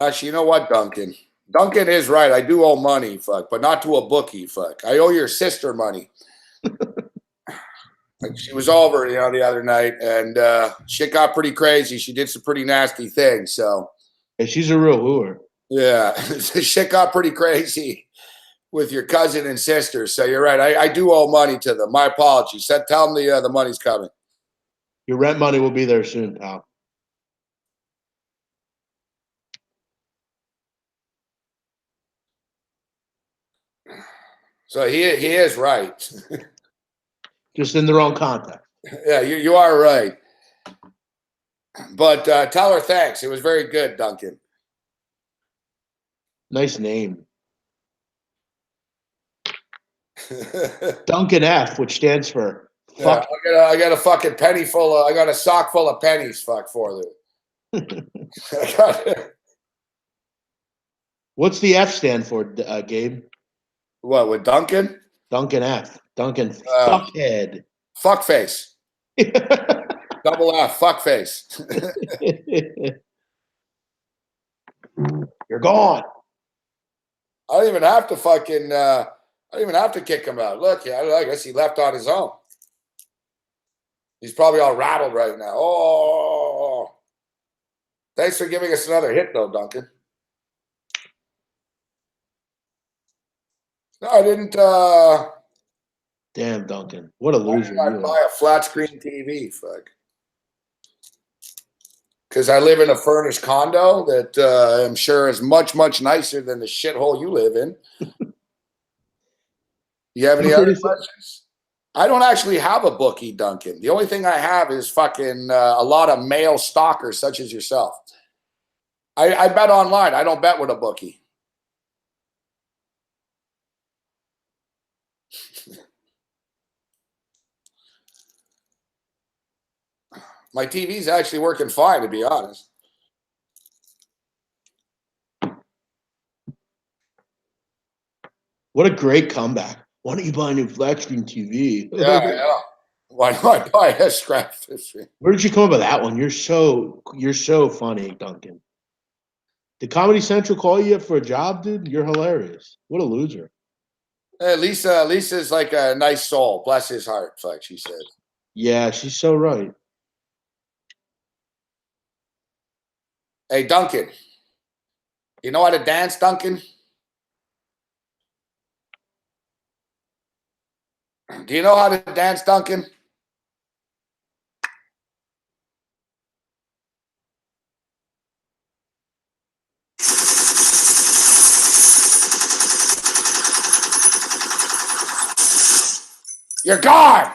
Actually, you know what, Duncan? Duncan is right. I do owe money, fuck, but not to a bookie, fuck. I owe your sister money. Like, she was over, the other night, and shit got pretty crazy. She did some pretty nasty things, so. Hey, she's a real hooer. Yeah, shit got pretty crazy with your cousin and sister. So you're right. I do owe money to them. My apologies. Tell them the money's coming. Your rent money will be there soon, pal. So he is right. Just in the wrong context. Yeah, you are right. But tell her thanks. It was very good, Duncan. Nice name. Duncan F, which stands for fuck. Yeah, I got a fucking penny full of, I got a sock full of pennies, fuck, for them. What's the F stand for, Gabe? What, with Duncan? Duncan F. Duncan fuckhead. Fuckface. Double F, fuckface. You're gone. I don't even have to fucking, I don't even have to kick him out. Look, I guess he left on his own. He's probably all rattled right now. Oh, thanks for giving us another hit, though, Duncan. No, I didn't. Damn, Duncan. What a loser. I You buy are. a flat screen TV, fuck. Because I live in a furnished condo that I'm sure is much, much nicer than the shithole you live in. You have any other questions? I don't actually have a bookie, Duncan. The only thing I have is fucking a lot of male stalkers such as yourself. I bet online. I don't bet with a bookie. My TV's actually working fine, to be honest. What a great comeback. Why don't you buy a new flat screen TV? Yeah. Why do I buy a scrap this? Where did you come up with that one? You're so funny, Duncan. Did Comedy Central call you up for a job, dude? You're hilarious. What a loser. Hey, Lisa's like a nice soul. Bless his heart, like she said. Yeah, she's so right. Hey, Duncan. You know how to dance, Duncan? Do you know how to dance, Duncan? You're gone.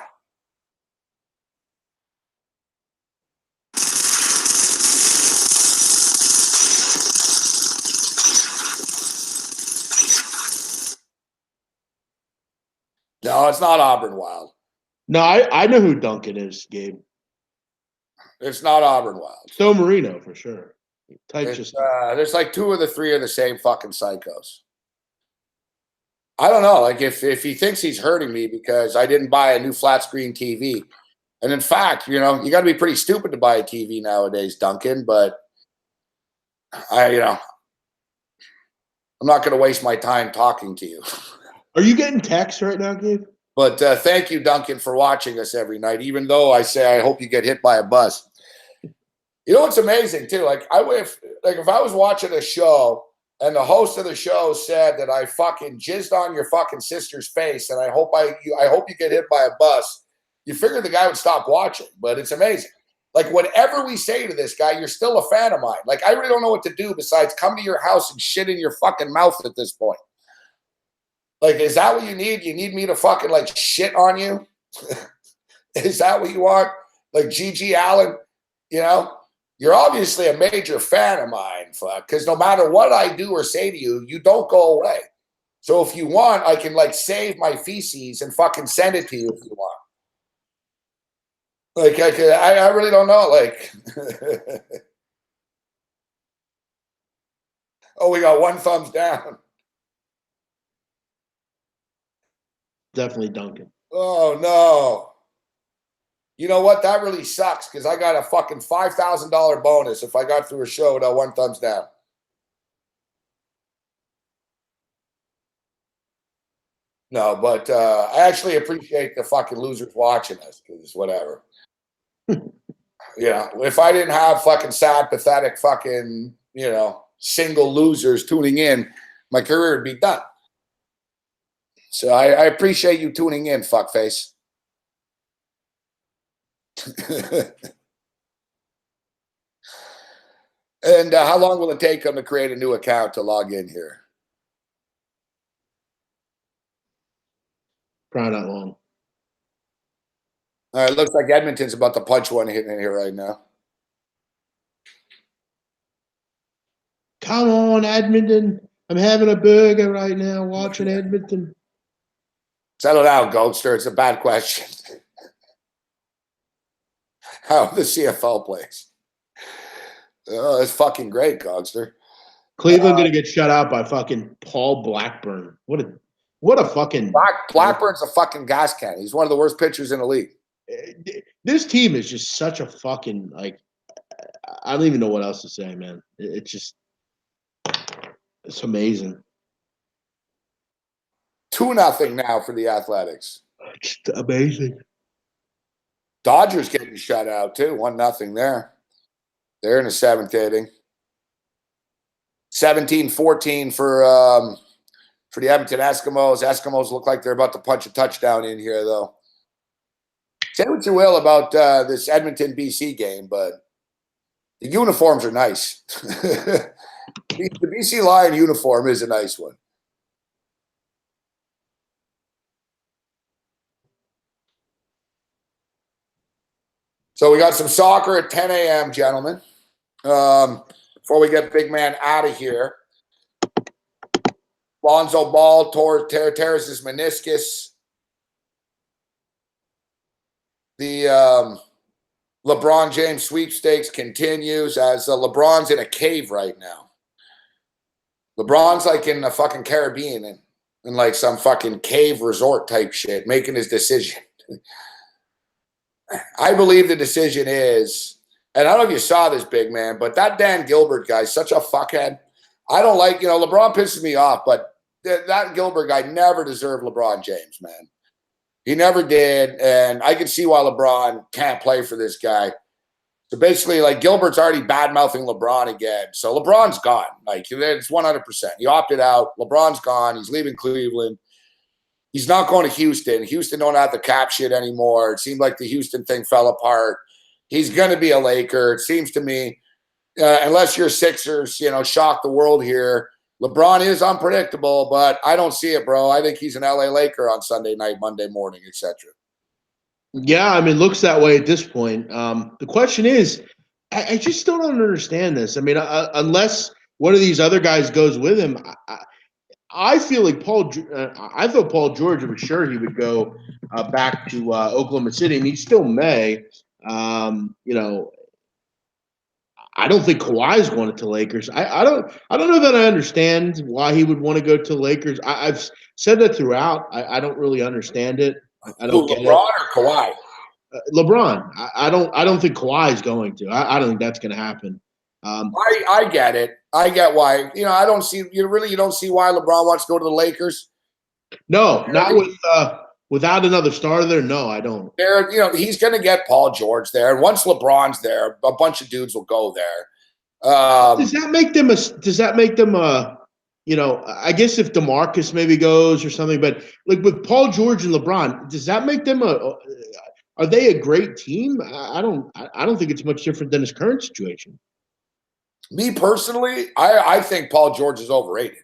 No, it's not Auburn Wild. No, I know who Duncan is, Gabe. It's not Auburn Wild. Stowe Marino for sure. There's like two or the three of the same fucking psychos. I don't know. Like if he thinks he's hurting me because I didn't buy a new flat screen TV, And in fact, you know, you got to be pretty stupid to buy a TV nowadays, Duncan. But I'm not going to waste my time talking to you. Are you getting texts right now, Gabe? But thank you, Duncan, for watching us every night. Even though I say I hope you get hit by a bus. You know what's amazing too? Like if I was watching a show and the host of the show said that I fucking jizzed on your fucking sister's face and I hope you get hit by a bus, you figure the guy would stop watching. But it's amazing. Like whatever we say to this guy, you're still a fan of mine. Like I really don't know what to do besides come to your house and shit in your fucking mouth at this point. Like, is that what you need? You need me to fucking like shit on you? Is that what you want? Like Gigi Allen, you know? You're obviously a major fan of mine, fuck, because no matter what I do or say to you, you don't go away. So if you want, I can like save my feces and fucking send it to you if you want. Like, I really don't know. Like, oh, we got one thumbs down. Definitely Duncan. Oh, no. You know what? That really sucks because I got a fucking $5,000 bonus if I got through a show without one thumbs down. No, but I actually appreciate the fucking losers watching us because whatever. You know, if I didn't have fucking sad, pathetic fucking, you know, single losers tuning in, my career would be done. So I appreciate you tuning in, fuckface. And how long will it take them to create a new account to log in here? Probably not long. All right, looks like Edmonton's about to punch one hitting in here right now. Come on, Edmonton. I'm having a burger right now watching Edmonton. Settle down, Goldster. It's a bad question. How the CFL plays. Oh, that's fucking great, Gogster. Cleveland gonna get shut out by fucking Paul Blackburn. What a fucking Blackburn's a fucking gas can. He's one of the worst pitchers in the league. This team is just such a fucking like. I don't even know what else to say, man. It's amazing. 2-0 now for the Athletics. It's amazing. Dodgers getting shut out too. 1-0 there. They're in the 7th inning. 17-14 for the Edmonton Eskimos. Eskimos look like they're about to punch a touchdown in here, though. Say what you will about this Edmonton BC game, but the uniforms are nice. The BC Lion uniform is a nice one. So we got some soccer at 10 a.m., gentlemen. Before we get big man out of here, Lonzo Ball tears his meniscus. The LeBron James sweepstakes continues as LeBron's in a cave right now. LeBron's like in the fucking Caribbean in like some fucking cave resort type shit, making his decision. I believe the decision is, and I don't know if you saw this, big man, but that Dan Gilbert guy's such a fuckhead. I don't like, you know, LeBron pisses me off, but that Gilbert guy never deserved LeBron James, man. He never did, and I can see why LeBron can't play for this guy. So basically, like, Gilbert's already bad-mouthing LeBron again. So LeBron's gone. Like, it's 100%. He opted out. LeBron's gone. He's leaving Cleveland. He's not going to Houston. Houston don't have the cap shit anymore. It seemed like the Houston thing fell apart. He's going to be a Laker. It seems to me, unless you're Sixers, you know, shock the world here. LeBron is unpredictable, but I don't see it, bro. I think he's an LA Laker on Sunday night, Monday morning, etc. Yeah, I mean, it looks that way at this point. The question is, I just still don't understand this. I mean, unless one of these other guys goes with him, I feel like I thought Paul George was sure he would go back to Oklahoma City, and he still may. You know, I don't think Kawhi's going to Lakers. I don't know that I understand why he would want to go to Lakers. I've said that throughout. I don't really understand it. I don't get LeBron it. or Kawhi? LeBron. I don't think Kawhi is going to. I don't think that's going to happen. I get it. I get why. I don't see you don't see why LeBron wants to go to the Lakers. No, not with without another star there. No, I don't. He's going to get Paul George there, and once LeBron's there, a bunch of dudes will go there. Does that make them I guess if DeMarcus maybe goes or something, but like with Paul George and LeBron, does that make them are they a great team? I don't think it's much different than his current situation. Me personally, I think Paul George is overrated.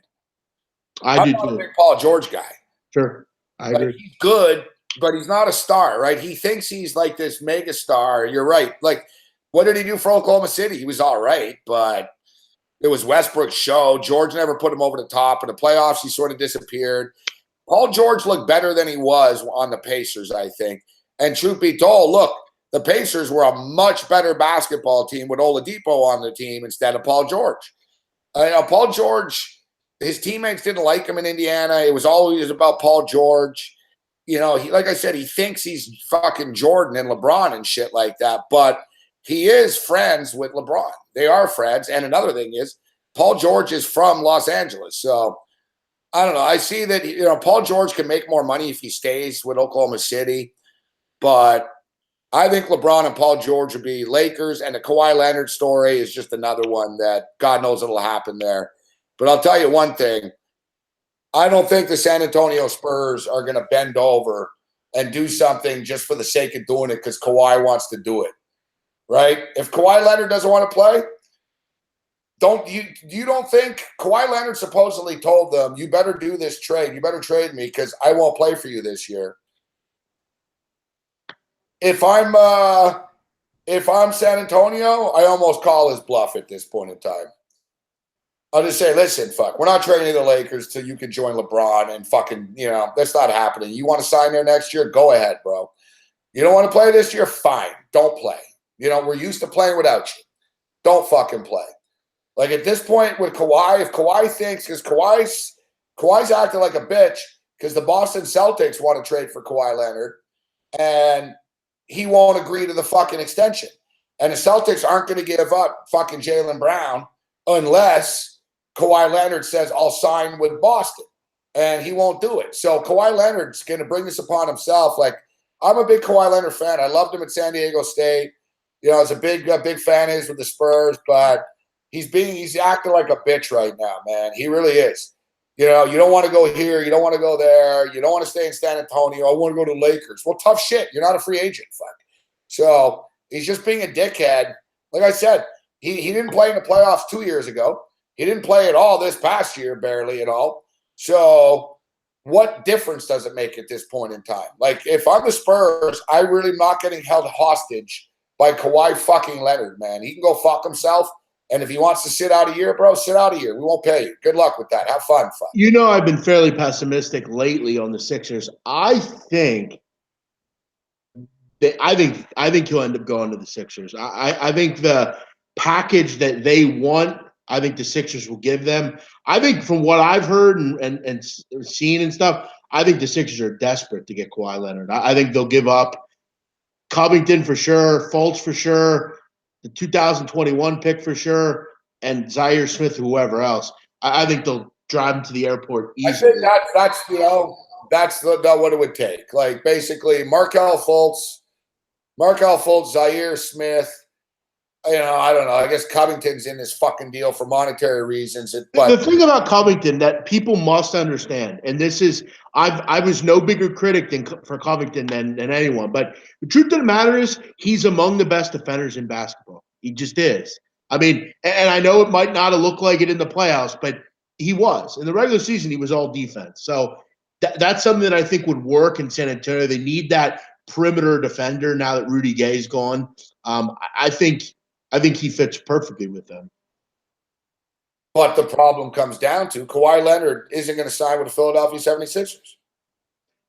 I'm not a big Paul George guy. Sure. I agree. He's good, but he's not a star, right? He thinks he's like this mega star. You're right. Like, what did he do for Oklahoma City? He was all right, but it was Westbrook's show. George never put him over the top. In the playoffs, he sort of disappeared. Paul George looked better than he was on the Pacers, I think. And truth be told, look, the Pacers were a much better basketball team with Oladipo on the team instead of Paul George. Paul George, his teammates didn't like him in Indiana. It was always about Paul George. Like I said, he thinks he's fucking Jordan and LeBron and shit like that. But he is friends with LeBron. They are friends. And another thing is, Paul George is from Los Angeles. So, I don't know. I see that, Paul George can make more money if he stays with Oklahoma City. But I think LeBron and Paul George will be Lakers. And the Kawhi Leonard story is just another one that God knows it'll happen there. But I'll tell you one thing. I don't think the San Antonio Spurs are going to bend over and do something just for the sake of doing it because Kawhi wants to do it. Right? If Kawhi Leonard doesn't want to play, you don't think Kawhi Leonard supposedly told them, you better do this trade. You better trade me because I won't play for you this year. If I'm San Antonio, I almost call his bluff at this point in time. I'll just say, listen, fuck, we're not trading the Lakers till you can join LeBron and fucking, that's not happening. You want to sign there next year? Go ahead, bro. You don't want to play this year? Fine. Don't play. We're used to playing without you. Don't fucking play. Like at this point with Kawhi, if Kawhi thinks, because Kawhi's acting like a bitch because the Boston Celtics want to trade for Kawhi Leonard and he won't agree to the fucking extension. And the Celtics aren't going to give up fucking Jaylen Brown unless Kawhi Leonard says, I'll sign with Boston. And he won't do it. So Kawhi Leonard's going to bring this upon himself. Like, I'm a big Kawhi Leonard fan. I loved him at San Diego State. I was a big fan of his with the Spurs, but he's acting like a bitch right now, man. He really is. You don't want to go here. You don't want to go there. You don't want to stay in San Antonio. I want to go to Lakers. Well, tough shit. You're not a free agent. Fuck. So he's just being a dickhead. Like I said, he didn't play in the playoffs 2 years ago. He didn't play at all this past year, barely at all. So what difference does it make at this point in time? Like, if I'm the Spurs, I really am not getting held hostage by Kawhi fucking Leonard, man. He can go fuck himself. And if he wants to sit out a year, bro, sit out a year. We won't pay you. Good luck with that. Have fun. I've been fairly pessimistic lately on the Sixers. I think he'll end up going to the Sixers. I think the package that they want, I think the Sixers will give them. I think from what I've heard and seen and stuff, I think the Sixers are desperate to get Kawhi Leonard. I think they'll give up Covington for sure, Fultz for sure, the 2021 pick for sure, and Zaire Smith, whoever else. I think they'll drive him to the airport easily. I think that's what it would take. Like, basically, Markelle Fultz, Zaire Smith. I don't know. I guess Covington's in this fucking deal for monetary reasons. But the thing about Covington that people must understand, and this is, I was no bigger critic for Covington than anyone, but the truth of the matter is he's among the best defenders in basketball. He just is. I mean, and I know it might not have looked like it in the playoffs, but he was. In the regular season, he was all defense. So that's something that I think would work in San Antonio. They need that perimeter defender now that Rudy Gay's gone. I think he fits perfectly with them. But the problem comes down to Kawhi Leonard isn't going to sign with the Philadelphia 76ers.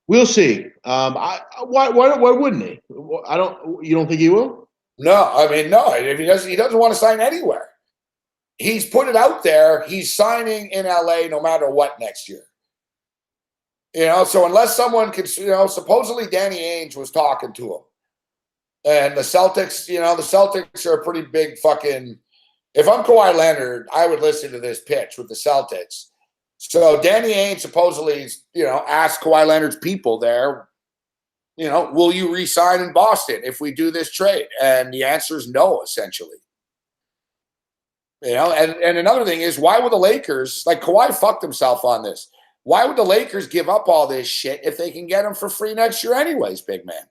We'll see. Why wouldn't he? You don't think he will? No, I mean, no. If he doesn't want to sign anywhere. He's put it out there. He's signing in LA no matter what next year. So unless someone can, supposedly Danny Ainge was talking to him. And the Celtics, the Celtics are a pretty big fucking. If I'm Kawhi Leonard, I would listen to this pitch with the Celtics. So Danny Ainge supposedly, asked Kawhi Leonard's people there, will you re-sign in Boston if we do this trade? And the answer is no, essentially. And another thing is, why would the Lakers, like Kawhi fucked himself on this, why would the Lakers give up all this shit if they can get him for free next year anyways, big man?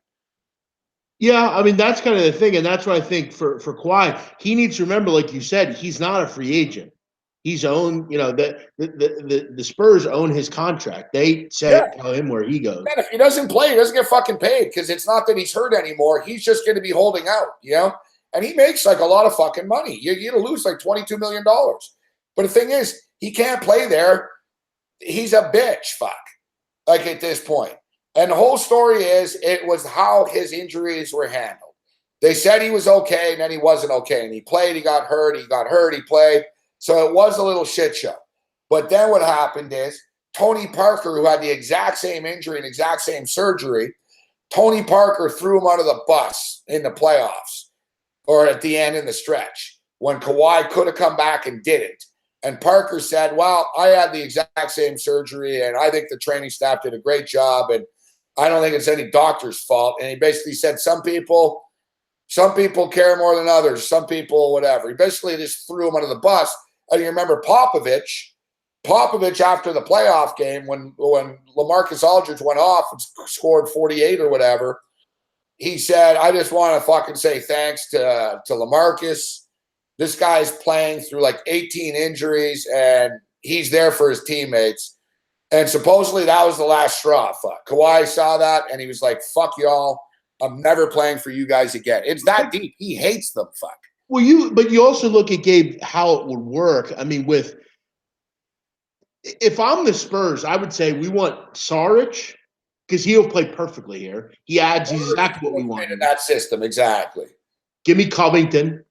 Yeah, I mean, that's kind of the thing. And that's what I think for Kawhi, he needs to remember, like you said, he's not a free agent. He's owned, the Spurs own his contract. They tell him where he goes. Man, if he doesn't play, he doesn't get fucking paid because it's not that he's hurt anymore. He's just going to be holding out, And he makes like a lot of fucking money. You're going to lose like $22 million. But the thing is, he can't play there. He's a bitch, fuck, like at this point. And the whole story is it was how his injuries were handled. They said he was okay, and then he wasn't okay. And he played, he got hurt, he played. So it was a little shit show. But then what happened is Tony Parker, who had the exact same injury and exact same surgery, Tony Parker threw him under the bus in the playoffs or at the end in the stretch when Kawhi could have come back and didn't. And Parker said, well, I had the exact same surgery, and I think the training staff did a great job, and I don't think it's any doctor's fault. And he basically said some people care more than others, some people whatever. He basically just threw him under the bus. And you remember Popovich after the playoff game when LaMarcus Aldridge went off and scored 48 or whatever, he said, I just want to fucking say thanks to LaMarcus. This guy's playing through like 18 injuries, and he's there for his teammates. And supposedly that was the last straw. Fuck. Kawhi saw that, and he was like, fuck y'all. I'm never playing for you guys again. It's that deep. He hates them. Fuck. Well, but you also look at, Gabe, how it would work. I mean, if I'm the Spurs, I would say we want Saric because he'll play perfectly here. He adds exactly what we want in that system. Exactly. Give me Covington.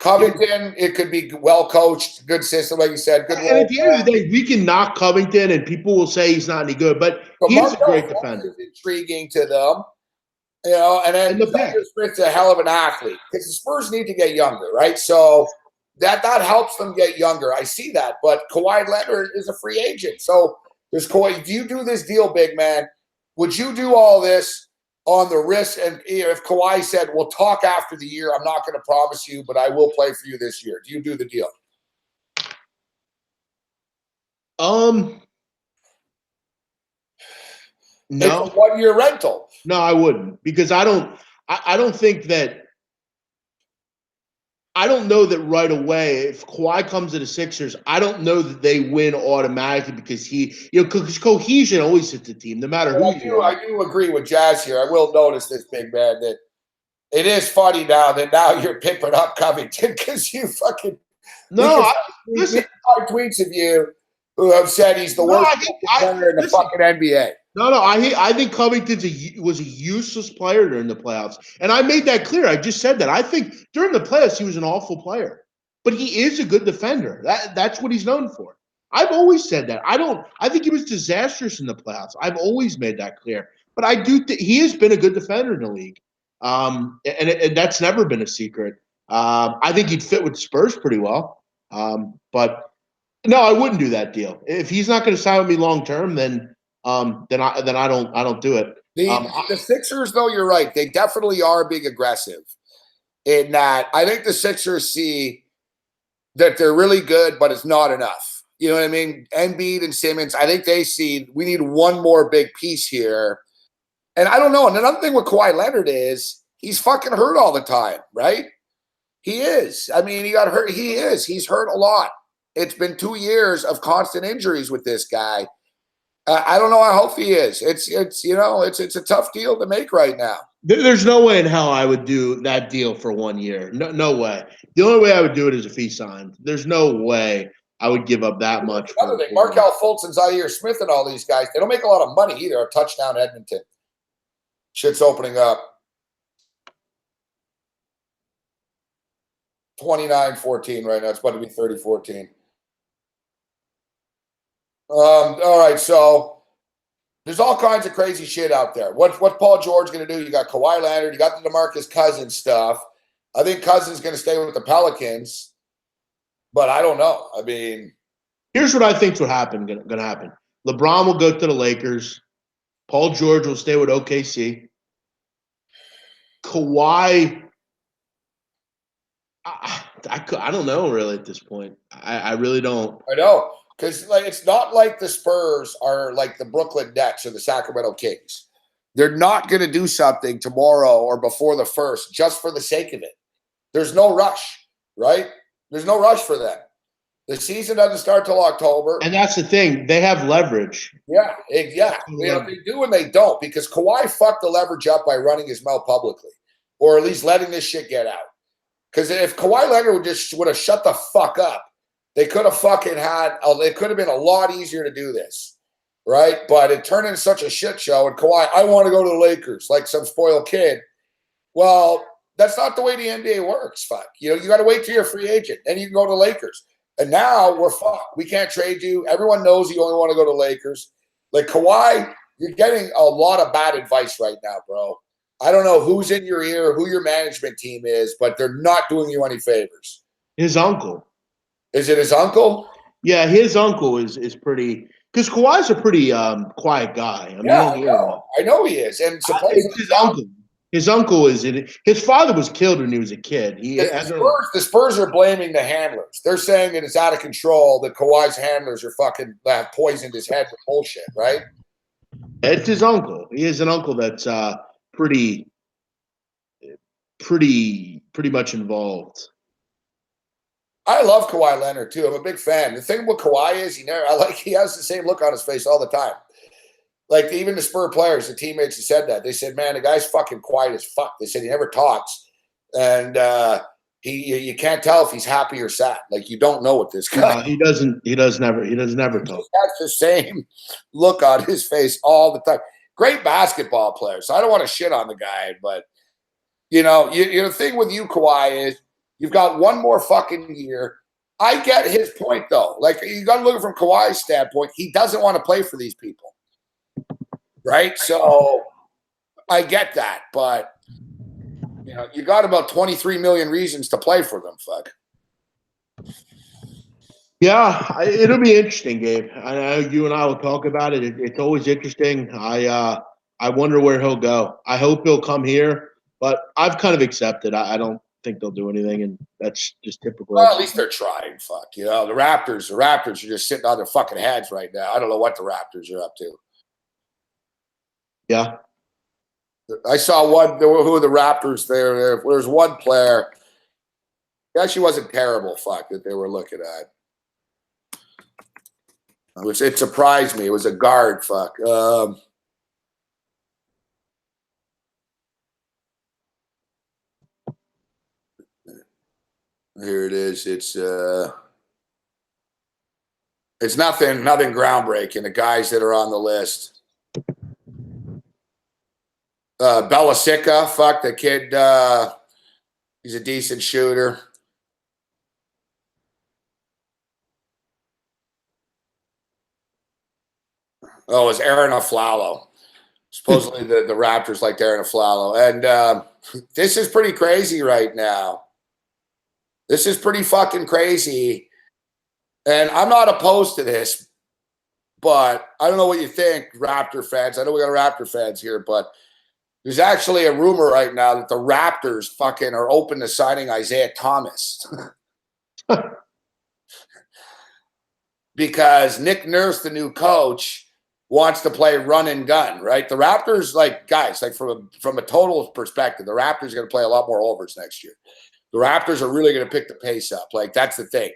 It could be well coached, good system, like you said. Good. And at the end of the day, we can knock Covington, and people will say he's not any good, but he's a great defender. Intriguing to them, And then Smith's a hell of an athlete because the Spurs need to get younger, right? So that helps them get younger. I see that, but Kawhi Leonard is a free agent. So there's Kawhi. If you do this deal, big man, would you do all this on the risk? And if Kawhi said, we'll talk after the year, I'm not going to promise you, but I will play for you this year. Do you do the deal? No. It's a 1-year rental. No, I wouldn't, because I don't think that. I don't know that right away. If Kawhi comes to the Sixers, I don't know that they win automatically because because cohesion always hits the team, no matter who you are. I do agree with Jazz here. I will notice this, big man, that it is funny now you're pimping up Covington because you fucking Listen, tweets of you who have said he's the worst player in the fucking NBA. No, I think Covington was a useless player during the playoffs. And I made that clear. I just said that. I think during the playoffs, he was an awful player. But he is a good defender. That's what he's known for. I've always said that. I think he was disastrous in the playoffs. I've always made that clear. But I do he has been a good defender in the league. And that's never been a secret. I think he'd fit with the Spurs pretty well. But no, I wouldn't do that deal. If he's not going to sign with me long term, then I don't do it. The Sixers, though, you're right. They definitely are being aggressive in that. I think the Sixers see that they're really good, but it's not enough. You know what I mean? Embiid and Simmons, I think they see we need one more big piece here. And I don't know. And another thing with Kawhi Leonard is he's fucking hurt all the time, right? He is. I mean, he got hurt. He is. He's hurt a lot. It's been 2 years of constant injuries with this guy. I don't know how healthy he is. It's a tough deal to make right now. There's no way in hell I would do that deal for 1 year. No way. The only way I would do it is if he signed. There's no way I would give up that much. Another thing, Markelle Fultz and Zaire Smith and all these guys, they don't make a lot of money either. A touchdown Edmonton. Shit's opening up. 29-14 right now. It's about to be 30-14. All right, so There's all kinds of crazy shit out there. What's Paul George going to do? You got Kawhi Leonard. You got the DeMarcus Cousins stuff. I think Cousins going to stay with the Pelicans, but I don't know. I mean, here's what I think's what happened going to happen. LeBron will go to the Lakers. Paul George will stay with OKC. Kawhi, I don't know really at this point. I really don't. I know. Because like, it's not like the Spurs are like the Brooklyn Nets or the Sacramento Kings. They're not going to do something tomorrow or before the first just for the sake of it. There's no rush, right? There's no rush for them. The season doesn't start till October. And that's the thing. They have leverage. Yeah. They do and they don't, because Kawhi fucked the leverage up by running his mouth publicly, or at least letting this shit get out. Because if Kawhi Leonard would have shut the fuck up, they could have it could have been a lot easier to do this, right? But it turned into such a shit show. And Kawhi, I want to go to the Lakers like some spoiled kid. Well, that's not the way the NBA works. Fuck. You got to wait till you're a free agent. Then you can go to Lakers. And now we're fucked. We can't trade you. Everyone knows you only want to go to Lakers. Like Kawhi, you're getting a lot of bad advice right now, bro. I don't know who's in your ear, who your management team is, but they're not doing you any favors. His uncle. Is it his uncle? Yeah, his uncle is pretty, because Kawhi's a pretty quiet guy. I mean, I know he is. And supposedly it's his uncle. His uncle is it. His father was killed when he was a kid. The Spurs are blaming the handlers. They're saying that it's out of control, that Kawhi's handlers are fucking poisoned his head with bullshit, right? It's his uncle. He is an uncle that's pretty much involved. I love Kawhi Leonard too. I'm a big fan. The thing with Kawhi is he has the same look on his face all the time. Like even the Spur players, the teammates who said that, they said, "Man, the guy's fucking quiet as fuck." They said he never talks, and you can't tell if he's happy or sad. Like you don't know what this guy. He doesn't never talk. That's the same look on his face all the time. Great basketball player. So I don't want to shit on the guy, but the thing with you, Kawhi, is you've got one more fucking year. I get his point though. Like you got to look at it from Kawhi's standpoint. He doesn't want to play for these people. Right? So I get that, but you got about 23 million reasons to play for them, fuck. Yeah, it'll be interesting, Gabe. I know you and I will talk about it. It's always interesting. I wonder where he'll go. I hope he'll come here, but I've kind of accepted. I don't think they'll do anything, and that's just typical. Well, at least they're trying, fuck. The Raptors are just sitting on their fucking heads right now. I don't know what the Raptors are up to. Yeah. I saw who are the Raptors there. There's one player. He actually wasn't terrible, fuck, that they were looking at. Which it surprised me. It was a guard, fuck. Here it is. It's nothing groundbreaking. The guys that are on the list. Belasica, fuck the kid. He's a decent shooter. Oh, it's Aaron Aflalo. Supposedly the Raptors like Aaron Aflalo. And this is pretty crazy right now. This is pretty fucking crazy. And I'm not opposed to this, but I don't know what you think, Raptor fans. I know we got Raptor fans here, but there's actually a rumor right now that the Raptors fucking are open to signing Isaiah Thomas. Because Nick Nurse, the new coach, wants to play run and gun, right? The Raptors, from a total perspective, the Raptors are going to play a lot more overs next year. The Raptors are really going to pick the pace up. Like, that's the thing.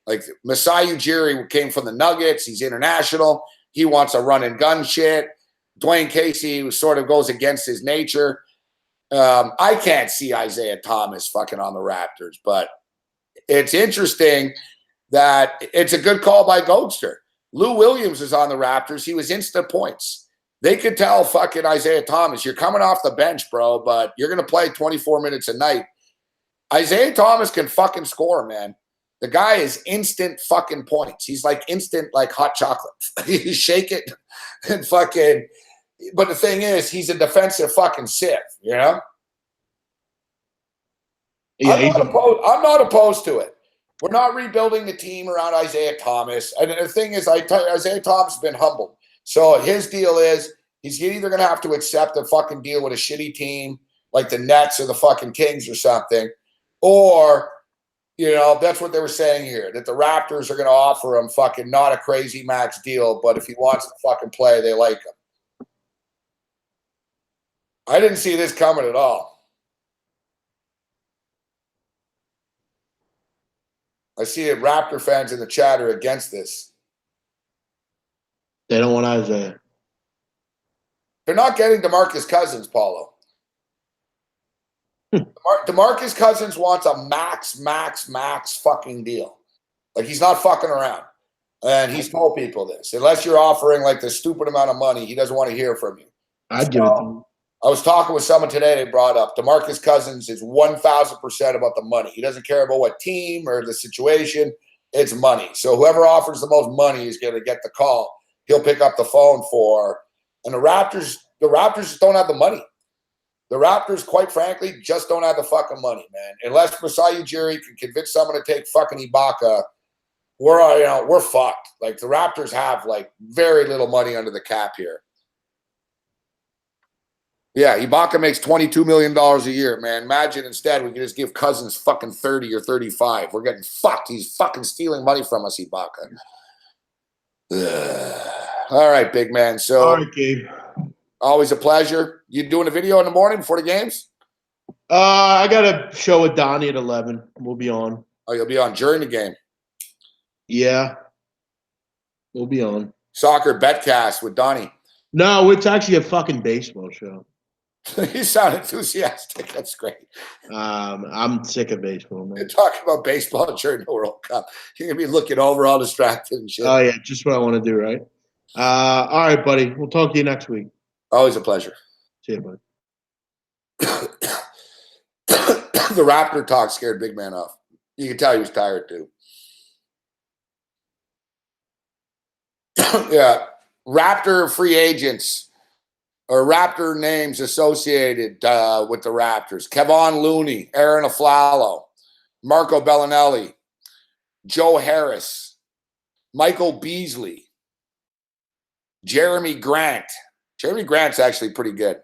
Like, Masai Ujiri came from the Nuggets. He's international. He wants a run and gun shit. Dwayne Casey sort of goes against his nature. I can't see Isaiah Thomas fucking on the Raptors, but it's interesting that it's a good call by Goldster. Lou Williams is on the Raptors. He was instant points. They could tell fucking Isaiah Thomas, you're coming off the bench, bro, but you're going to play 24 minutes a night. Isaiah Thomas can fucking score, man. The guy is instant fucking points. He's like instant like hot chocolate. You shake it and fucking. But the thing is, he's a defensive fucking sieve. You know. Yeah, I'm not opposed to it. We're not rebuilding the team around Isaiah Thomas. And the thing is, Isaiah Thomas has been humbled. So his deal is he's either going to have to accept a fucking deal with a shitty team like the Nets or the fucking Kings or something, or, you know, that's what they were saying here, that the Raptors are going to offer him fucking not a crazy max deal, but if he wants to fucking play, they like him. I didn't see this coming at all. I see it. Raptor fans in the chat are against this. They don't want Isaiah. They're not getting DeMarcus Cousins, Paulo. DeMarcus Cousins wants a max fucking deal. Like, he's not fucking around. And he's told people this. Unless you're offering like the stupid amount of money, he doesn't want to hear from you. I'd give it to him. I was talking with someone today. They brought up DeMarcus Cousins is 1,000% about the money. He doesn't care about what team or the situation. It's money. So whoever offers the most money is going to get the call. He'll pick up the phone for. And the Raptors just don't have the money. The Raptors, quite frankly, just don't have the fucking money, man. Unless Masai Ujiri can convince someone to take fucking Ibaka, we're fucked. Like, the Raptors have like very little money under the cap here. Yeah, Ibaka makes $22 million a year, man. Imagine instead we could just give Cousins fucking 30 or 35. We're getting fucked. He's fucking stealing money from us, Ibaka. All right, big man. So, all right, Gabe. Always a pleasure. You doing a video in the morning before the games? I got a show with Donnie at 11. We'll be on. Oh, you'll be on during the game. Yeah. We'll be on. Soccer betcast with Donnie. No, it's actually a fucking baseball show. You sound enthusiastic. That's great. I'm sick of baseball, man. You're talking about baseball during the World Cup. You're going to be looking over all distracted and shit. Oh, yeah, just what I want to do, right? All right, buddy. We'll talk to you next week. Always a pleasure. See you, buddy. The Raptor talk scared big man off. You can tell he was tired, too. Yeah. Raptor free agents or Raptor names associated with the Raptors. Kevon Looney, Aaron Aflalo, Marco Bellinelli, Joe Harris, Michael Beasley, Jeremy Grant. Jeremy Grant's actually pretty good.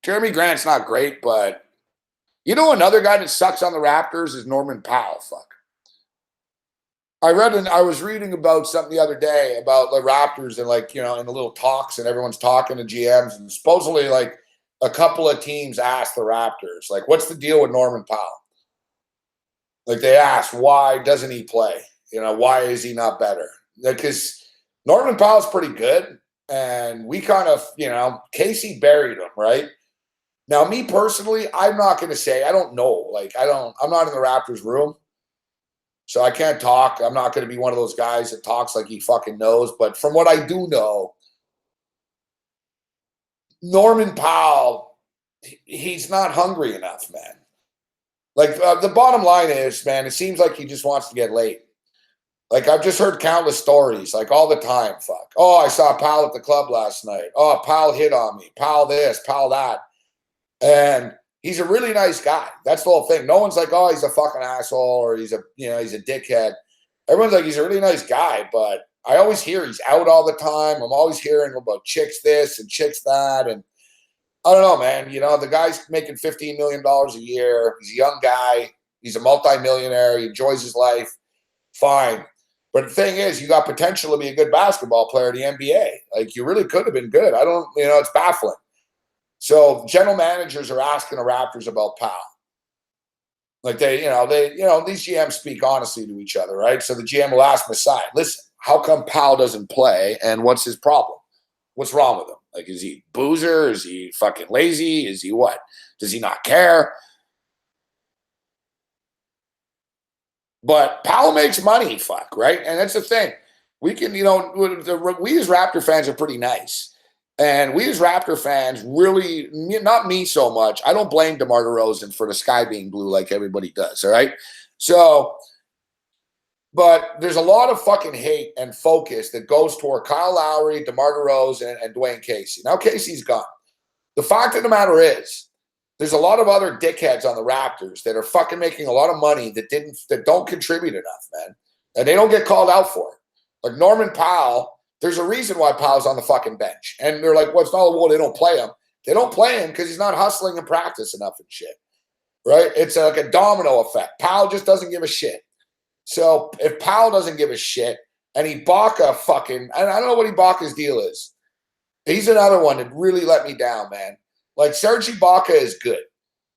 Jeremy Grant's not great, but you know another guy that sucks on the Raptors is Norman Powell. Fuck. I was reading about something the other day about the Raptors and, like, you know, in the little talks, and everyone's talking to GMs, and supposedly like a couple of teams asked the Raptors, like, what's the deal with Norman Powell? Like, they asked, why doesn't he play? You know, why is he not better? Because Norman Powell's pretty good, and we kind of, you know, Casey buried him, right? Now, me personally, I'm not going to say, I don't know. Like, I'm not in the Raptors room. So I can't talk. I'm not going to be one of those guys that talks like he fucking knows. But from what I do know, Norman Powell, he's not hungry enough, man. Like, the bottom line is, man, it seems like he just wants to get laid. Like, I've just heard countless stories, like, all the time. Fuck. Oh, I saw Powell at the club last night. Oh, Powell hit on me. Powell this, Powell that. And he's a really nice guy. That's the whole thing. No one's like, oh, he's a fucking asshole or he's a dickhead. Everyone's like, he's a really nice guy, but I always hear he's out all the time. I'm always hearing about chicks this and chicks that. And I don't know, man. You know, the guy's making $15 million a year. He's a young guy. He's a multimillionaire. He enjoys his life. Fine. But the thing is, you got potential to be a good basketball player in the NBA. Like, you really could have been good. It's baffling. So general managers are asking the Raptors about Powell. Like, these GMs speak honestly to each other, right? So the GM will ask Masai, listen, how come Powell doesn't play and what's his problem? What's wrong with him? Like, is he a boozer? Is he fucking lazy? Is he what? Does he not care? But Powell makes money, fuck, right? And that's the thing. We can, we as Raptor fans are pretty nice. And we as Raptor fans really, not me so much. I don't blame DeMar DeRozan for the sky being blue like everybody does. All right. So, but there's a lot of fucking hate and focus that goes toward Kyle Lowry, DeMar DeRozan, and Dwayne Casey. Now Casey's gone. The fact of the matter is, there's a lot of other dickheads on the Raptors that are fucking making a lot of money that don't contribute enough, man. And they don't get called out for it. Like Norman Powell, there's a reason why Powell's on the fucking bench. And they're like, well, it's not well, they don't play him. They don't play him because he's not hustling in practice enough and shit. Right? It's like a domino effect. Powell just doesn't give a shit. So if Powell doesn't give a shit and Ibaka fucking, and I don't know what Ibaka's deal is. He's another one that really let me down, man. Like Serge Ibaka is good,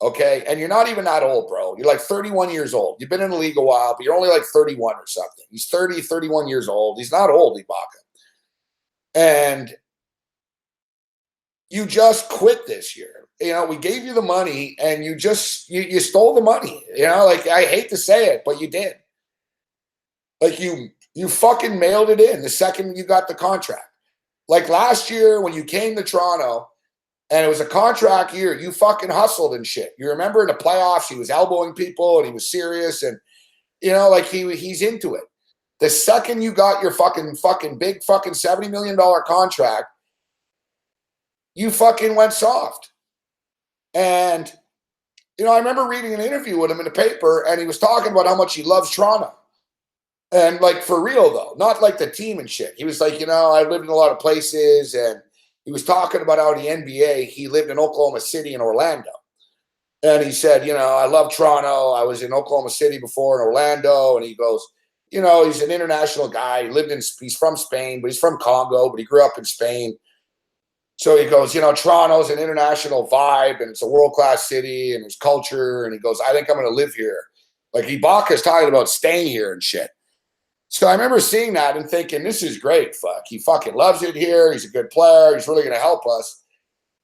okay? And you're not even that old, bro. You're like 31 years old. You've been in the league a while, but you're only like 31 or something. He's 30, 31 years old. He's not old, Ibaka. And you just quit this year. You know, we gave you the money and you you stole the money. You know, like I hate to say it, but you did. Like you fucking mailed it in the second you got the contract. Like last year when you came to Toronto and it was a contract year, you fucking hustled and shit. You remember in the playoffs, he was elbowing people and he was serious and, you know, like he's into it. The second you got your fucking big fucking $70 million contract, you fucking went soft. And, you know, I remember reading an interview with him in the paper and he was talking about how much he loves Toronto. And like for real though, not like the team and shit. He was like, you know, I've lived in a lot of places, and he was talking about how the NBA, he lived in Oklahoma City and Orlando. And he said, you know, I love Toronto. I was in Oklahoma City before in Orlando. And he goes, you know, he's an international guy. He's from Spain, but he's from Congo, but he grew up in Spain. So he goes, you know, Toronto's an international vibe and it's a world-class city and it's culture. And he goes, I think I'm going to live here. Like Ibaka's talking about staying here and shit. So I remember seeing that and thinking, this is great. Fuck. He fucking loves it here. He's a good player. He's really going to help us.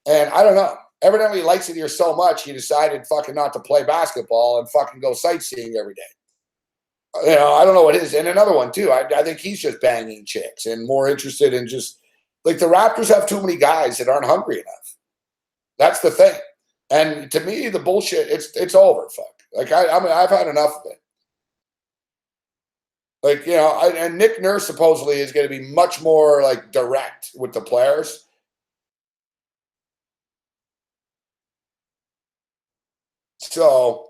And I don't know. Evidently he likes it here so much, he decided fucking not to play basketball and fucking go sightseeing every day. You know, I don't know what it is. And another one too. I think he's just banging chicks and more interested in just like the Raptors have too many guys that aren't hungry enough. That's the thing. And to me, the bullshit, it's over. Fuck. Like I mean, I've had enough of it. Like, you know, and Nick Nurse supposedly is going to be much more like direct with the players. So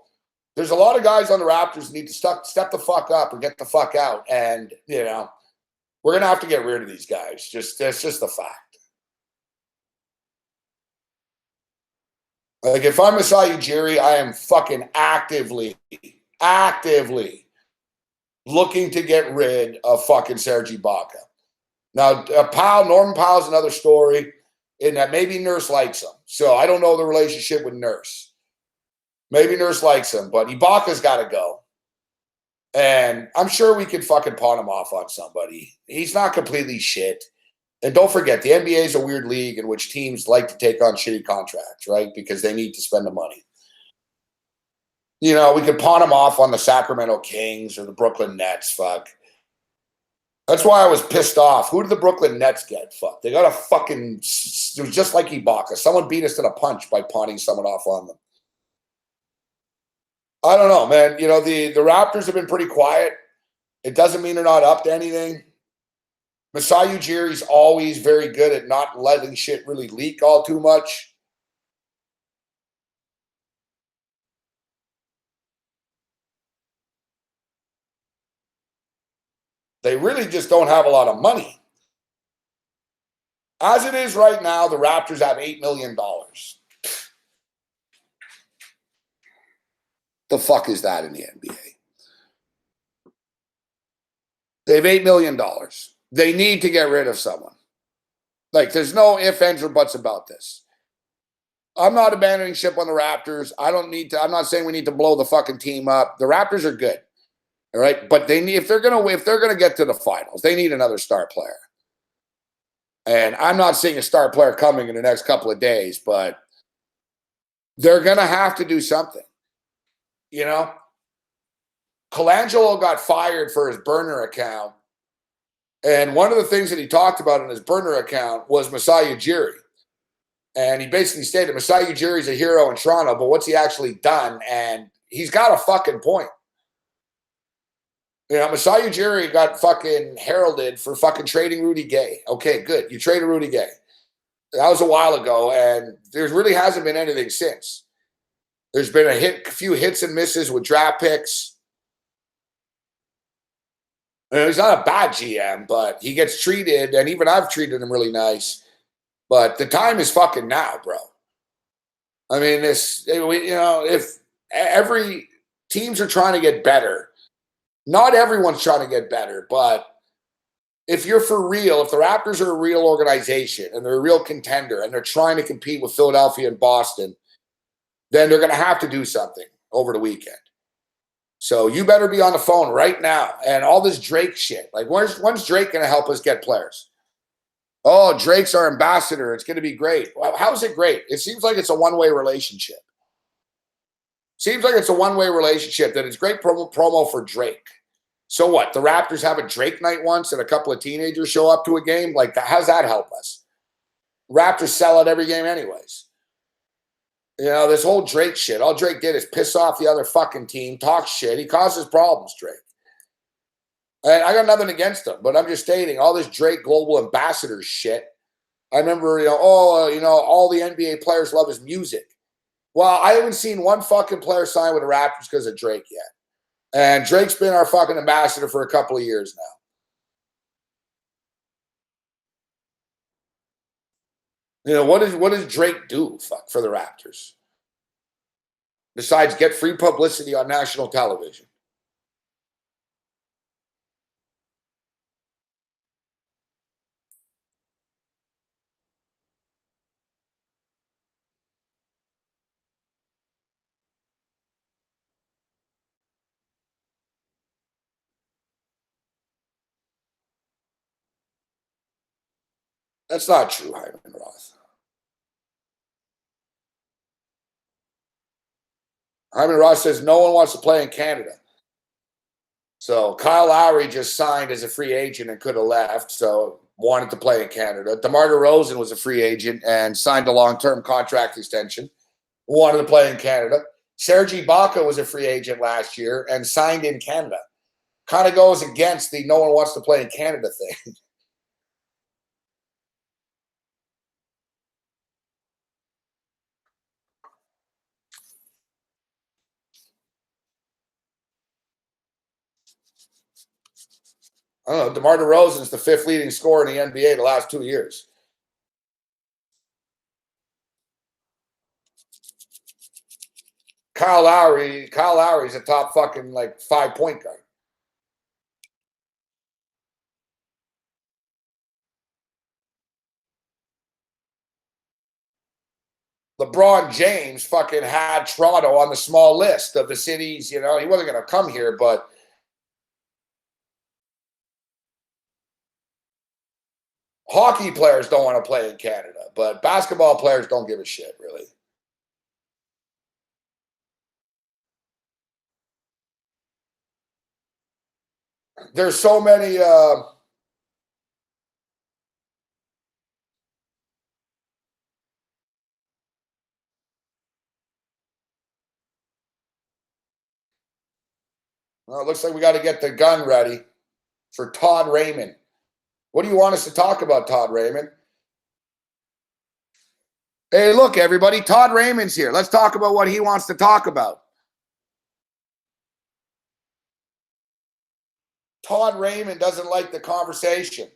there's a lot of guys on the Raptors that need to step the fuck up or get the fuck out. And, you know, we're going to have to get rid of these guys. That's just the fact. Like if I'm Masai Ujiri, I am fucking actively looking to get rid of fucking Serge Ibaka. Now, Norman Powell's another story in that maybe Nurse likes him. So I don't know the relationship with Nurse. Maybe Nurse likes him, but Ibaka's got to go. And I'm sure we could fucking pawn him off on somebody. He's not completely shit. And don't forget, the NBA is a weird league in which teams like to take on shitty contracts, right? Because they need to spend the money. You know, we could pawn him off on the Sacramento Kings or the Brooklyn Nets. Fuck. That's why I was pissed off. Who did the Brooklyn Nets get? Fuck. They got a fucking, it was just like Ibaka. Someone beat us to the punch by pawning someone off on them. I don't know, man. You know, the Raptors have been pretty quiet. It doesn't mean they're not up to anything. Masai Ujiri's always very good at not letting shit really leak all too much. They really just don't have a lot of money. As it is right now, the Raptors have $8 million. The fuck is that in the NBA? They have $8 million. They need to get rid of someone. Like, there's no ifs, ands, or buts about this. I'm not abandoning ship on the Raptors. I'm not saying we need to blow the fucking team up. The Raptors are good. All right. But they need, if they're gonna get to the finals, they need another star player. And I'm not seeing a star player coming in the next couple of days, but they're gonna have to do something. You know? Colangelo got fired for his burner account And one of the things that he talked about in his burner account was Masai Ujiri. And he basically stated Masai Ujiri is a hero in Toronto, but what's he actually done? And he's got a fucking point. You know, Masai Ujiri got fucking heralded for fucking trading Rudy Gay. Okay, good. You traded Rudy Gay. That was a while ago, and there really hasn't been anything since. There's been a few hits and misses with draft picks. And he's not a bad GM, but he gets treated, and even I've treated him really nice. But the time is fucking now, bro. I mean, if every teams are trying to get better, not everyone's trying to get better, but if you're for real, if the Raptors are a real organization and they're a real contender and they're trying to compete with Philadelphia and Boston, then they're going to have to do something over the weekend. So you better be on the phone right now. And all this Drake shit. Like, when's Drake going to help us get players? Oh, Drake's our ambassador. It's going to be great. Well, how is it great? It seems like it's a one-way relationship. Seems like it's a one-way relationship, that it's great promo for Drake. So what? The Raptors have a Drake night once and a couple of teenagers show up to a game? Like, how's that help us? Raptors sell out every game anyways. You know, this whole Drake shit, all Drake did is piss off the other fucking team, talk shit. He causes problems, Drake. And I got nothing against him, but I'm just stating all this Drake global ambassador shit. I remember, all the NBA players love his music. Well, I haven't seen one fucking player sign with the Raptors because of Drake yet. And Drake's been our fucking ambassador for a couple of years now. You know, what does Drake do for the Raptors? Besides get free publicity on national television. That's not true, Hyman Roth. Hyman Roth says no one wants to play in Canada. So Kyle Lowry just signed as a free agent and could have left, so wanted to play in Canada. DeMar DeRozan was a free agent and signed a long-term contract extension, wanted to play in Canada. Serge Ibaka was a free agent last year and signed in Canada. Kind of goes against the no one wants to play in Canada thing. I don't know. DeMar DeRozan's the 5th leading scorer in the NBA the last 2 years. Kyle Lowry's a top fucking 5-point guard. LeBron James fucking had Toronto on the small list of the cities, he wasn't going to come here, but hockey players don't want to play in Canada, but basketball players don't give a shit, really. There's so many well, it looks like we got to get the gun ready for Todd Raymond. What do you want us to talk about, Todd Raymond? Hey, look, everybody, Todd Raymond's here. Let's talk about what he wants to talk about. Todd Raymond doesn't like the conversation.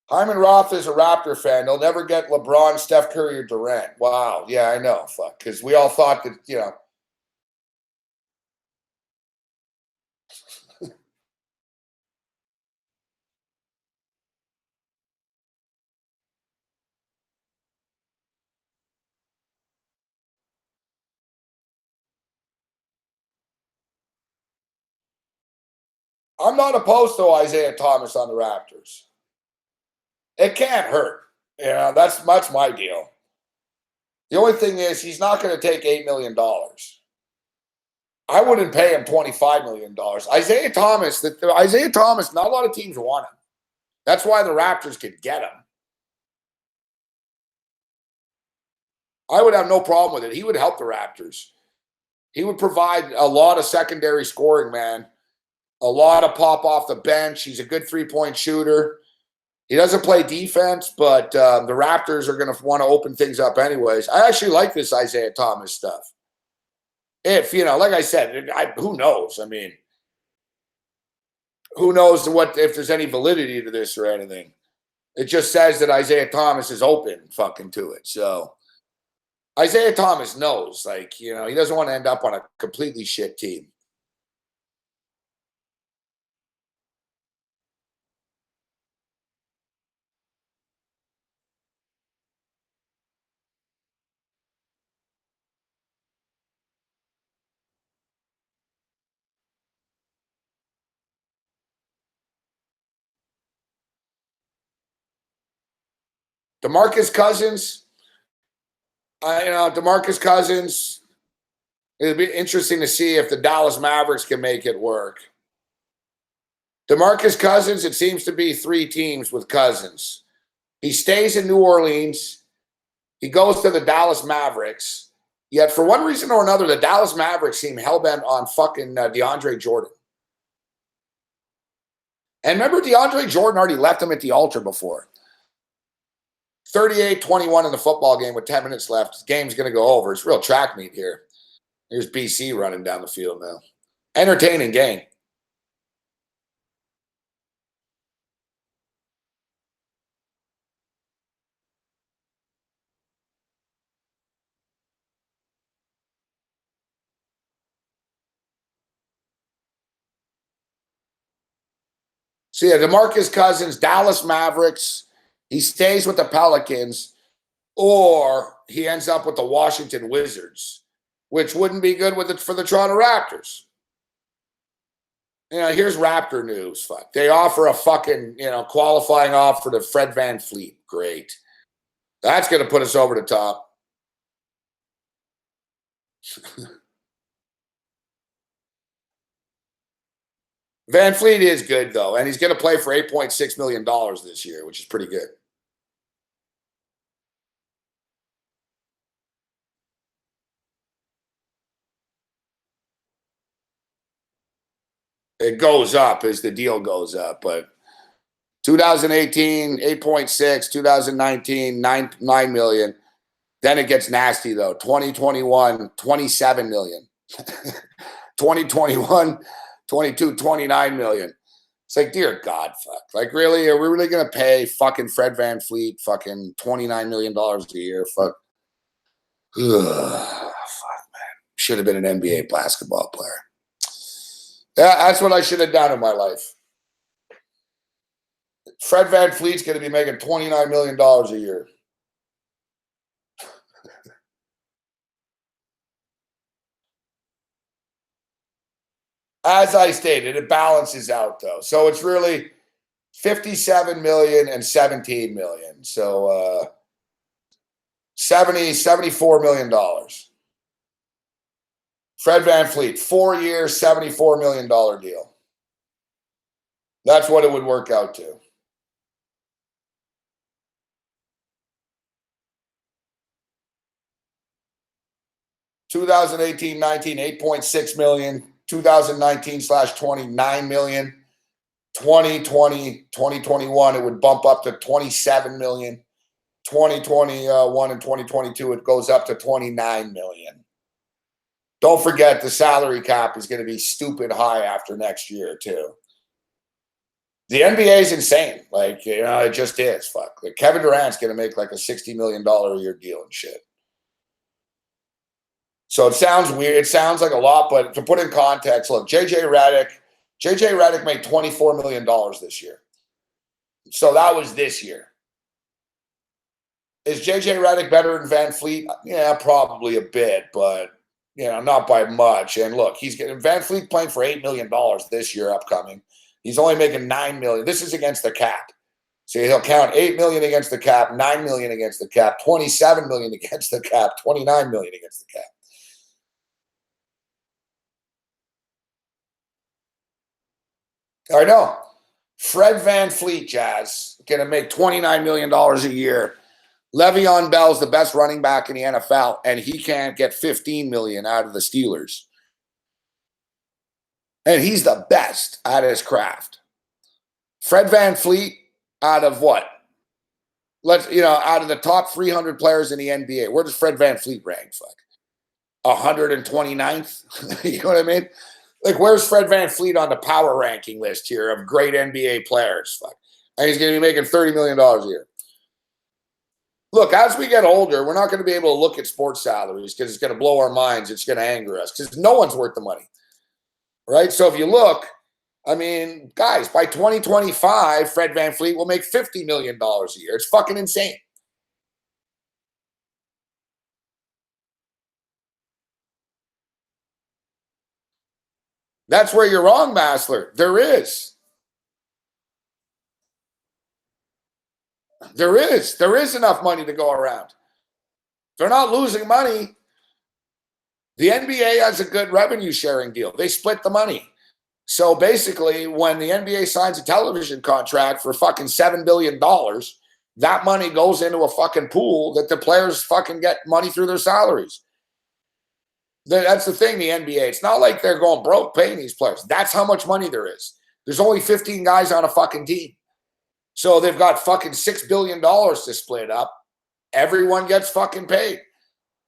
Hyman Roth is a Raptor fan. They'll never get LeBron, Steph Curry, or Durant. Wow. Yeah, I know. Fuck. Because we all thought that, I'm not opposed to Isaiah Thomas on the Raptors. It can't hurt. That's my deal. The only thing is he's not going to take $8 million. I wouldn't pay him $25 million. Isaiah Thomas, not a lot of teams want him. That's why the Raptors could get him. I would have no problem with it. He would help the Raptors. He would provide a lot of secondary scoring, man. A lot of pop off the bench. He's a good three-point shooter. He doesn't play defense, but the Raptors are going to want to open things up anyways. I actually like this Isaiah Thomas stuff. If, like I said, who knows? I mean, who knows if there's any validity to this or anything. It just says that Isaiah Thomas is open fucking to it. So Isaiah Thomas knows, he doesn't want to end up on a completely shit team. DeMarcus Cousins, it'll be interesting to see if the Dallas Mavericks can make it work. DeMarcus Cousins, it seems to be 3 teams with Cousins. He stays in New Orleans. He goes to the Dallas Mavericks. Yet for one reason or another, the Dallas Mavericks seem hellbent on fucking DeAndre Jordan. And remember, DeAndre Jordan already left him at the altar before. 38-21 in the football game with 10 minutes left. This game's going to go over. It's real track meet here. Here's BC running down the field now. Entertaining game. So yeah, DeMarcus Cousins, Dallas Mavericks. He stays with the Pelicans, or he ends up with the Washington Wizards, which wouldn't be good for the Toronto Raptors. Here's Raptor news. Fuck. They offer a fucking, qualifying offer to Fred VanVleet. Great. That's going to put us over the top. VanVleet is good, though, and he's going to play for $8.6 million this year, which is pretty good. It goes up as the deal goes up, but 2018, 8.6, 2019, 9 million. Then it gets nasty, though. 2021, 27 million. 2021, 22, 29 million. It's like, dear God, fuck. Really? Are we really going to pay fucking Fred VanVleet fucking $29 million a year? Fuck. Ugh, fuck, man. Should have been an NBA basketball player. Yeah, that's what I should have done in my life. Fred VanVleet's going to be making $29 million a year. As I stated, it balances out, though. So it's really 57 million and 17 million. So $74 million. Fred VanVleet, 4 years, $74 million deal. That's what it would work out to. (2018-19) 8.6 million. 2019/20 $9 million. 2020, 2021 it would bump up to 27 million. 2021 and 2022 it goes up to 29 million. Don't forget the salary cap is going to be stupid high after next year too. The NBA is insane. It just is. Fuck. Kevin Durant's going to make a $60 million a year deal and shit. So it sounds weird. It sounds like a lot, but to put in context, look, JJ Redick made $24 million this year. So that was this year. Is JJ Redick better than VanVleet? Yeah, probably a bit, but not by much. And look, he's getting VanVleet playing for $8 million this year upcoming. He's only making $9 million. This is against the cap. So he'll count $8 million against the cap, $9 million against the cap, $27 million against the cap, $29 million against the cap. I know. Fred VanVleet, Jazz, going to make $29 million a year. Le'Veon Bell's the best running back in the NFL, and he can't get $15 million out of the Steelers. And he's the best at his craft. Fred VanVleet, out of what? Out of the top 300 players in the NBA, where does Fred VanVleet rank? Fuck. 129th? You know what I mean? Like, where's Fred VanVleet on the power ranking list here of great NBA players? Fuck. And he's going to be making $30 million a year. Look, as we get older, we're not going to be able to look at sports salaries because it's going to blow our minds. It's going to anger us because no one's worth the money, right? So if you look, I mean, guys, by 2025, Fred VanVleet will make $50 million a year. It's fucking insane. That's where you're wrong, Massler. There is. There is enough money to go around. They're not losing money. The NBA has a good revenue sharing deal. They split the money. So basically, when the NBA signs a television contract for fucking $7 billion, that money goes into a fucking pool that the players fucking get money through their salaries. That's the thing, the NBA. It's not like they're going broke paying these players. That's how much money there is. There's only 15 guys on a fucking team. So they've got fucking $6 billion to split up. Everyone gets fucking paid.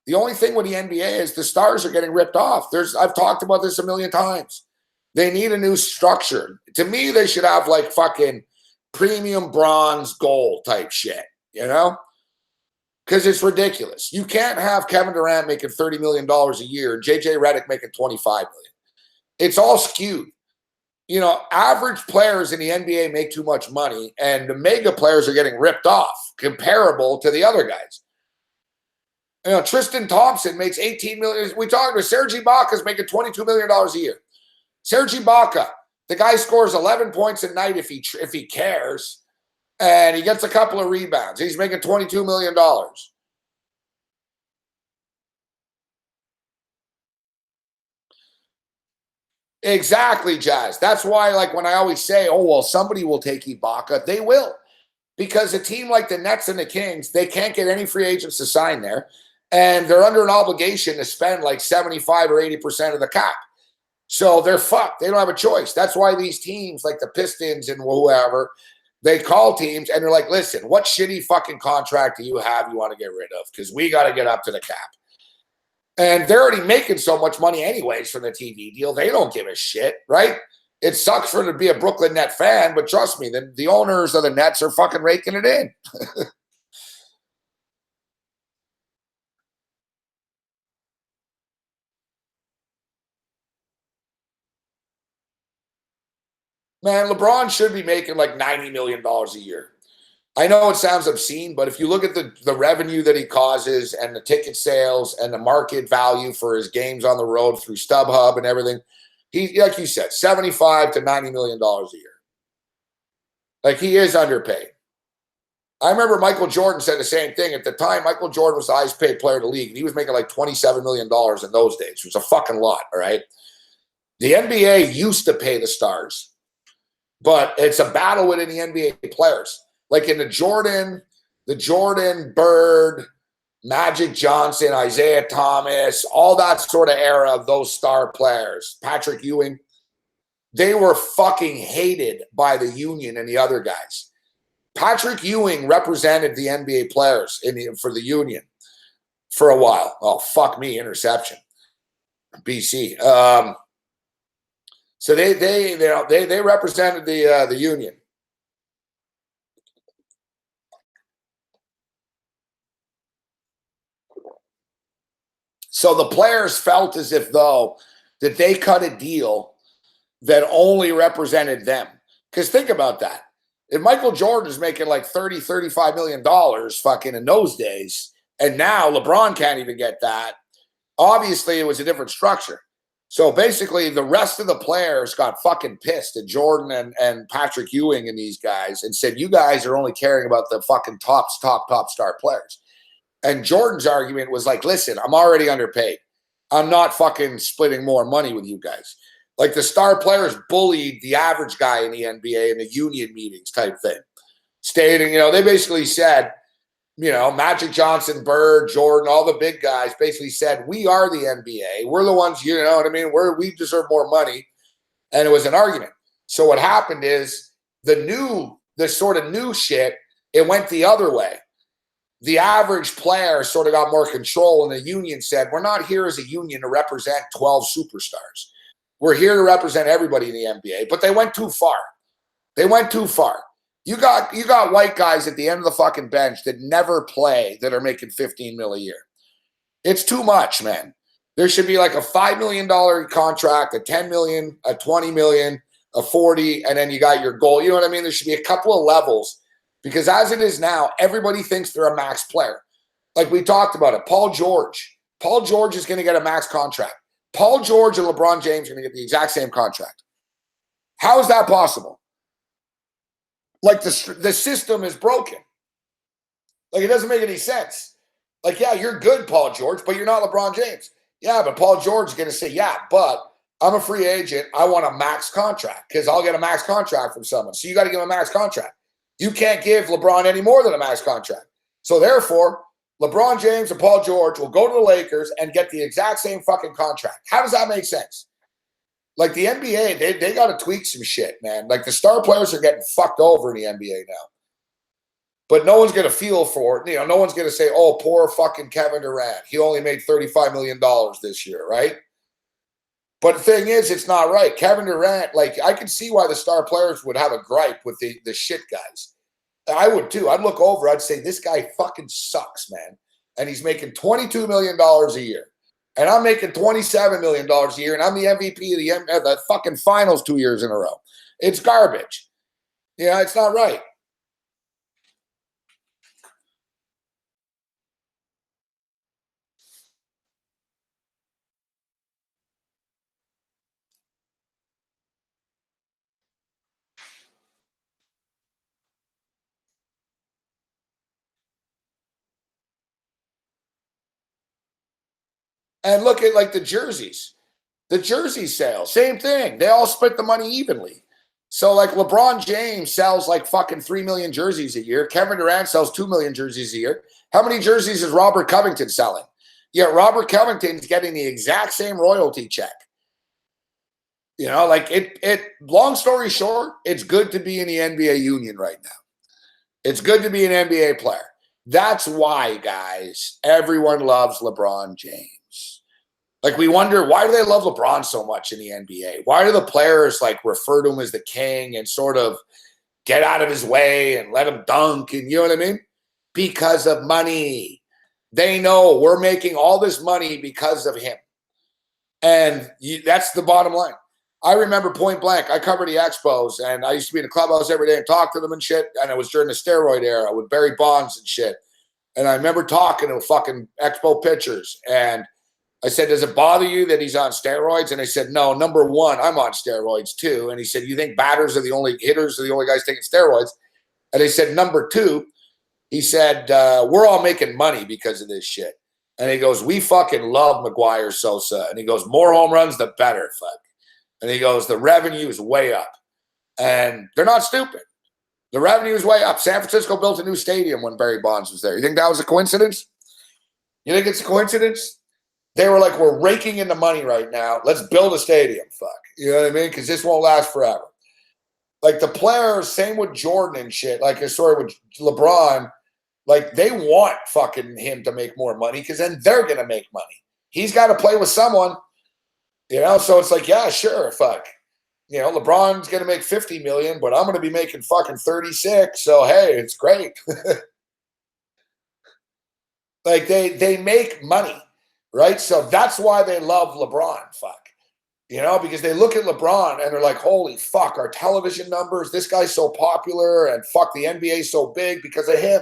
The only thing with the NBA is the stars are getting ripped off. I've talked about this a million times. They need a new structure. To me, they should have like fucking premium bronze gold type shit, you know? Because it's ridiculous. You can't have Kevin Durant making $30 million a year and JJ Redick making $25 million. It's all skewed. You know, average players in the NBA make too much money, and the mega players are getting ripped off, comparable to the other guys. You know, Tristan Thompson makes $18 million. We talked about Serge Ibaka's making $22 million a year. Serge Ibaka, the guy scores 11 points a night if he cares, and he gets a couple of rebounds. He's making $22 million. Exactly, Jazz. That's why, like, when I always say, oh, well, somebody will take Ibaka, they will. Because a team like the Nets and the Kings, they can't get any free agents to sign there. And they're under an obligation to spend like 75 or 80% of the cap. So they're fucked. They don't have a choice. That's why these teams like the Pistons and whoever, they call teams and they're like, listen, what shitty fucking contract do you have you want to get rid of? Because we got to get up to the cap. And they're already making so much money anyways from the TV deal. They don't give a shit, right? It sucks for to be a Brooklyn Net fan, but trust me, the owners of the Nets are fucking raking it in. Man, LeBron should be making like $90 million a year. I know it sounds obscene, but if you look at the revenue that he causes and the ticket sales and the market value for his games on the road through StubHub and everything, he, like you said, $75 to $90 million a year. Like, he is underpaid. I remember Michael Jordan said the same thing. At the time, Michael Jordan was the highest paid player in the league, and he was making like $27 million in those days, which was a fucking lot, all right? The NBA used to pay the stars, but it's a battle within the NBA players. Like in the Jordan, Bird, Magic Johnson, Isaiah Thomas, all that sort of era of those star players, Patrick Ewing, they were fucking hated by the union and the other guys. Patrick Ewing represented the NBA players for the union for a while. Oh, fuck me, interception. BC. So they represented the union. So the players felt as if though that they cut a deal that only represented them. Because think about that. If Michael Jordan is making like $30, $35 million fucking in those days, and now LeBron can't even get that, obviously it was a different structure. So basically the rest of the players got fucking pissed at Jordan and Patrick Ewing and these guys and said, you guys are only caring about the fucking top star players. And Jordan's argument was like, listen, I'm already underpaid. I'm not fucking splitting more money with you guys. Like the star players bullied the average guy in the NBA in the union meetings type thing. Stating, they basically said, Magic Johnson, Bird, Jordan, all the big guys basically said, we are the NBA. We're the ones, you know what I mean? We deserve more money. And it was an argument. So what happened is the sort of new shit, it went the other way. The average player sort of got more control, and the union said, we're not here as a union to represent 12 superstars. We're here to represent everybody in the NBA. But they went too far. They went too far. You got white guys at the end of the fucking bench that never play that are making $15 million a year. It's too much, man. There should be like a $5 million contract, a $10 million, a $20 million, a 40, and then you got your goal. You know what I mean? There should be a couple of levels, because as it is now, everybody thinks they're a max player. Like we talked about it. Paul George is going to get a max contract. Paul George and LeBron James are going to get the exact same contract. How is that possible? Like the system is broken. Like it doesn't make any sense. Like, yeah, you're good, Paul George, but you're not LeBron James. Yeah, but Paul George is going to say, yeah, but I'm a free agent. I want a max contract because I'll get a max contract from someone. So you got to give him a max contract. You can't give LeBron any more than a max contract. So therefore, LeBron James and Paul George will go to the Lakers and get the exact same fucking contract. How does that make sense? Like the NBA, they got to tweak some shit, man. Like the star players are getting fucked over in the NBA now. But no one's going to feel for it. No one's going to say, oh, poor fucking Kevin Durant. He only made $35 million this year, right? But the thing is, it's not right. Kevin Durant, like, I can see why the star players would have a gripe with the shit guys. I would too. I'd look over, I'd say, this guy fucking sucks, man. And he's making $22 million a year. And I'm making $27 million a year, and I'm the MVP of the fucking finals 2 years in a row. It's garbage. It's not right. And look at like the jerseys. The jersey sales, same thing. They all split the money evenly. So like LeBron James sells like fucking 3 million jerseys a year. Kevin Durant sells 2 million jerseys a year. How many jerseys is Robert Covington selling? Yet Robert Covington's getting the exact same royalty check. Like it long story short, it's good to be in the NBA union right now. It's good to be an NBA player. That's why, guys, everyone loves LeBron James. Like we wonder, why do they love LeBron so much in the NBA? Why do the players like refer to him as the king and sort of get out of his way and let him dunk? And you know what I mean? Because of money. They know we're making all this money because of him. And that's the bottom line. I remember point blank, I covered the Expos, and I used to be in the clubhouse every day and talk to them and shit. And it was during the steroid era with Barry Bonds and shit. And I remember talking to fucking Expo pitchers. And I said, does it bother you that he's on steroids? And they said, no, number one, I'm on steroids too. And he said, you think batters are the only hitters, are the only guys taking steroids? And they said, number two, he said, we're all making money because of this shit. And he goes, we fucking love McGuire Sosa. And he goes, more home runs, the better, fuck. And he goes, the revenue is way up. And they're not stupid. The revenue is way up. San Francisco built a new stadium when Barry Bonds was there. You think that was a coincidence? You think it's a coincidence? They were like, we're raking in the money right now. Let's build a stadium, fuck. You know what I mean? Because this won't last forever. Like the players, same with Jordan and shit, like a story with LeBron, like they want fucking him to make more money because then they're going to make money. He's got to play with someone. So it's like, yeah, sure, fuck. LeBron's going to make 50 million, but I'm going to be making fucking 36. So, hey, it's great. Like they make money, right? So that's why they love LeBron, fuck. Because they look at LeBron and they're like, holy fuck, our television numbers, this guy's so popular, and fuck, the NBA's so big because of him.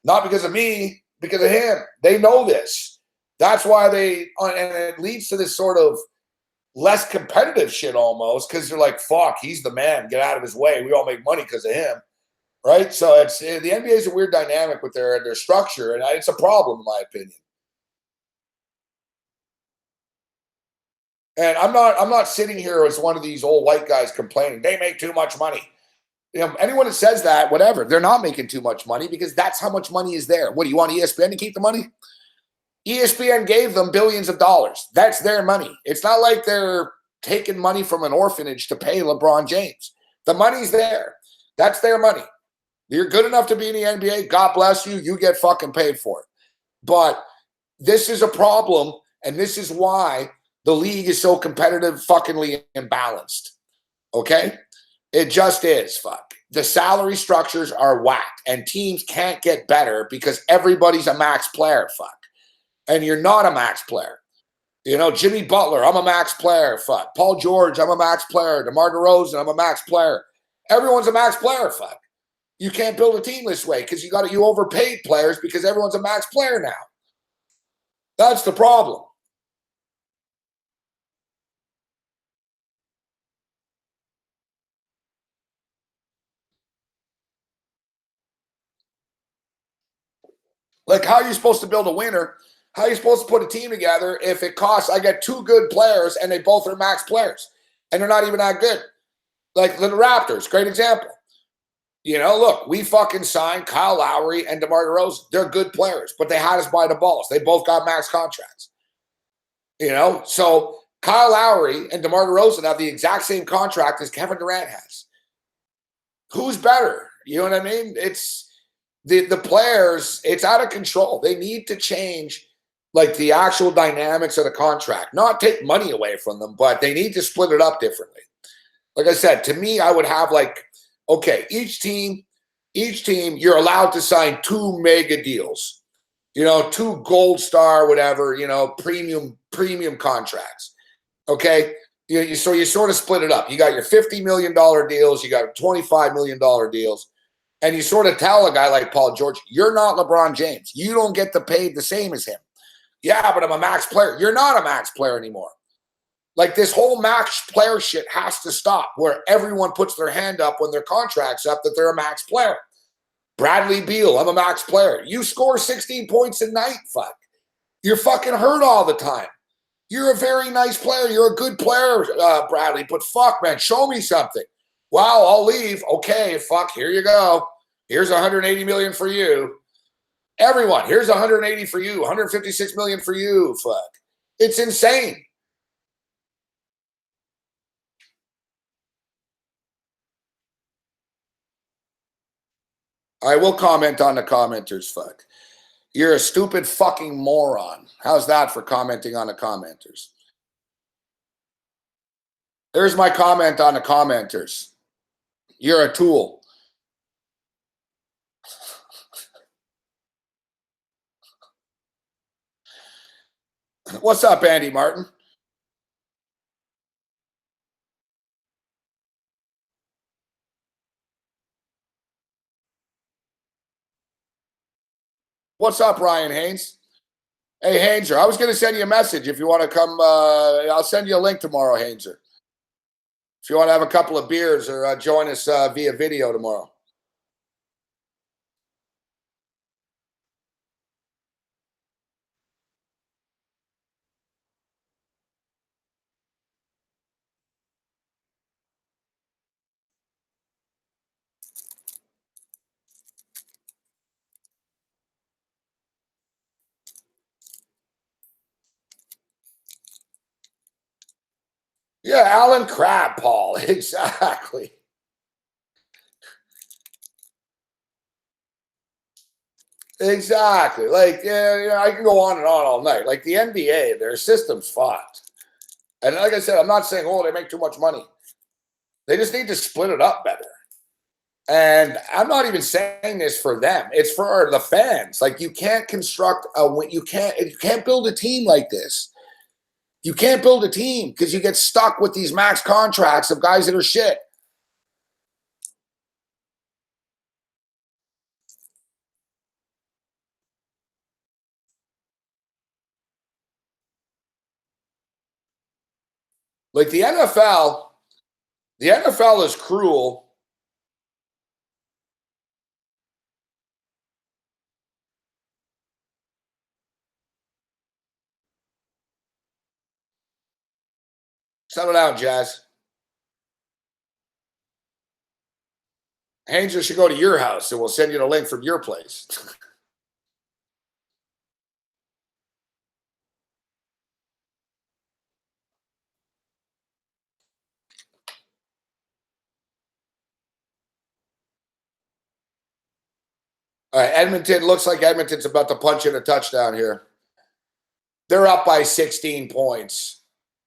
Not because of me, because of him. They know this. That's why and it leads to this sort of less competitive shit almost, because they're like, fuck, he's the man, get out of his way, we all make money because of him, right? So it's the NBA is a weird dynamic with their structure, and it's a problem in my opinion. And I'm not sitting here as one of these old white guys complaining they make too much money. You know, anyone that says that, whatever, they're not making too much money because that's how much money is there. What do you want ESPN to keep the money? ESPN gave them billions of dollars. That's their money. It's not like they're taking money from an orphanage to pay LeBron James. The money's there. That's their money. You're good enough to be in the NBA. God bless you. You get fucking paid for it. But this is a problem, and this is why the league is so competitive, fuckingly imbalanced. Okay? It just is, fuck. The salary structures are whacked, and teams can't get better because everybody's a max player, fuck. And you're not a max player. You know, Jimmy Butler, I'm a max player, fuck. Paul George, I'm a max player. DeMar DeRozan, I'm a max player. Everyone's a max player, fuck. You can't build a team this way because you overpaid players because everyone's a max player now. That's the problem. Like, how are you supposed to build a winner? How are you supposed to put a team together if it costs, I get two good players and they both are max players and they're not even that good? Like the Raptors, great example. You know, look, we fucking signed Kyle Lowry and DeMar DeRozan. They're good players, but they had us by the balls. They both got max contracts. You know, so Kyle Lowry and DeMar DeRozan have the exact same contract as Kevin Durant has. Who's better? You know what I mean? It's the players, it's out of control. They need to change like the actual dynamics of the contract, not take money away from them, but they need to split it up differently. Like I said, to me, I would have like, okay, each team, you're allowed to sign two mega deals, you know, two gold star, whatever, you know, premium contracts. Okay. So you sort of split it up. You got your $50 million deals, you got $25 million deals. And you sort of tell a guy like Paul George, you're not LeBron James. You don't get paid the same as him. Yeah, but I'm a max player. You're not a max player anymore. Like this whole max player shit has to stop where everyone puts their hand up when their contract's up that they're a max player. Bradley Beal, I'm a max player. You score 16 points a night, fuck. You're fucking hurt all the time. You're a very nice player. You're a good player, Bradley, but fuck, man, show me something. Well, I'll leave. Okay, fuck, here you go. Here's 180 million for you. Everyone, here's 180 for you, 156 million for you. Fuck. It's insane. I will comment on the commenters, fuck. You're a stupid fucking moron. How's that for commenting on the commenters? There's my comment on the commenters. You're a tool. What's up, Andy Martin? What's up, Ryan Haynes? Hey, Hainzer, I was going to send you a message if you want to come. I'll send you a link tomorrow, Hainzer. If you want to have a couple of beers or join us via video tomorrow. Yeah, Alan Crabb, Paul. Exactly. Exactly. Like, yeah, I can go on and on all night. Like the NBA, their system's fucked. And like I said, I'm not saying, oh, they make too much money. They just need to split it up better. And I'm not even saying this for them. It's for the fans. Like you can't construct you can't build a team like this. You can't build a team because you get stuck with these max contracts of guys that are shit. Like the NFL is cruel. Settle down, Jazz. Hanger should go to your house, and we'll send you the link from your place. All right, Edmonton, looks like Edmonton's about to punch in a touchdown here. They're up by 16 points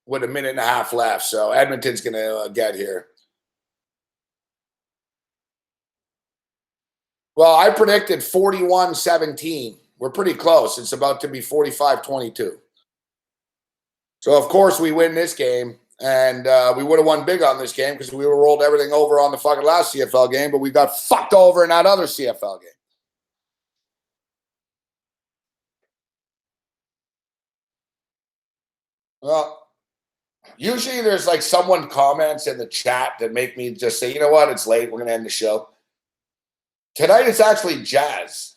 with a minute and a half left, so Edmonton's going to get here. Well, I predicted 41-17. We're pretty close. It's about to be 45-22. So, of course, we win this game, and we would have won big on this game because we would have rolled everything over on the fucking last CFL game, but we got fucked over in that other CFL game. Well, usually there's like someone comments in the chat that make me just say, you know what, it's late. We're going to end the show. Tonight it's actually Jazz.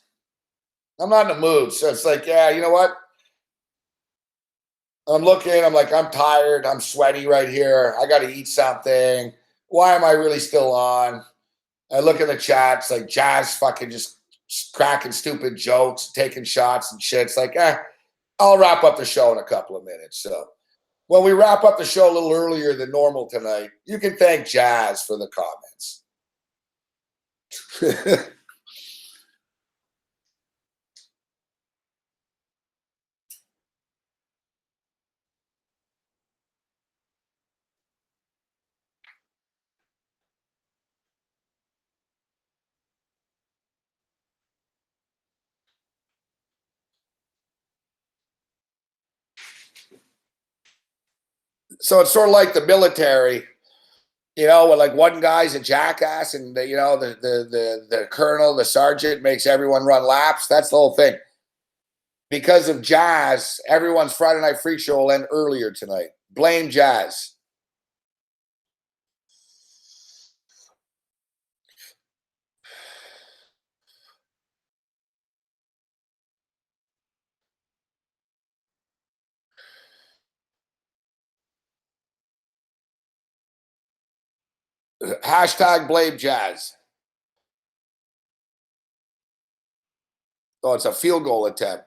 I'm not in the mood. So it's like, yeah, you know what? I'm looking. I'm like, I'm tired. I'm sweaty right here. I got to eat something. Why am I really still on? I look in the chat. It's like Jazz fucking just cracking stupid jokes, taking shots and shit. It's like, I'll wrap up the show in a couple of minutes. So when we wrap up the show a little earlier than normal tonight, you can thank Jazz for the comments. So it's sort of like the military, you know, when like one guy's a jackass and the colonel, the sergeant makes everyone run laps. That's the whole thing. Because of Jazz, everyone's Friday Night Freak Show will end earlier tonight. Blame Jazz. Hashtag blame Jazz. Oh, it's a field goal attempt.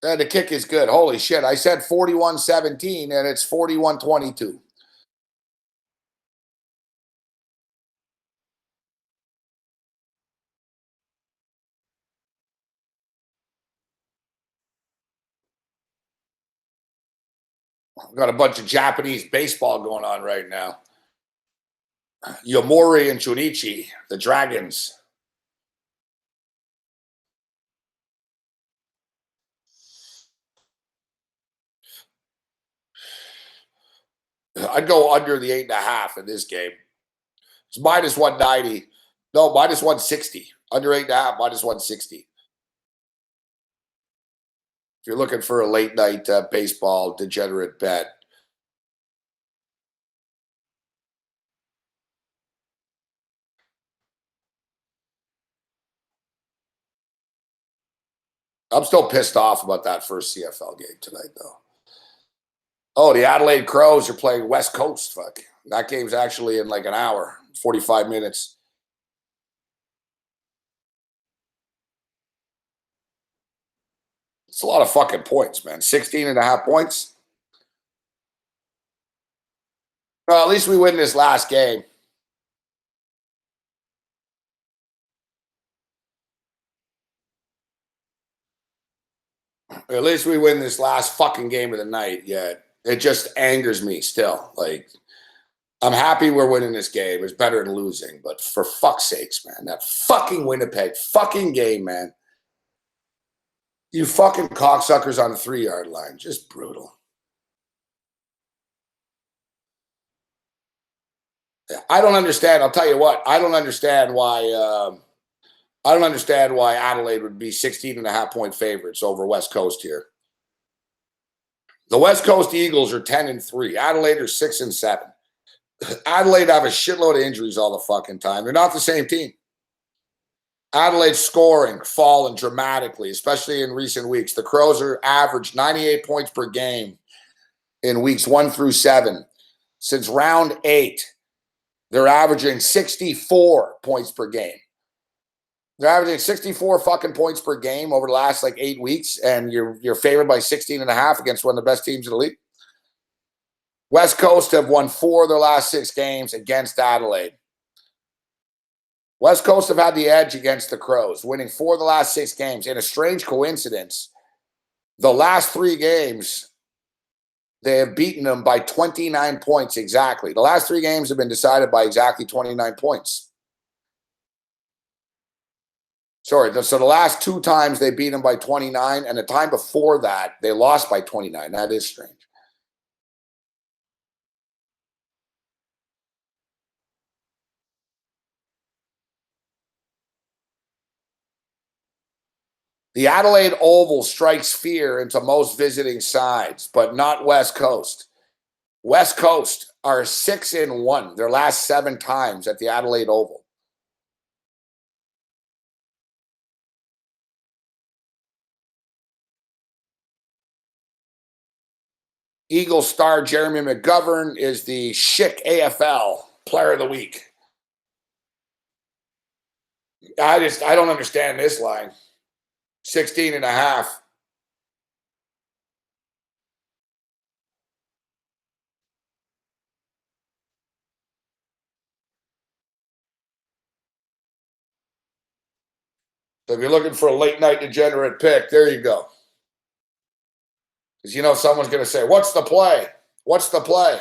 And the kick is good. Holy shit. I said 41-17 and it's 41-22. I've got a bunch of Japanese baseball going on right now. Yomori and Chunichi, the Dragons. I'd go under the 8.5 in this game. It's minus 190. No, minus 160. Under 8.5, minus 160. If you're looking for a late night baseball degenerate bet. I'm still pissed off about that first CFL game tonight, though. Oh, the Adelaide Crows are playing West Coast. Fuck. That game's actually in like an hour, 45 minutes. It's a lot of fucking points, man. 16.5 points. Well, at least we win this last game. At least we win this last fucking game of the night. Yeah, it just angers me still. Like, I'm happy we're winning this game. It's better than losing. But for fuck's sakes, man, that fucking Winnipeg fucking game, man. You fucking cocksuckers on the 3-yard line. Just brutal. I don't understand. I'll tell you what. I don't understand why Adelaide would be 16.5 point favorites over West Coast here. The West Coast Eagles are 10-3. Adelaide are 6-7. Adelaide have a shitload of injuries all the fucking time. They're not the same team. Adelaide's scoring fallen dramatically, especially in recent weeks. The Crows are average 98 points per game. in weeks 1 through 7. Since round 8, they're averaging 64 points per game. They're averaging 64 fucking points per game over the last like 8 weeks, and you're favored by 16.5 against one of the best teams in the league. West Coast have won 4 of their last 6 games against Adelaide. West Coast have had the edge against the Crows, winning 4 of the last 6 games. In a strange coincidence, the last 3 games, they have beaten them by 29 points exactly. The last 3 games have been decided by exactly 29 points. Sorry, so the last 2 times they beat them by 29, and the time before that, they lost by 29. That is strange. The Adelaide Oval strikes fear into most visiting sides, but not West Coast. West Coast are 6-1 their last 7 times at the Adelaide Oval. Eagle star Jeremy McGovern is the Chic AFL Player of the Week. I don't understand this line. 16.5. So if you're looking for a late night degenerate pick, there you go. Because you know someone's going to say, what's the play? What's the play?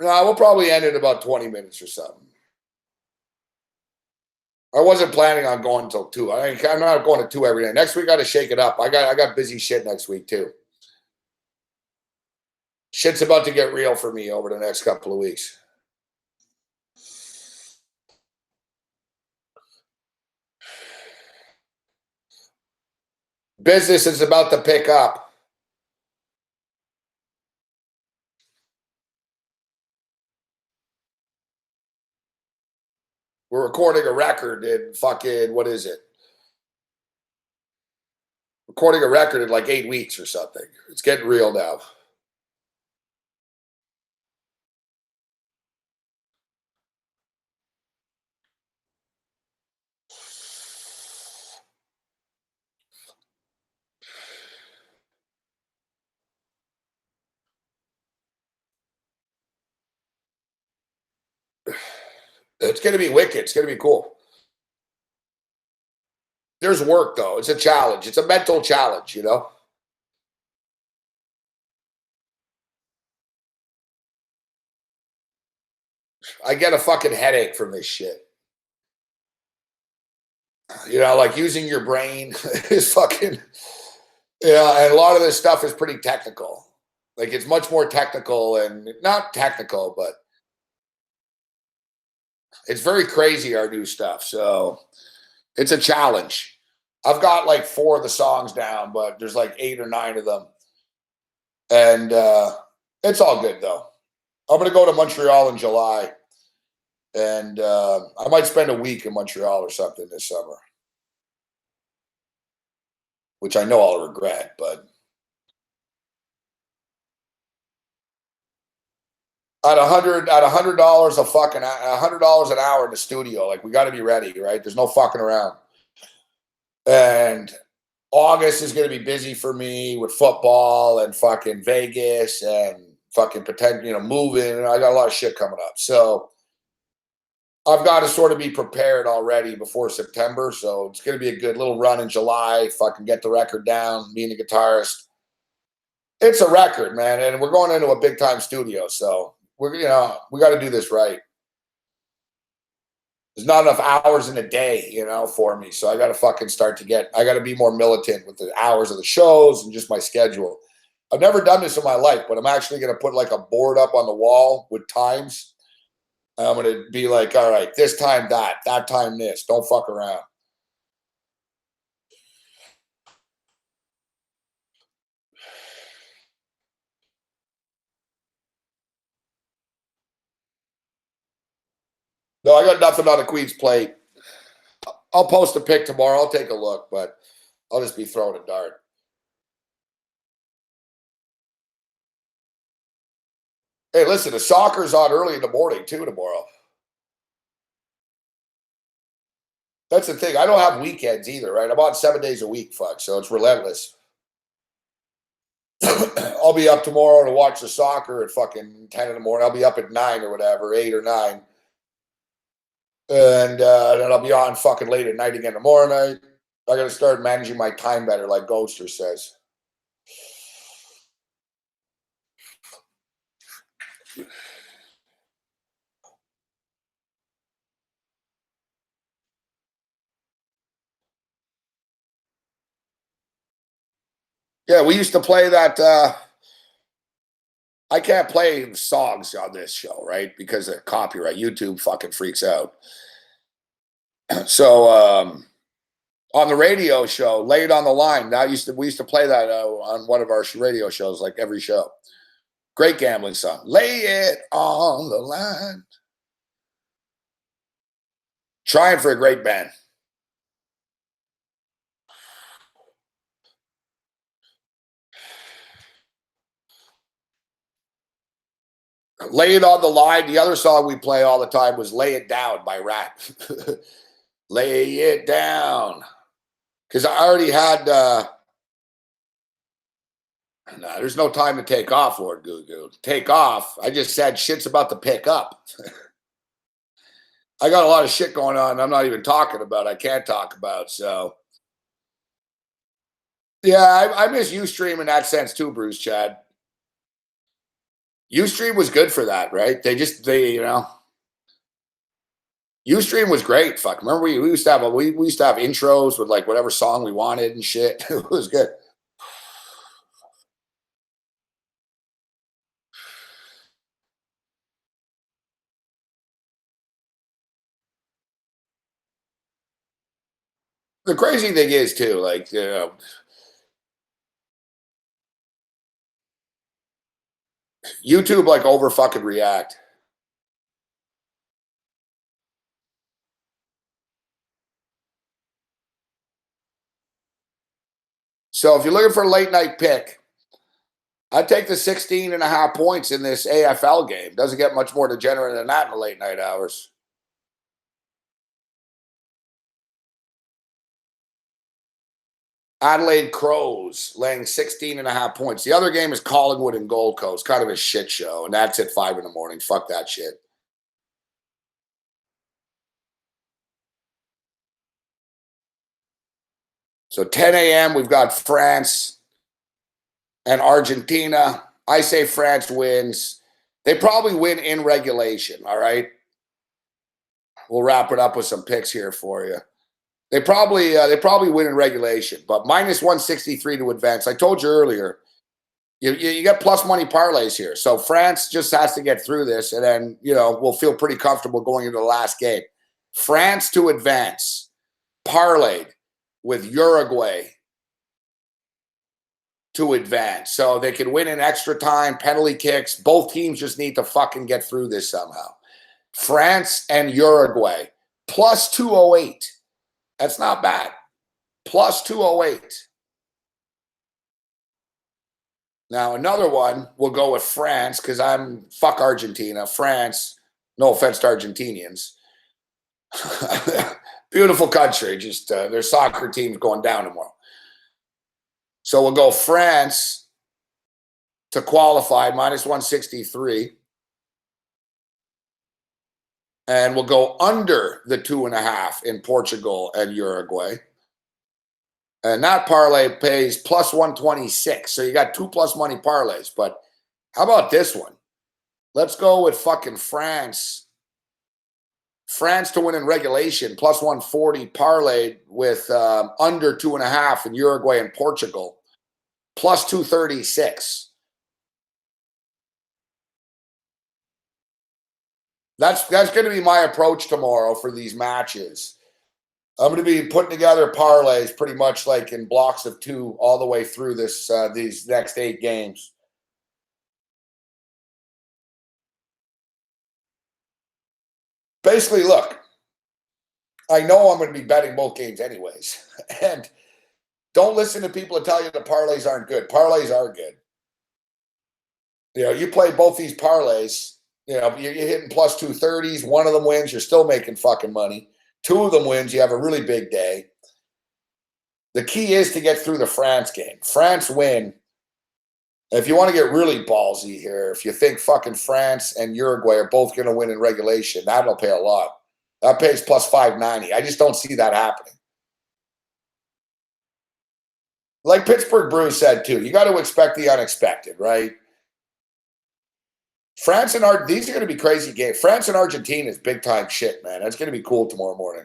No, we'll probably end in about 20 minutes or something. I wasn't planning on going until 2. I'm not going to 2 every day. Next week, I got to shake it up. I got busy shit next week, too. Shit's about to get real for me over the next couple of weeks. Business is about to pick up. We're recording a record in fucking, what is it? Recording a record in like 8 weeks or something. It's getting real now. It's going to be wicked. It's going to be cool. There's work, though. It's a challenge. It's a mental challenge, you know? I get a fucking headache from this shit. You know, like using your brain is fucking, and a lot of this stuff is pretty technical. Like it's much more technical and not technical, but it's very crazy, our new stuff. So it's a challenge. I've got like 4 of the songs down, but there's like 8 or 9 of them. And it's all good though. I'm going to go to Montreal in July. And I might spend a week in Montreal or something this summer, which I know I'll regret, but at $100 a fucking $100 an hour in the studio, like we got to be ready, right? There's no fucking around. And August is going to be busy for me with football and fucking Vegas and fucking potential, moving. And I got a lot of shit coming up, so I've got to sort of be prepared already before September. So it's going to be a good little run in July. Fucking get the record down, me and the guitarist. It's a record, man. And we're going into a big time studio. So we got to do this right. There's not enough hours in a day, for me. So I got to fucking I got to be more militant with the hours of the shows and just my schedule. I've never done this in my life, but I'm actually going to put like a board up on the wall with times. I'm going to be like, all right, this time that time this. Don't fuck around. No, I got nothing on the Queen's plate. I'll post a pic tomorrow. I'll take a look, but I'll just be throwing a dart. Hey, listen, the soccer's on early in the morning too tomorrow. That's the thing. I don't have weekends either, right? I'm on 7 days a week, fuck. So it's relentless. I'll be up tomorrow to watch the soccer at fucking 10 in the morning. I'll be up at 9 or whatever, 8 or 9. And then I'll be on fucking late at night again tomorrow night. I got to start managing my time better, like Ghoster says. Yeah, we used to play that. I can't play songs on this show, right? Because of copyright. YouTube fucking freaks out. So on the radio show, Lay It on the Line. We used to play that on one of our radio shows, like every show. Great gambling song. Lay it on the line. Trying for a great band. Lay It on the Line. The other song we play all the time was Lay It Down by Rant. Lay it down. Because I already had... no, there's no time to take off, Lord Goo Goo. Take off. I just said shit's about to pick up. I got a lot of shit going on I'm not even talking about. I can't talk about, so... Yeah, I miss Ustream in that sense too, Bruce Chad. Ustream was good for that, right? They Ustream was great. Fuck, remember we used to have intros with like whatever song we wanted and shit. It was good. The crazy thing is too, like YouTube like over fucking react. So if you're looking for a late night pick, I'd take the 16.5 points in this AFL game. Doesn't get much more degenerate than that in the late night hours. Adelaide Crows laying 16.5 points. The other game is Collingwood and Gold Coast, kind of a shit show, and that's at 5 in the morning. Fuck that shit. So 10 a.m., we've got France and Argentina. I say France wins. They probably win in regulation, all right? We'll wrap it up with some picks here for you. They probably win in regulation, but minus 163 to advance. I told you earlier, you get plus money parlays here. So France just has to get through this, and then, we'll feel pretty comfortable going into the last game. France to advance, parlayed with Uruguay to advance. So they can win in extra time, penalty kicks. Both teams just need to fucking get through this somehow. France and Uruguay, plus 208. That's not bad. Plus 208. Now, another one, we'll go with France, because fuck Argentina. France, no offense to Argentinians. Beautiful country, just their soccer team's going down tomorrow. So we'll go France to qualify, minus 163. And we'll go under the 2.5 in Portugal and Uruguay. And that parlay pays plus 126. So you got 2 plus money parlays. But how about this one? Let's go with fucking France. France to win in regulation, plus 140 parlayed with under 2.5 in Uruguay and Portugal, plus 236. That's going to be my approach tomorrow for these matches. I'm going to be putting together parlays pretty much like in blocks of 2 all the way through these next 8 games. Basically, look, I know I'm going to be betting both games anyways. And don't listen to people that tell you the parlays aren't good. Parlays are good. You play both these parlays, you're hitting plus 230s. One of them wins, you're still making fucking money. Two of them wins, you have a really big day. The key is to get through the France game. France win. If you want to get really ballsy here, if you think fucking France and Uruguay are both going to win in regulation, that'll pay a lot. That pays plus 590. I just don't see that happening. Like Pittsburgh Brew said too, you got to expect the unexpected, right? France and these are going to be crazy games. France and Argentina is big time shit, man. That's going to be cool tomorrow morning.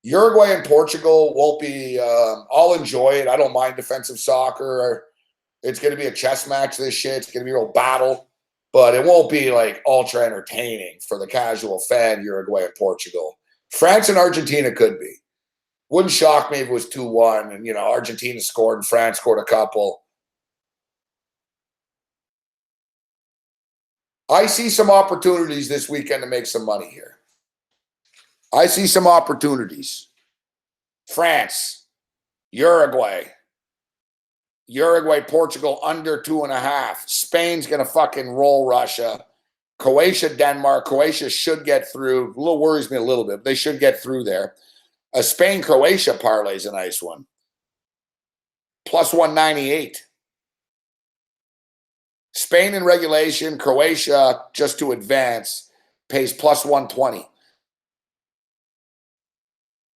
Uruguay and Portugal won't be. I'll enjoy it. I don't mind defensive soccer. It's going to be a chess match. This shit. It's going to be a real battle, but it won't be like ultra entertaining for the casual fan. Uruguay and Portugal, France and Argentina could be. Wouldn't shock me if it was 2-1 and Argentina scored and France scored a couple. I see some opportunities this weekend to make some money here. I see some opportunities. France, Uruguay, Portugal under 2.5. Spain's going to fucking roll Russia. Croatia, Denmark. Croatia should get through. A little worries me a little bit, but they should get through there. A Spain-Croatia parlay is a nice one. Plus 198. Spain in regulation, Croatia just to advance pays plus 120.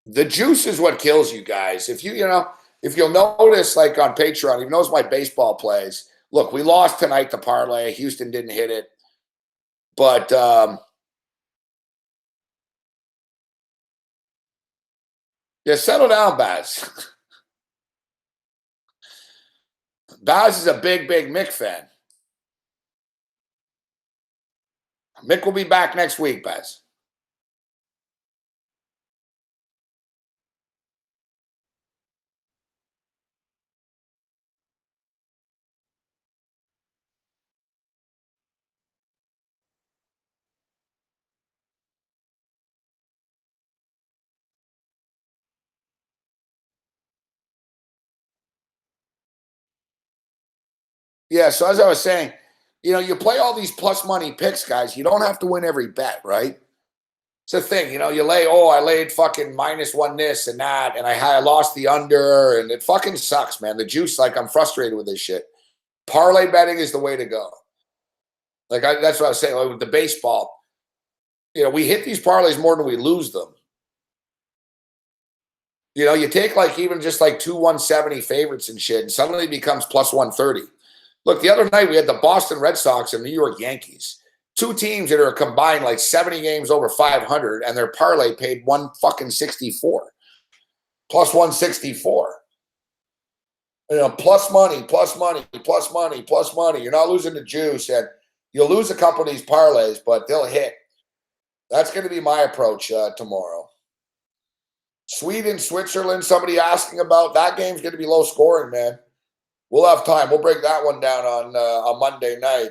The juice is what kills you guys. If you'll notice, like on Patreon, you knows my baseball plays. Look, we lost tonight to parlay. Houston didn't hit it, but yeah, settle down, Baz. Baz is a big Mick fan. Mick will be back next week, Baz. Yeah, so as I was saying, you play all these plus money picks, guys. You don't have to win every bet, right? It's a thing, you I laid fucking -1 this and that, and I lost the under, and it fucking sucks, man. The juice, like, I'm frustrated with this shit. Parlay betting is the way to go. That's what I was saying, like with the baseball. We hit these parlays more than we lose them. You take even just 2-170 favorites and shit, and suddenly it becomes plus 130. Look, the other night we had the Boston Red Sox and New York Yankees. Two teams that are combined 70 games over 500, and their parlay paid $164. Plus 164. Plus money, plus money, plus money, plus money. You're not losing the juice, and you'll lose a couple of these parlays, but they'll hit. That's going to be my approach tomorrow. Sweden, Switzerland, somebody asking about that game's going to be low scoring, man. We'll have time. We'll break that one down on Monday night.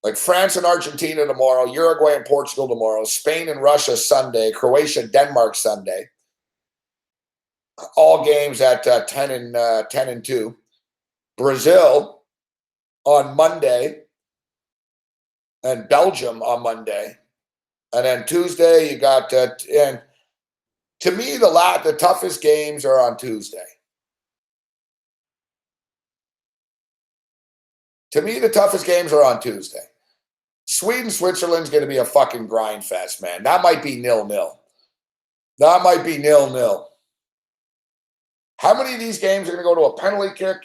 Like France and Argentina tomorrow, Uruguay and Portugal tomorrow, Spain and Russia Sunday, Croatia, Denmark Sunday. All games at 10 and 2. Brazil on Monday and Belgium on Monday. And then Tuesday you got and to me the toughest games are on Tuesday. To me, the toughest games are on Tuesday. Sweden, Switzerland's going to be a fucking grind fest, man. That might be 0-0. That might be 0-0. How many of these games are going to go to a penalty kick,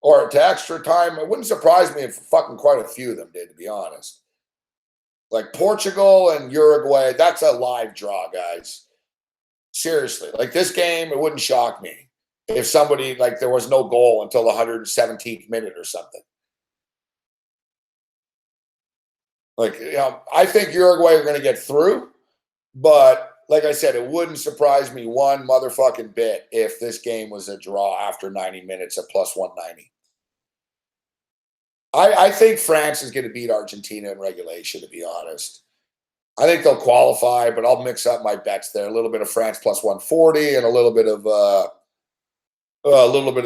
or to extra time? It wouldn't surprise me if fucking quite a few of them did, to be honest. Like Portugal and Uruguay, that's a live draw, guys. Seriously. This game, it wouldn't shock me if somebody, there was no goal until the 117th minute or something. I think Uruguay are going to get through, but like I said, it wouldn't surprise me one motherfucking bit if this game was a draw after 90 minutes at plus 190. I think France is going to beat Argentina in regulation, to be honest. I think they'll qualify, but I'll mix up my bets there. A little bit of France plus 140 and a little bit of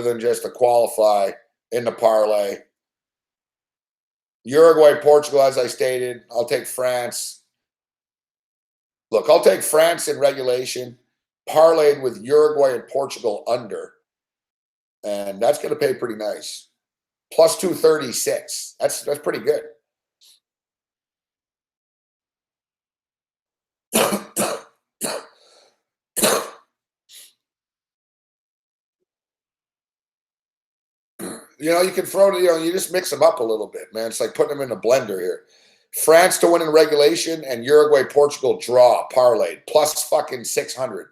than just to qualify in the parlay. Uruguay, Portugal, as I stated. I'll take France. Look, I'll take France in regulation, parlayed with Uruguay and Portugal under. And that's going to pay pretty nice. Plus 236. That's pretty good. You can throw it, you just mix them up a little bit, man. It's like putting them in a blender here. France to win in regulation and Uruguay, Portugal draw, parlayed, plus fucking 600.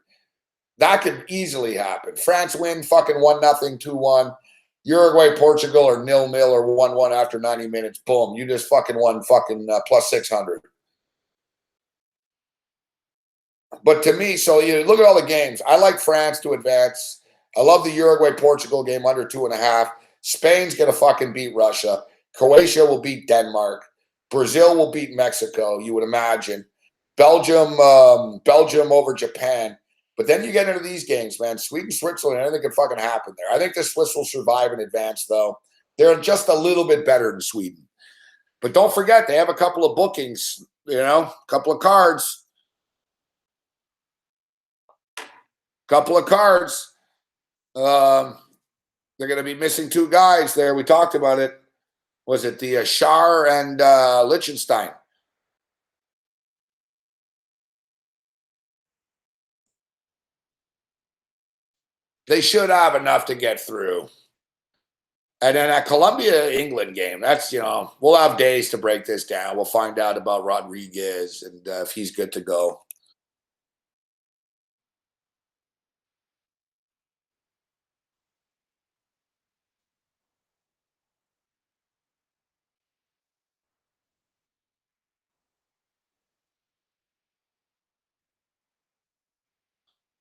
That could easily happen. France win fucking 1-0, 2-1. Uruguay, Portugal are 0-0 or 1-1 after 90 minutes. Boom. You just fucking won fucking plus 600. But to me, so you look at all the games. I like France to advance. I love the Uruguay-Portugal game under 2.5. Spain's going to fucking beat Russia. Croatia will beat Denmark. Brazil will beat Mexico, you would imagine. Belgium over Japan. But then you get into these games, man. Sweden, Switzerland, anything can fucking happen there. I think the Swiss will survive and advance, though. They're just a little bit better than Sweden. But don't forget, they have a couple of bookings, a couple of cards. They're going to be missing 2 guys there. We talked about it. Was it the Schar and Liechtenstein? They should have enough to get through. And then that Colombia-England game, that's, we'll have days to break this down. We'll find out about Rodriguez and if he's good to go.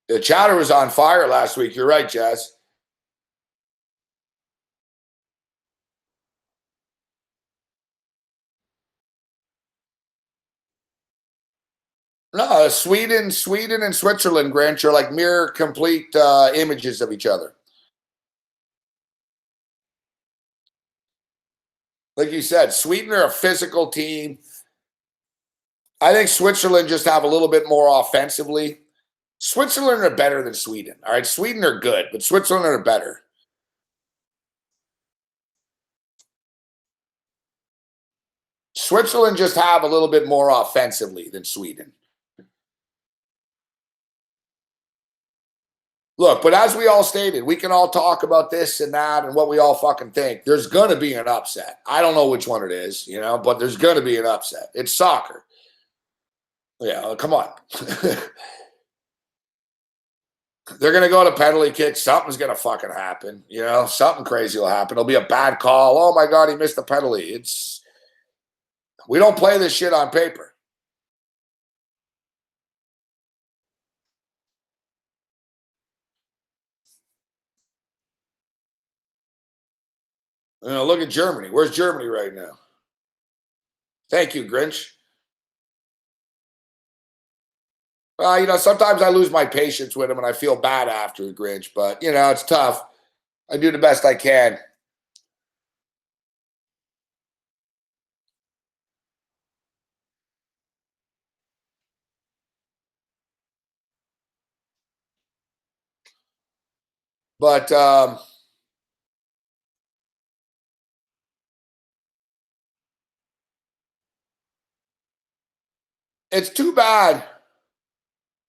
The chatter was on fire last week. You're right, Jess. No, Sweden and Switzerland, Grinch, are like mirror complete images of each other. Like you said, Sweden are a physical team. I think Switzerland just have a little bit more offensively. Switzerland are better than Sweden. All right, Sweden are good, but Switzerland are better. Switzerland just have a little bit more offensively than Sweden. Look, but as we all stated, we can all talk about this and that and what we all fucking think. There's going to be an upset. I don't know which one it is, but there's going to be an upset. It's soccer. Yeah, come on. They're going to go to penalty kicks. Something's going to fucking happen. Something crazy will happen. It'll be a bad call. Oh, my God, he missed the penalty. We don't play this shit on paper. Look at Germany. Where's Germany right now? Thank you, Grinch. Sometimes I lose my patience with them and I feel bad after the Grinch, but, it's tough. I do the best I can. But it's too bad.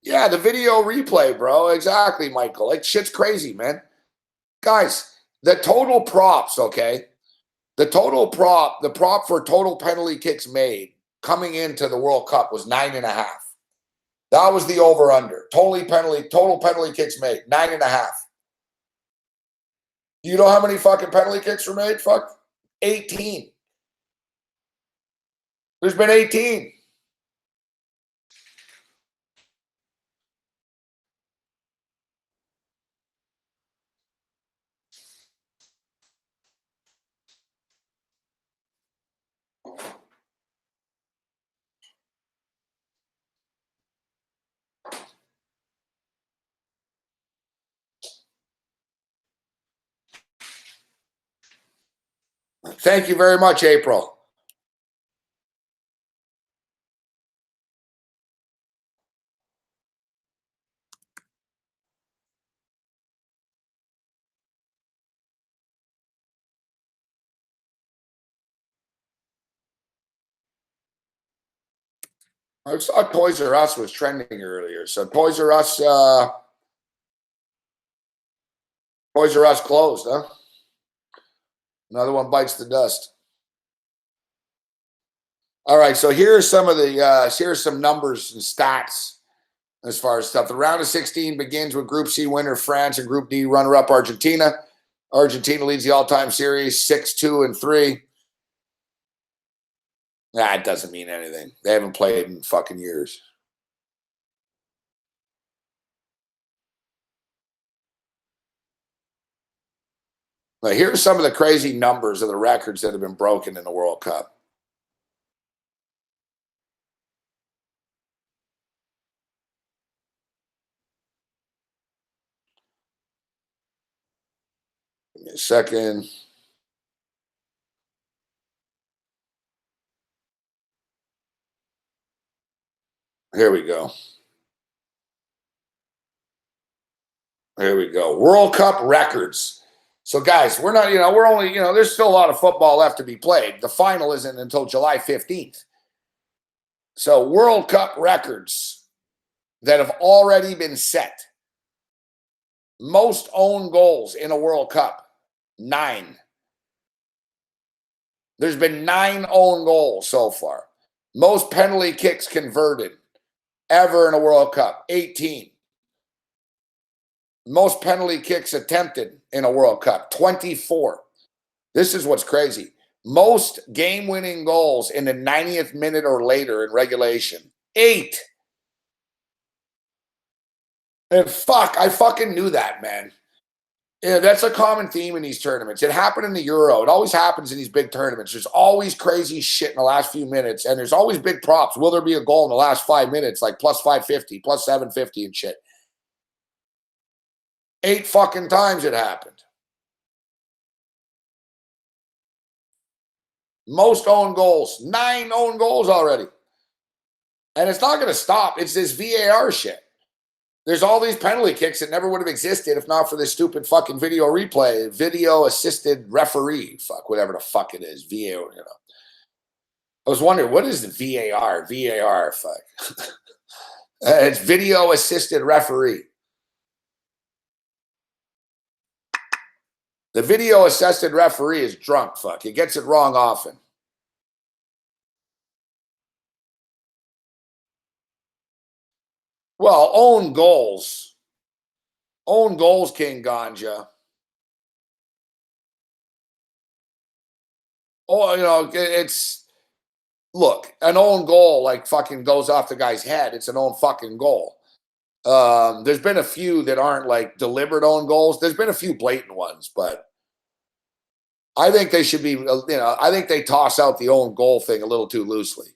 Yeah, the video replay, bro. Exactly, Michael. Like, shit's crazy, man. Guys, the total props, okay? The prop for total penalty kicks made coming into the World Cup was 9.5. That was the over-under. Total penalty kicks made, 9.5. Do you know how many fucking penalty kicks were made? 18. There's been 18. Thank you very much, April. I saw Toys R Us was trending earlier. So Toys R Us closed, huh? Another one bites the dust. All right, so here are some of the here's some numbers and stats as far as stuff. The round of 16 begins with Group C winner France and Group D runner-up Argentina. Argentina leads the all-time series 6-2-3. It doesn't mean anything. They haven't played in fucking years. Now, here's some of the crazy numbers of the records that have been broken in the World Cup. Give me a second. Here we go. Here we go. World Cup records. So, guys, we're not, we're only, there's still a lot of football left to be played. The final isn't until July 15th. So, World Cup records that have already been set. Most own goals in a World Cup, 9. There's been 9 own goals so far. Most penalty kicks converted ever in a World Cup, 18. Most penalty kicks attempted in a World Cup, 24. This is what's crazy. Most game-winning goals in the 90th minute or later in regulation, 8. And fuck, I fucking knew that, man. Yeah, that's a common theme in these tournaments. It happened in the Euro. It always happens in these big tournaments. There's always crazy shit in the last few minutes, and there's always big props. Will there be a goal in the last 5 minutes, like plus 550, plus 750 and shit? 8 fucking times it happened. Most own goals. 9 own goals already. And it's not going to stop. It's this VAR shit. There's all these penalty kicks that never would have existed if not for this stupid fucking video replay, video assisted referee, fuck, whatever the fuck it is, VAR, I was wondering, what is the VAR? VAR, fuck. It's video assisted referee. The video assisted referee is drunk, fuck. He gets it wrong often. Well, own goals. Own goals, King Ganja. Oh, it's, look, an own goal like fucking goes off the guy's head. It's an own fucking goal. There's been a few that aren't like deliberate own goals. There's been a few blatant ones, but I think they should be, I think they toss out the own goal thing a little too loosely.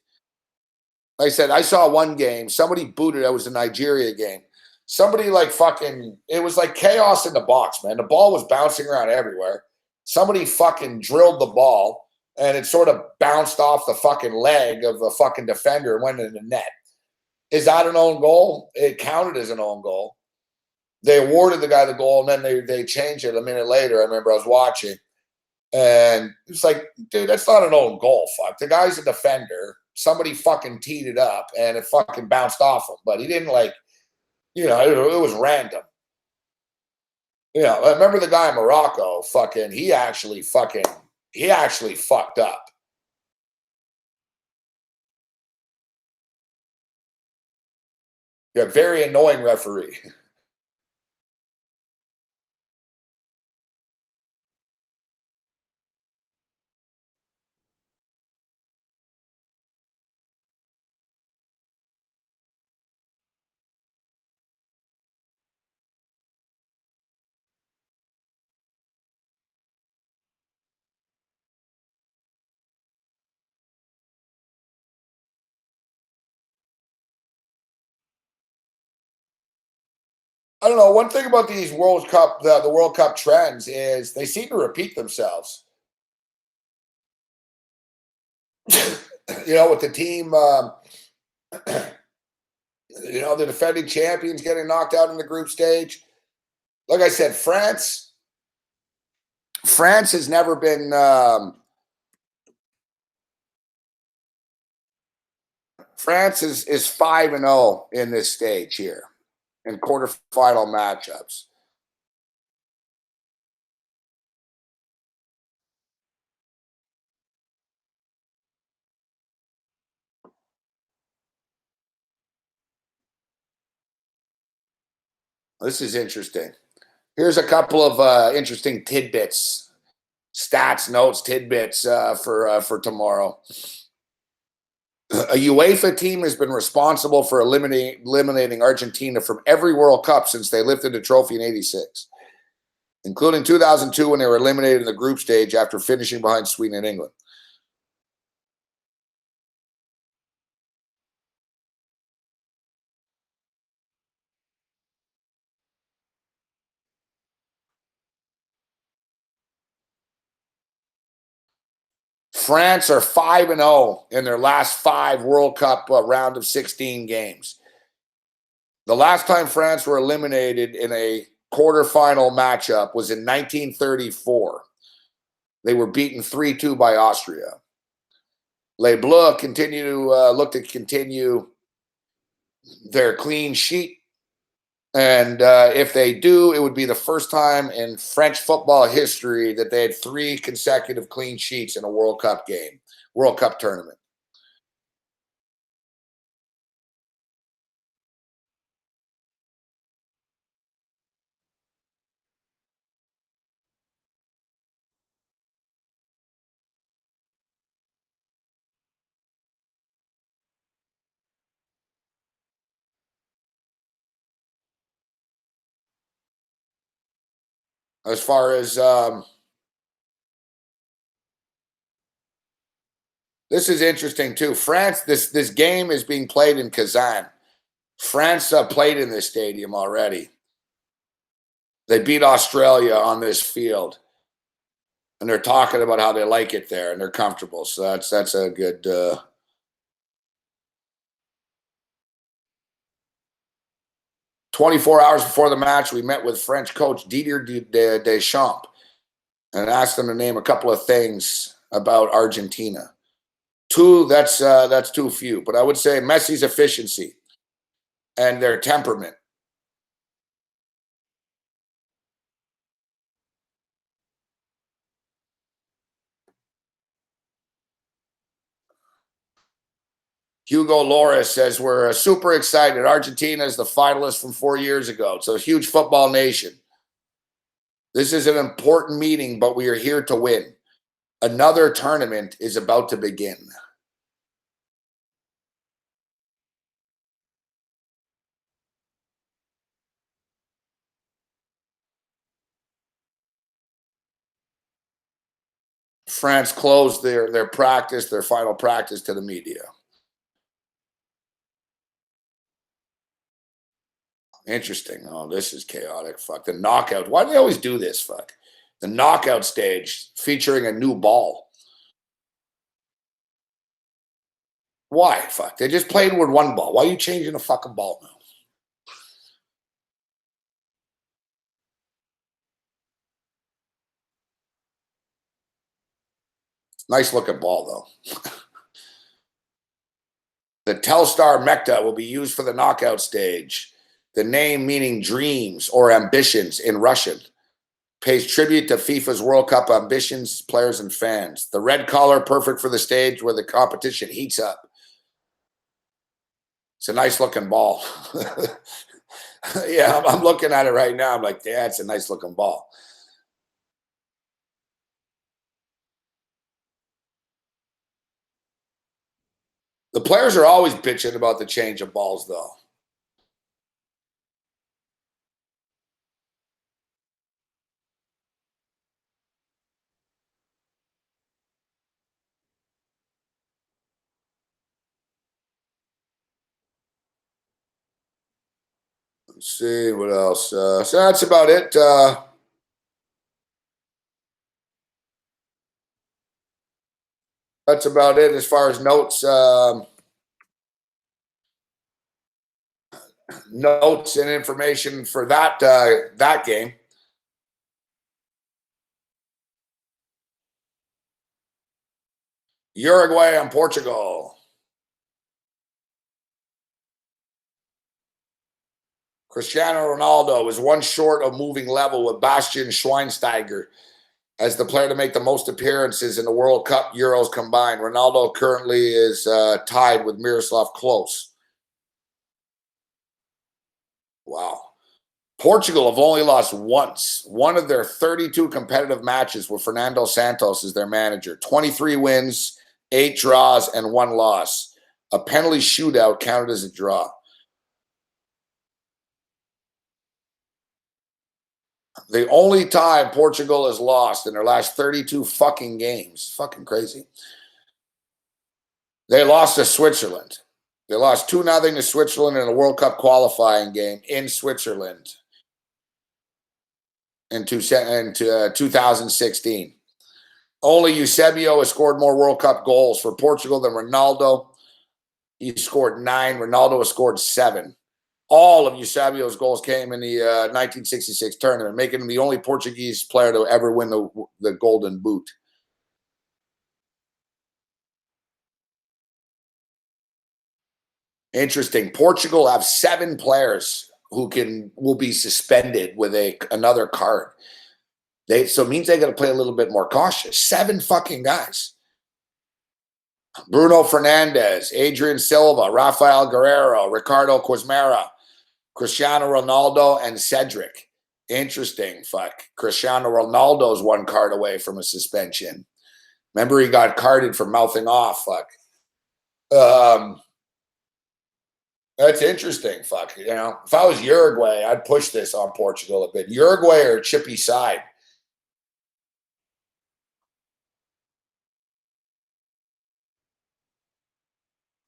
Like I said, I saw one game, somebody booted, it was a Nigeria game. Somebody like fucking, it was like chaos in the box, man. The ball was bouncing around everywhere. Somebody fucking drilled the ball and it sort of bounced off the fucking leg of the fucking defender and went in the net. Is that an own goal? It counted as an own goal. They awarded the guy the goal and then they changed it a minute later. I remember I was watching and it's like, dude, that's not an own goal. Fuck. The guy's a defender. Somebody fucking teed it up and it fucking bounced off him, but he didn't like, it was random. I remember the guy in Morocco, fucking, he actually fucked up. Yeah, very annoying referee. I don't know. One thing about these World Cup, the World Cup trends is they seem to repeat themselves. with the team, the defending champions getting knocked out in the group stage. Like I said, France has never been. France is 5-0 in this stage here in quarterfinal matchups. This is interesting. Here's a couple of interesting tidbits, stats, notes, tidbits for tomorrow. A UEFA team has been responsible for eliminating Argentina from every World Cup since they lifted the trophy in '86, including 2002 when they were eliminated in the group stage after finishing behind Sweden and England. France are 5-0 in their last 5 World Cup round of 16 games. The last time France were eliminated in a quarterfinal matchup was in 1934. They were beaten 3-2 by Austria. Les Bleus continue to look to continue their clean sheet. And if they do, it would be the first time in French football history that they had 3 consecutive clean sheets in a World Cup game, World Cup tournament. As far as this is interesting too. France, this game is being played in Kazan. France played in this stadium already. They beat Australia on this field, and they're talking about how they like it there and they're comfortable. So that's a good. 24 hours before the match, we met with French coach Didier Deschamps and asked him to name a couple of things about Argentina. 2, that's too few, but I would say Messi's efficiency and their temperament. Hugo Loris says, we're super excited. Argentina is the finalist from 4 years ago. It's a huge football nation. This is an important meeting, but we are here to win. Another tournament is about to begin. France closed their practice, their final practice, to the media. Interesting. Oh, this is chaotic. Fuck. The knockout. Why do they always do this? Fuck. The knockout stage featuring a new ball. Why? Fuck. They just played with one ball. Why are you changing the fucking ball now? Nice looking ball, though. The Telstar Mekta will be used for the knockout stage. The name meaning dreams or ambitions in Russian. Pays tribute to FIFA's World Cup ambitions, players, and fans. The red color, perfect for the stage where the competition heats up. It's a nice looking ball. Yeah, I'm looking at it right now. I'm like, yeah, it's a nice looking ball. The players are always bitching about the change of balls, though. Let's see what else. So that's about it. That's about it as far as notes. Notes and information for that game. Uruguay and Portugal. Cristiano Ronaldo is one short of moving level with Bastian Schweinsteiger as the player to make the most appearances in the World Cup Euros combined. Ronaldo currently is tied with Miroslav Klose. Wow. Portugal have only lost once. One of their 32 competitive matches with Fernando Santos as their manager. 23 wins, 8 draws, and 1 loss. A penalty shootout counted as a draw. The only time Portugal has lost in their last 32 fucking games. Fucking crazy. They lost to Switzerland. They lost 2-0 to Switzerland in a World Cup qualifying game in Switzerland in 2016. Only Eusebio has scored more World Cup goals for Portugal than Ronaldo. He scored 9. Ronaldo has scored 7. All of Eusebio's goals came in the 1966 tournament, making him the only Portuguese player to ever win the Golden Boot. Interesting. Portugal have 7 players who will be suspended with another card. So it means they got to play a little bit more cautious. 7 fucking guys. Bruno Fernandes, Adrian Silva, Rafael Guerrero, Ricardo Quaresma, Cristiano Ronaldo, and Cedric. Interesting. Fuck. Cristiano Ronaldo's 1 card away from a suspension. Remember, he got carded for mouthing off. Fuck. That's interesting. Fuck. You know, if I was Uruguay, I'd push this on Portugal a bit. Uruguay or chippy side.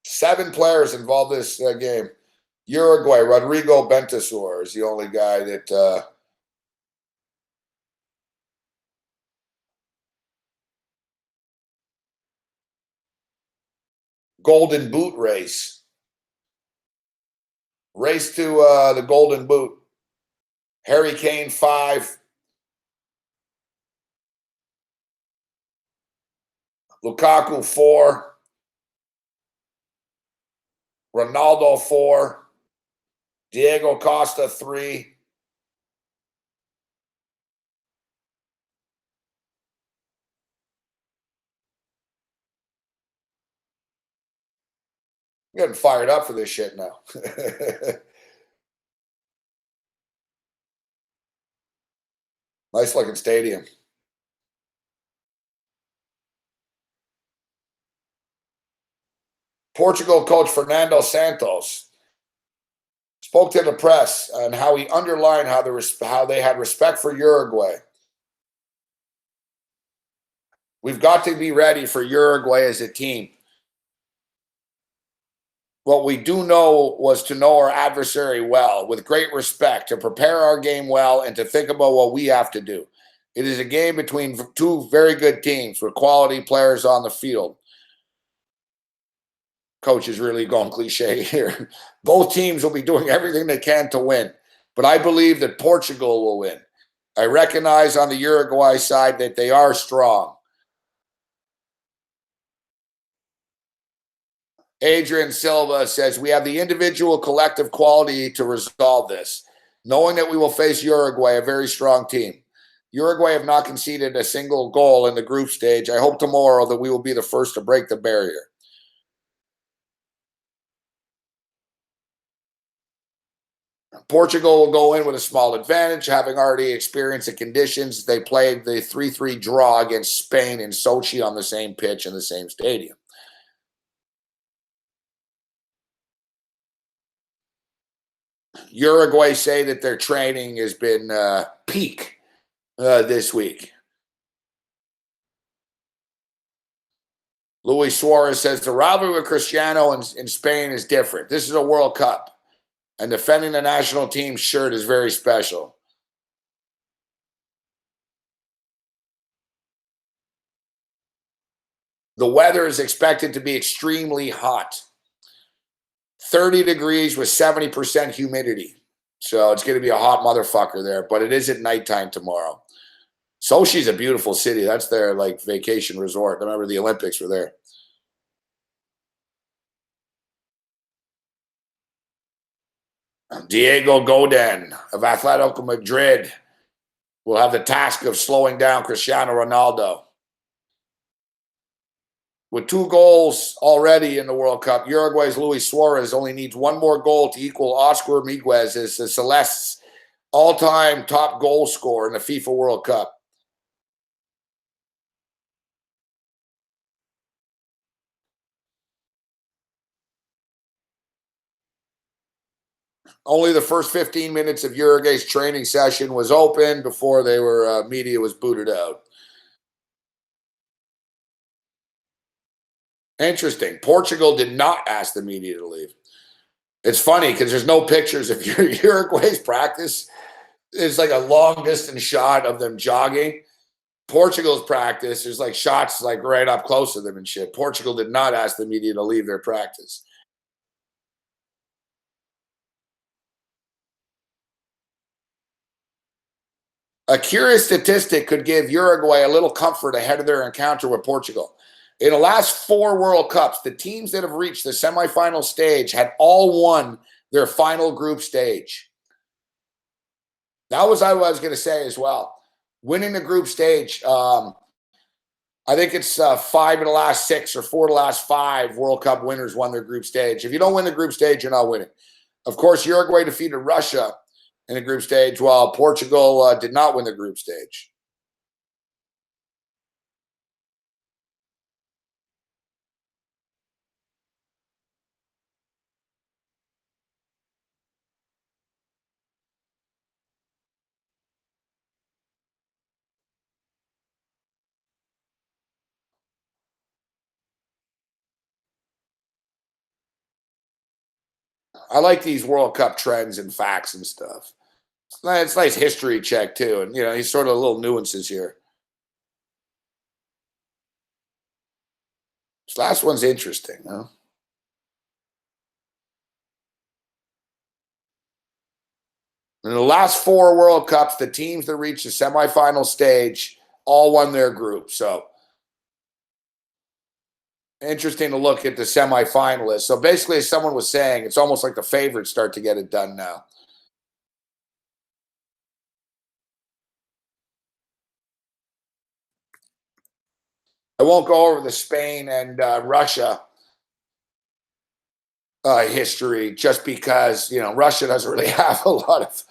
Seven players involved in this game. Uruguay, Rodrigo Bentancur is the only guy that Golden Boot race. Race to the Golden Boot. Harry Kane 5. Lukaku 4. Ronaldo 4. Diego Costa 3. I'm getting fired up for this shit now. Nice looking stadium. Portugal coach Fernando Santos spoke to the press on how he underlined how they had respect for Uruguay. We've got to be ready for Uruguay as a team. What we do know was to know our adversary well, with great respect, to prepare our game well, and to think about what we have to do. It is a game between 2 very good teams with quality players on the field. Coach is really going cliche here. Both teams will be doing everything they can to win, but I believe that Portugal will win. I recognize on the Uruguay side that they are strong. Adrian Silva says, we have the individual collective quality to resolve this, knowing that we will face Uruguay, a very strong team. Uruguay have not conceded a single goal in the group stage. I hope tomorrow that we will be the first to break the barrier. Portugal will go in with a small advantage, having already experienced the conditions. They played the 3-3 draw against Spain in Sochi on the same pitch in the same stadium. Uruguay say that their training has been peak this week. Luis Suarez says the rivalry with Cristiano in Spain is different. This is a World Cup, and defending the national team shirt is very special. The weather is expected to be extremely hot. 30 degrees with 70% humidity. So it's going to be a hot motherfucker there, but it is at nighttime tomorrow. Sochi's a beautiful city. That's their like vacation resort. I remember the Olympics were there. Diego Godin of Atletico Madrid will have the task of slowing down Cristiano Ronaldo. With 2 goals already in the World Cup, Uruguay's Luis Suarez only needs 1 more goal to equal Oscar Miguez as the Celeste's all-time top goal scorer in the FIFA World Cup. Only the first 15 minutes of Uruguay's training session was open before they were media was booted out. Interesting. Portugal did not ask the media to leave. It's funny because there's no pictures of Uruguay's practice. It's like a long distance shot of them jogging. Portugal's practice, there's like shots like right up close to them and shit. Portugal did not ask the media to leave their practice. A curious statistic could give Uruguay a little comfort ahead of their encounter with Portugal. In the last 4 World Cups, the teams that have reached the semifinal stage had all won their final group stage. That was what I was going to say as well. Winning the group stage, I think it's 5 of the last 6 or 4 of the last 5 World Cup winners won their group stage. If you don't win the group stage, you're not winning. Of course, Uruguay defeated Russia in the group stage, while Portugal did not win the group stage. I like these World Cup trends and facts and stuff. It's nice history check too, and these sort of little nuances here. This last one's interesting, huh? In the last 4 World Cups, the teams that reached the semifinal stage all won their group. So interesting to look at the semifinalists. So basically, as someone was saying, it's almost like the favorites start to get it done now. I won't go over the Spain and Russia history just because, Russia doesn't really have a lot of.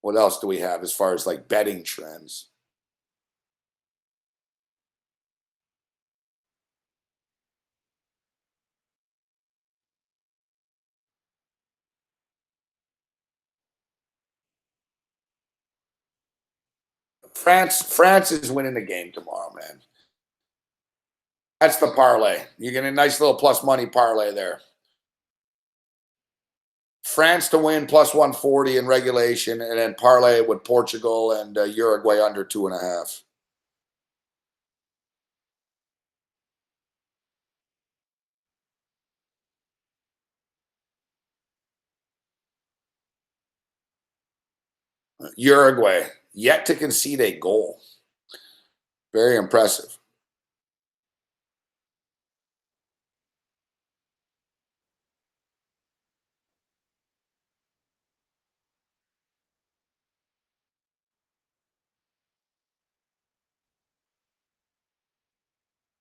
What else do we have as far as like betting trends? France is winning the game tomorrow, man. That's the parlay. You get a nice little plus money parlay there. France to win plus 140 in regulation, and then parlay with Portugal and Uruguay under 2.5. Uruguay yet to concede a goal. Very impressive.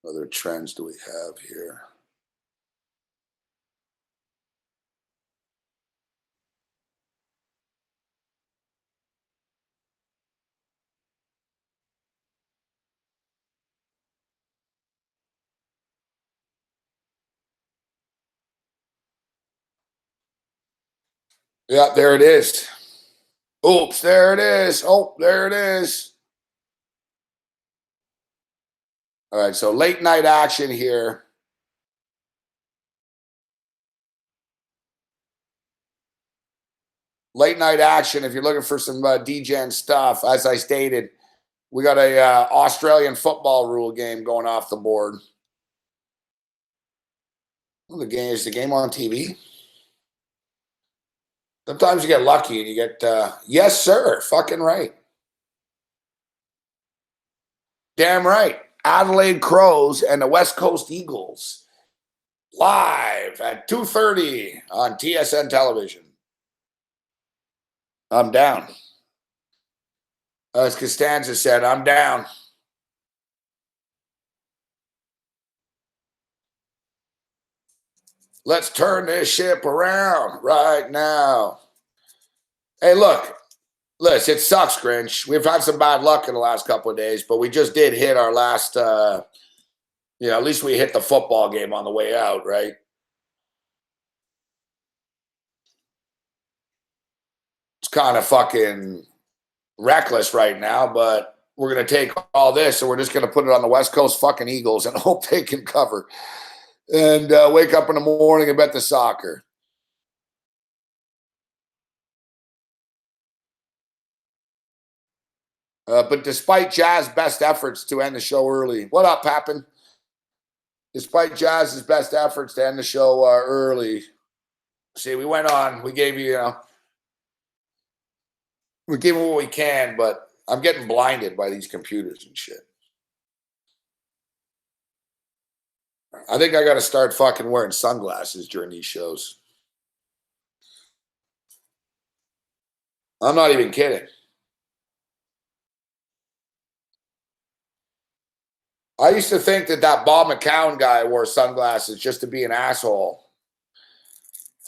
What other trends do we have here? Yeah, there it is. Oops, there it is. Oh, there it is. All right, so late night action here. late night action. If you're looking for some DGen stuff, as I stated, we got a Australian football rule game going off the board. Well, is the game on TV? Sometimes you get lucky and you get, yes, sir, fucking right. Damn right. Adelaide Crows and the West Coast Eagles live at 2:30 on TSN television. I'm down. As Costanza said, I'm down. Let's turn this ship around right now. Hey, look. Listen, it sucks, Grinch. We've had some bad luck in the last couple of days, but we just did hit our last, at least we hit the football game on the way out, right? It's kind of fucking reckless right now, but we're going to take all this and we're just going to put it on the West Coast fucking Eagles and hope they can cover. And wake up in the morning and bet the soccer. But despite Jazz's best efforts to end the show early, what up, Pappin? Despite Jazz's best efforts to end the show early, see, we went on. We gave you, we're giving what we can, but I'm getting blinded by these computers and shit. I think I got to start fucking wearing sunglasses during these shows. I'm not even kidding. I used to think that Bob McCown guy wore sunglasses just to be an asshole.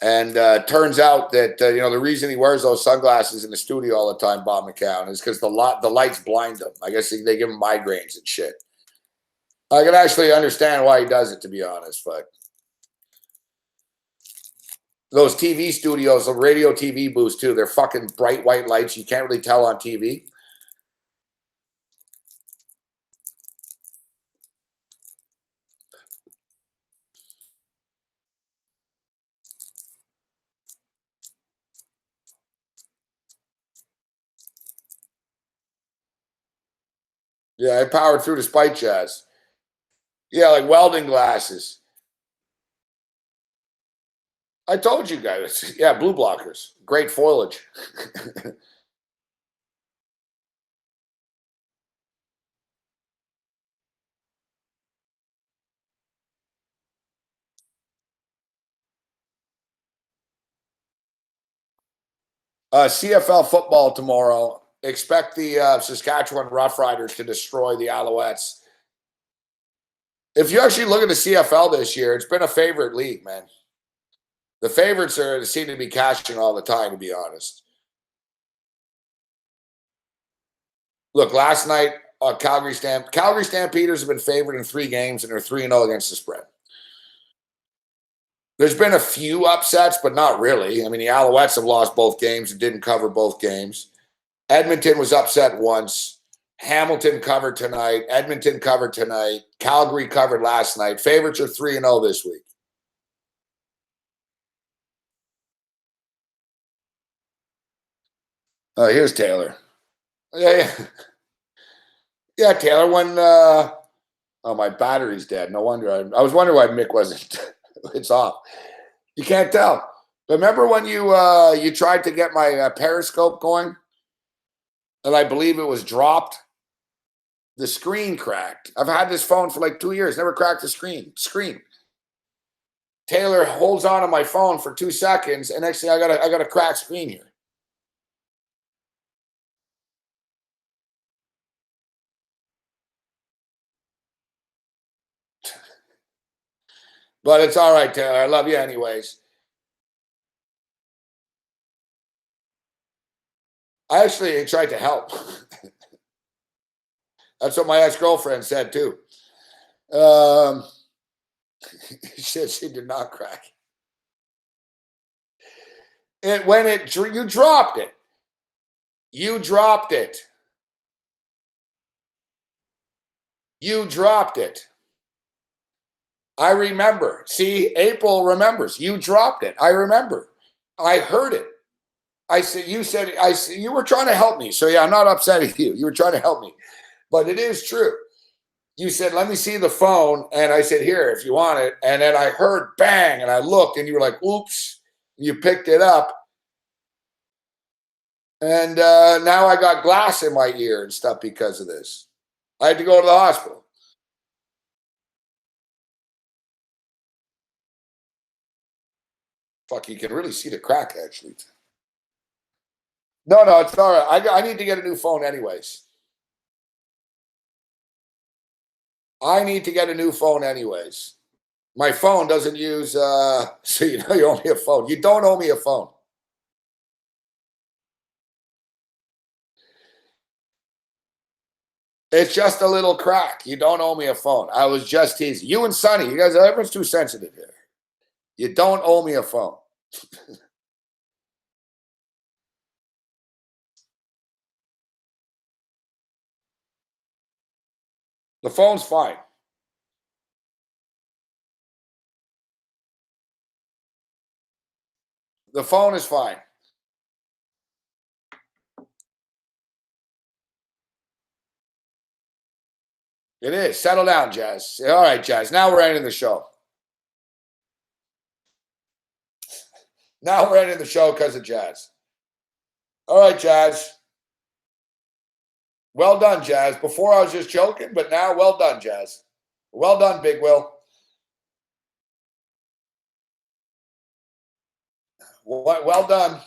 And turns out that, the reason he wears those sunglasses in the studio all the time, Bob McCown, is because the lights blind him. I guess they give him migraines and shit. I can actually understand why he does it, to be honest. But those TV studios, the radio TV booths, too, they're fucking bright white lights. You can't really tell on TV. Yeah, I powered through despite Jazz. Yeah, like welding glasses. I told you guys. Yeah, blue blockers. Great foliage. CFL football tomorrow. Expect the Saskatchewan Roughriders to destroy the Alouettes. If you actually look at the CFL this year, it's been a favorite league, man. The favorites seem to be cashing all the time, to be honest. Look, last night, Calgary Stampeders have been favored in 3 games, and they're 3-0 against the spread. There's been a few upsets, but not really. I mean, the Alouettes have lost both games and didn't cover both games. Edmonton was upset once. Hamilton covered tonight. Edmonton covered tonight. Calgary covered last night. Favorites are 3-0 this week. Here's Taylor. Yeah. Taylor, when my battery's dead. No wonder. I was wondering why Mick wasn't. It's off. You can't tell. But remember when you tried to get my Periscope going? And I believe it was dropped. The screen cracked. I've had this phone for like 2 years. Never cracked the screen. Taylor holds on to my phone for 2 seconds, and next thing I got a cracked screen here. But it's all right, Taylor. I love you anyways. I actually tried to help. That's what my ex-girlfriend said, too. She said she did not crack. You dropped it. You dropped it. You dropped it. I remember. See, April remembers. You dropped it. I remember. I heard it. I said, you were trying to help me. So yeah, I'm not upset at you. You were trying to help me. But it is true. You said, let me see the phone. And I said, here, if you want it. And then I heard bang, and I looked, and you were like, oops. You picked it up. And now I got glass in my ear and stuff because of this. I had to go to the hospital. Fuck, you can really see the crack, actually. No, it's all right. I need to get a new phone anyways. I need to get a new phone anyways. My phone doesn't use, so you know you owe me a phone. You don't owe me a phone. It's just a little crack. You don't owe me a phone. I was just teasing. You and Sonny, you guys, everyone's too sensitive here. You don't owe me a phone. The phone's fine. The phone is fine. It is. Settle down, Jazz. All right, Jazz. Now we're ending the show. Now we're ending the show because of Jazz. All right, Jazz. Well done, Jazz. Before I was just joking, but now well done, Jazz. Well done, Big Will. Well done.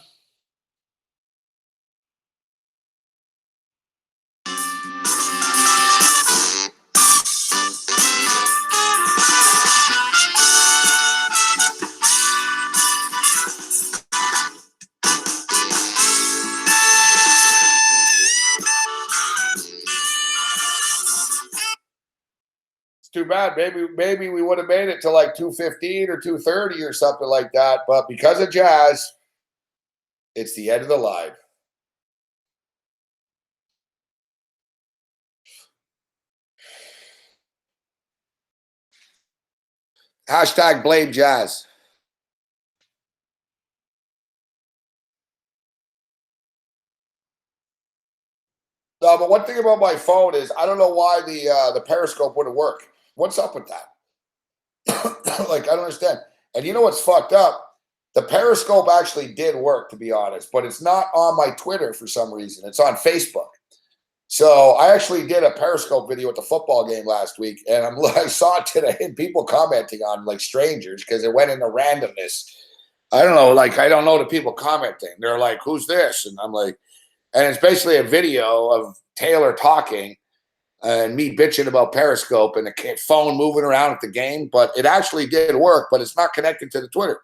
Too bad. Maybe we would have made it to like 2:15 or 2:30 or something like that. But because of Jazz, it's the end of the live. Hashtag blame Jazz. No, but one thing about my phone is I don't know why the Periscope wouldn't work. What's up with that? Like, I don't understand. And you know what's fucked up? The Periscope actually did work, to be honest, but it's not on my Twitter for some reason. It's on Facebook. So I actually did a Periscope video at the football game last week, and I saw it today, and people commenting on like strangers because it went into randomness. I don't know, like I don't know the people commenting. They're like, "Who's this?" And I'm like, and it's basically a video of Taylor talking and me bitching about Periscope and the phone moving around at the game. But it actually did work, but it's not connected to the Twitter.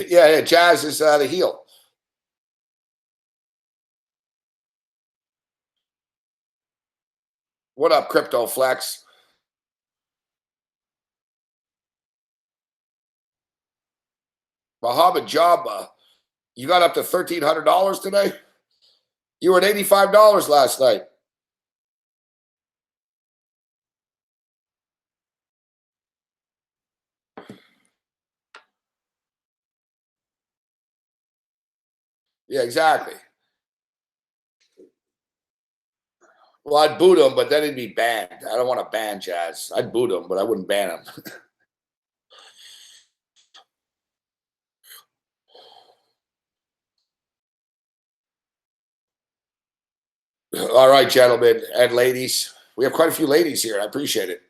Yeah, Jazz is the heel. What up, Crypto Flex? Muhammad Jabba, you got up to $1,300 today? You were at $85 last night. Yeah, exactly. Well, I'd boot him, but then he'd be banned. I don't want to ban Jazz. I'd boot him, but I wouldn't ban him. All right, gentlemen and ladies. We have quite a few ladies here. I appreciate it.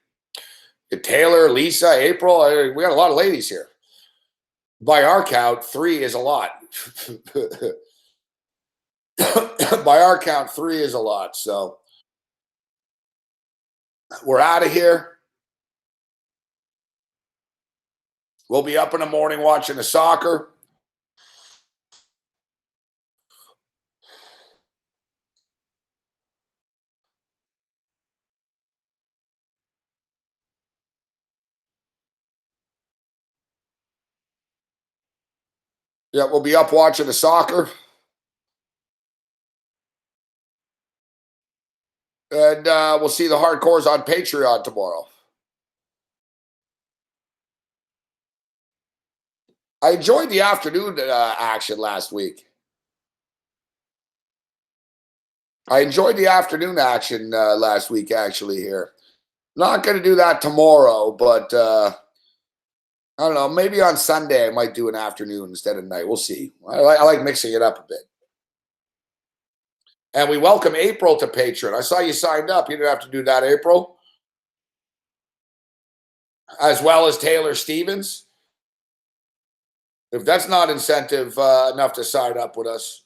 Taylor, Lisa, April. We got a lot of ladies here. By our count, 3 is a lot. By our count, 3 is a lot. So we're out of here. We'll be up in the morning watching the soccer. Yeah, we'll be up watching the soccer. And we'll see the hardcores on Patreon tomorrow. I enjoyed the afternoon action last week. Actually, here. Not going to do that tomorrow, but I don't know. Maybe on Sunday I might do an afternoon instead of night. We'll see. I like mixing it up a bit. And we welcome April to Patreon. I saw you signed up. You didn't have to do that, April. As well as Taylor Stevens. If that's not incentive enough to sign up with us.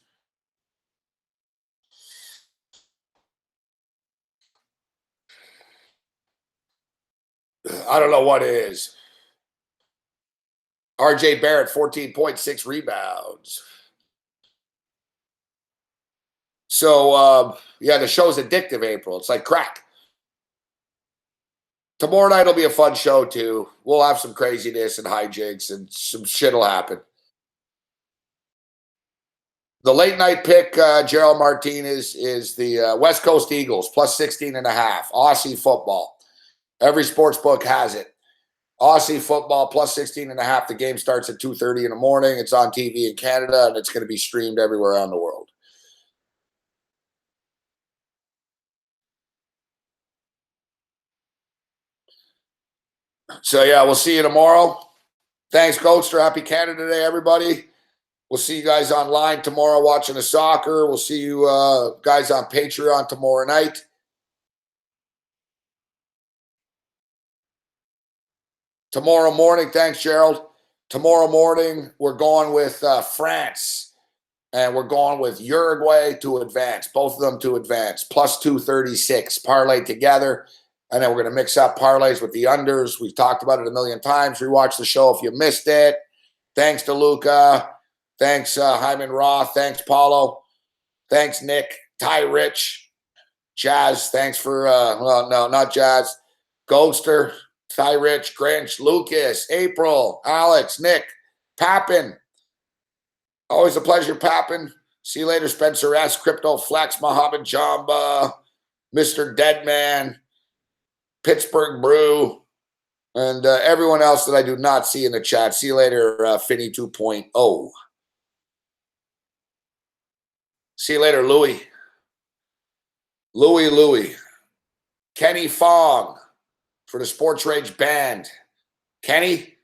I don't know what it is. RJ Barrett, 14.6 rebounds. So, yeah, the show's addictive, April. It's like crack. Tomorrow night will be a fun show, too. We'll have some craziness and hijinks, and some shit will happen. The late night pick, Gerald Martinez, is the West Coast Eagles, plus 16.5. Aussie football. Every sports book has it. Aussie football, plus 16.5. The game starts at 2:30 in the morning. It's on TV in Canada, and it's going to be streamed everywhere around the world. So, yeah, we'll see you tomorrow. Thanks, Coaster. Happy Canada Day, everybody. We'll see you guys online tomorrow watching the soccer. We'll see you guys on Patreon tomorrow night. Tomorrow morning, thanks, Gerald. Tomorrow morning, we're going with France. And we're going with Uruguay to advance. Both of them to advance. Plus 236. Parlay together. And then we're going to mix up parlays with the unders. We've talked about it a million times. Rewatch the show if you missed it. Thanks to Luca. Thanks, Hyman Roth. Thanks, Paulo. Thanks, Nick. Ty Rich. Jazz. Thanks for, well, no, not Jazz. Ghoster. Ty Rich. Grinch. Lucas. April. Alex. Nick. Pappin. Always a pleasure, Pappin. See you later, Spencer S. Crypto Flex. Mohammed Jamba. Mr. Deadman. Pittsburgh Brew. And everyone else that I do not see in the chat. See you later, Finny 2.0. See you later, Louie. Louie. Kenny Fong for the Sports Rage Band. Kenny,